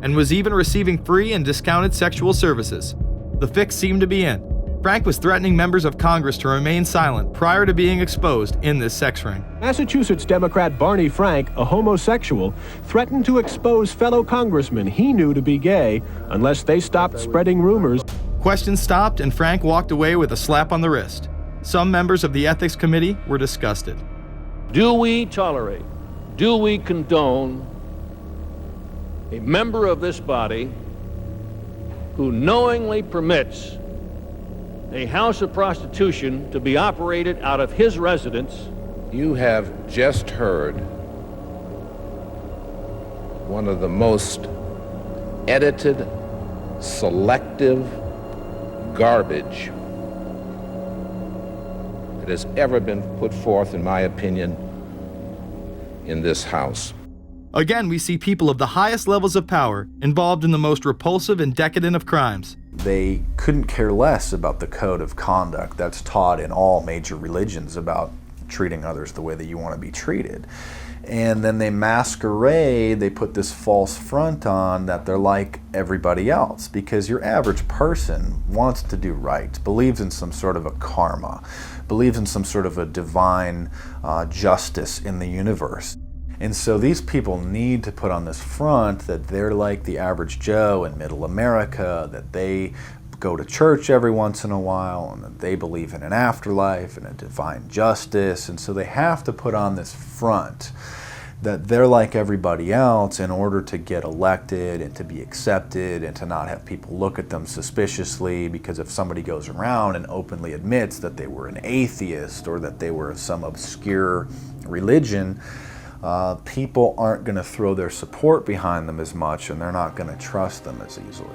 and was even receiving free and discounted sexual services. The fix seemed to be in. Frank was threatening members of Congress to remain silent prior to being exposed in this sex ring. Massachusetts Democrat Barney Frank, a homosexual, threatened to expose fellow congressmen he knew to be gay unless they stopped spreading rumors. Questions stopped and Frank walked away with a slap on the wrist. Some members of the Ethics Committee were disgusted. Do we tolerate, do we condone a member of this body who knowingly permits a house of prostitution to be operated out of his residence? You have just heard one of the most edited, selective garbage that has ever been put forth, in my opinion, in this House. Again, we see people of the highest levels of power involved in the most repulsive and decadent of crimes. They couldn't care less about the code of conduct that's taught in all major religions about treating others the way that you want to be treated. And then they masquerade, they put this false front on that they're like everybody else, because your average person wants to do right, believes in some sort of a karma, believes in some sort of a divine justice in the universe. And so these people need to put on this front that they're like the average Joe in middle America, that they go to church every once in a while, and that they believe in an afterlife and a divine justice. And so they have to put on this front that they're like everybody else in order to get elected and to be accepted and to not have people look at them suspiciously, because if somebody goes around and openly admits that they were an atheist or that they were of some obscure religion, people aren't going to throw their support behind them as much, and they're not going to trust them as easily.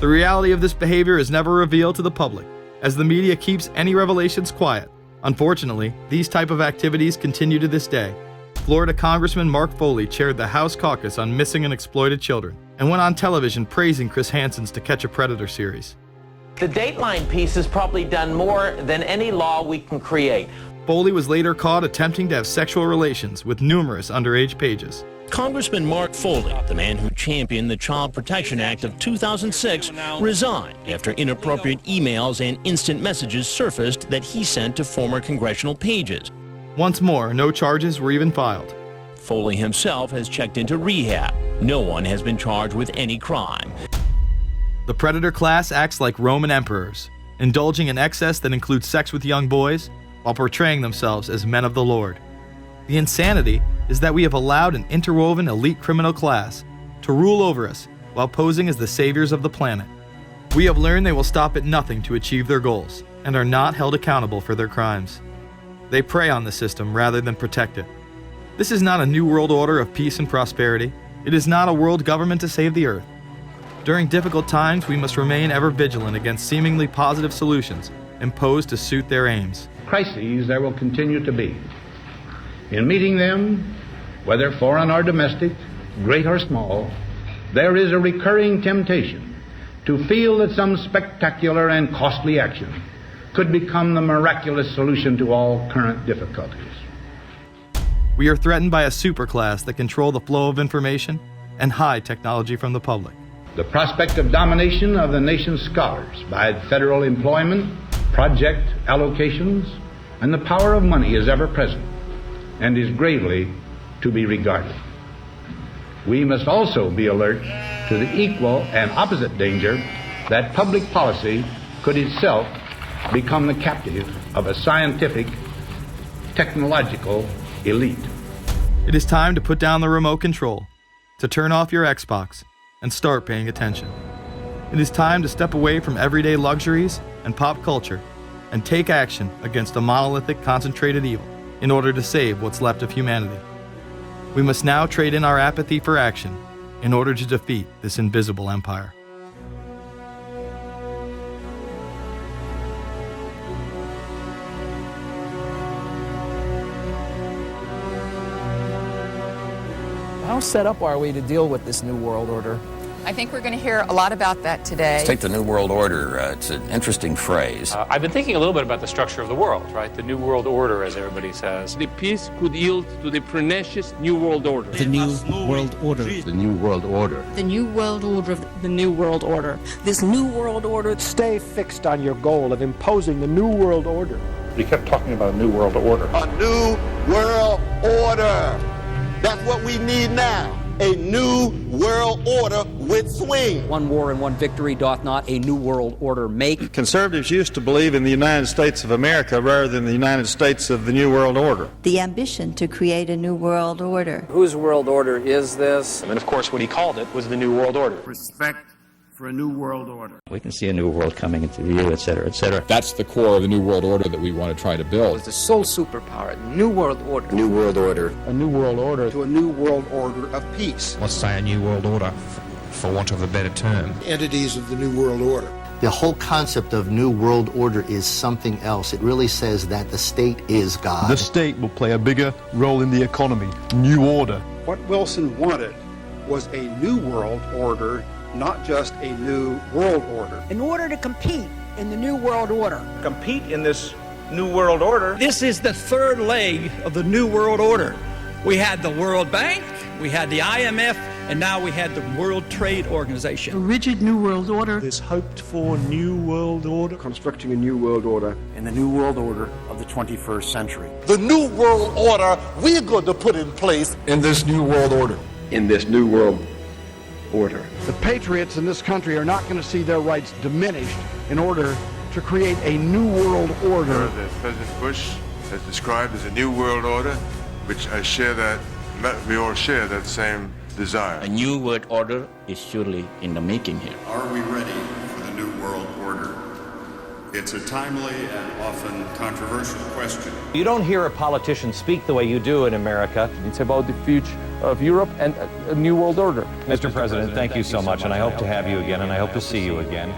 The reality of this behavior is never revealed to the public, as the media keeps any revelations quiet. Unfortunately, these type of activities continue to this day. Florida Congressman Mark Foley chaired the House caucus on missing and exploited children and went on television praising Chris Hansen's To Catch a Predator series. The Dateline piece has probably done more than any law we can create. Foley was later caught attempting to have sexual relations with numerous underage pages. Congressman Mark Foley, the man who championed the Child Protection Act of 2006, resigned after inappropriate emails and instant messages surfaced that he sent to former congressional pages. Once more, no charges were even filed. Foley himself has checked into rehab. No one has been charged with any crime. The predator class acts like Roman emperors, indulging in excess that includes sex with young boys, while portraying themselves as men of the Lord. The insanity is that we have allowed an interwoven elite criminal class to rule over us while posing as the saviors of the planet. We have learned they will stop at nothing to achieve their goals and are not held accountable for their crimes. They prey on the system rather than protect it. This is not a new world order of peace and prosperity. It is not a world government to save the earth. During difficult times, we must remain ever vigilant against seemingly positive solutions imposed to suit their aims. Crises there will continue to be. In meeting them, whether foreign or domestic, great or small, there is a recurring temptation to feel that some spectacular and costly action could become the miraculous solution to all current difficulties. We are threatened by a superclass that control the flow of information and hide technology from the public. The prospect of domination of the nation's scholars by federal employment, project allocations, and the power of money is ever present and is gravely to be regarded. We must also be alert to the equal and opposite danger that public policy could itself become the captive of a scientific, technological elite. It is time to put down the remote control, to turn off your Xbox, and start paying attention. It is time to step away from everyday luxuries and pop culture and take action against a monolithic, concentrated evil in order to save what's left of humanity. We must now trade in our apathy for action in order to defeat this invisible empire. How set up are we to deal with this New World Order? I think we're going to hear a lot about that today. Let's take the New World Order. It's an interesting phrase. I've been thinking a little bit about the structure of the world, right? The New World Order, as everybody says. The peace could yield to the pernicious New World Order. The New World Order. The New World Order. The New World Order. The New World Order. This New World Order. Stay fixed on your goal of imposing the New World Order. We kept talking about a New World Order. A New World Order. That's what we need now. A new world order with swing. One war and one victory doth not a new world order make. Conservatives used to believe in the United States of America rather than the United States of the New World Order. The ambition to create a new world order. Whose world order is this? And of course, what he called it was the New World Order. Respect for a new world order. We can see a new world coming into view, etc., etc. That's the core of the New World Order that we want to try to build. It's the sole superpower, New World Order. New world order. A new world order. To a new world order of peace. Let's say a new world order, for want of a better term. Entities of the new world order. The whole concept of New World Order is something else. It really says that the state is God. The state will play a bigger role in the economy. New order. What Wilson wanted was a new world order, not just a new world order. In order to compete in the New World Order. Compete in this new world order. This is the third leg of the New World Order. We had the World Bank, we had the IMF, and now we had the World Trade Organization. A rigid New World Order. This hoped-for New World Order. Constructing a new world order. In the new world order of the 21st century. The new world order we're going to put in place In this New World Order. in this new world order. The patriots in this country are not going to see their rights diminished in order to create a new world order. That President Bush has described as a new world order, which we all share that same desire. A new world order is surely in the making here. Are we ready for the new world order? It's a timely and often controversial question. You don't hear a politician speak the way you do in America. It's about the future of Europe and a new world order. Mr. President, thank you so much, and I hope to have you again, and I hope to see you again.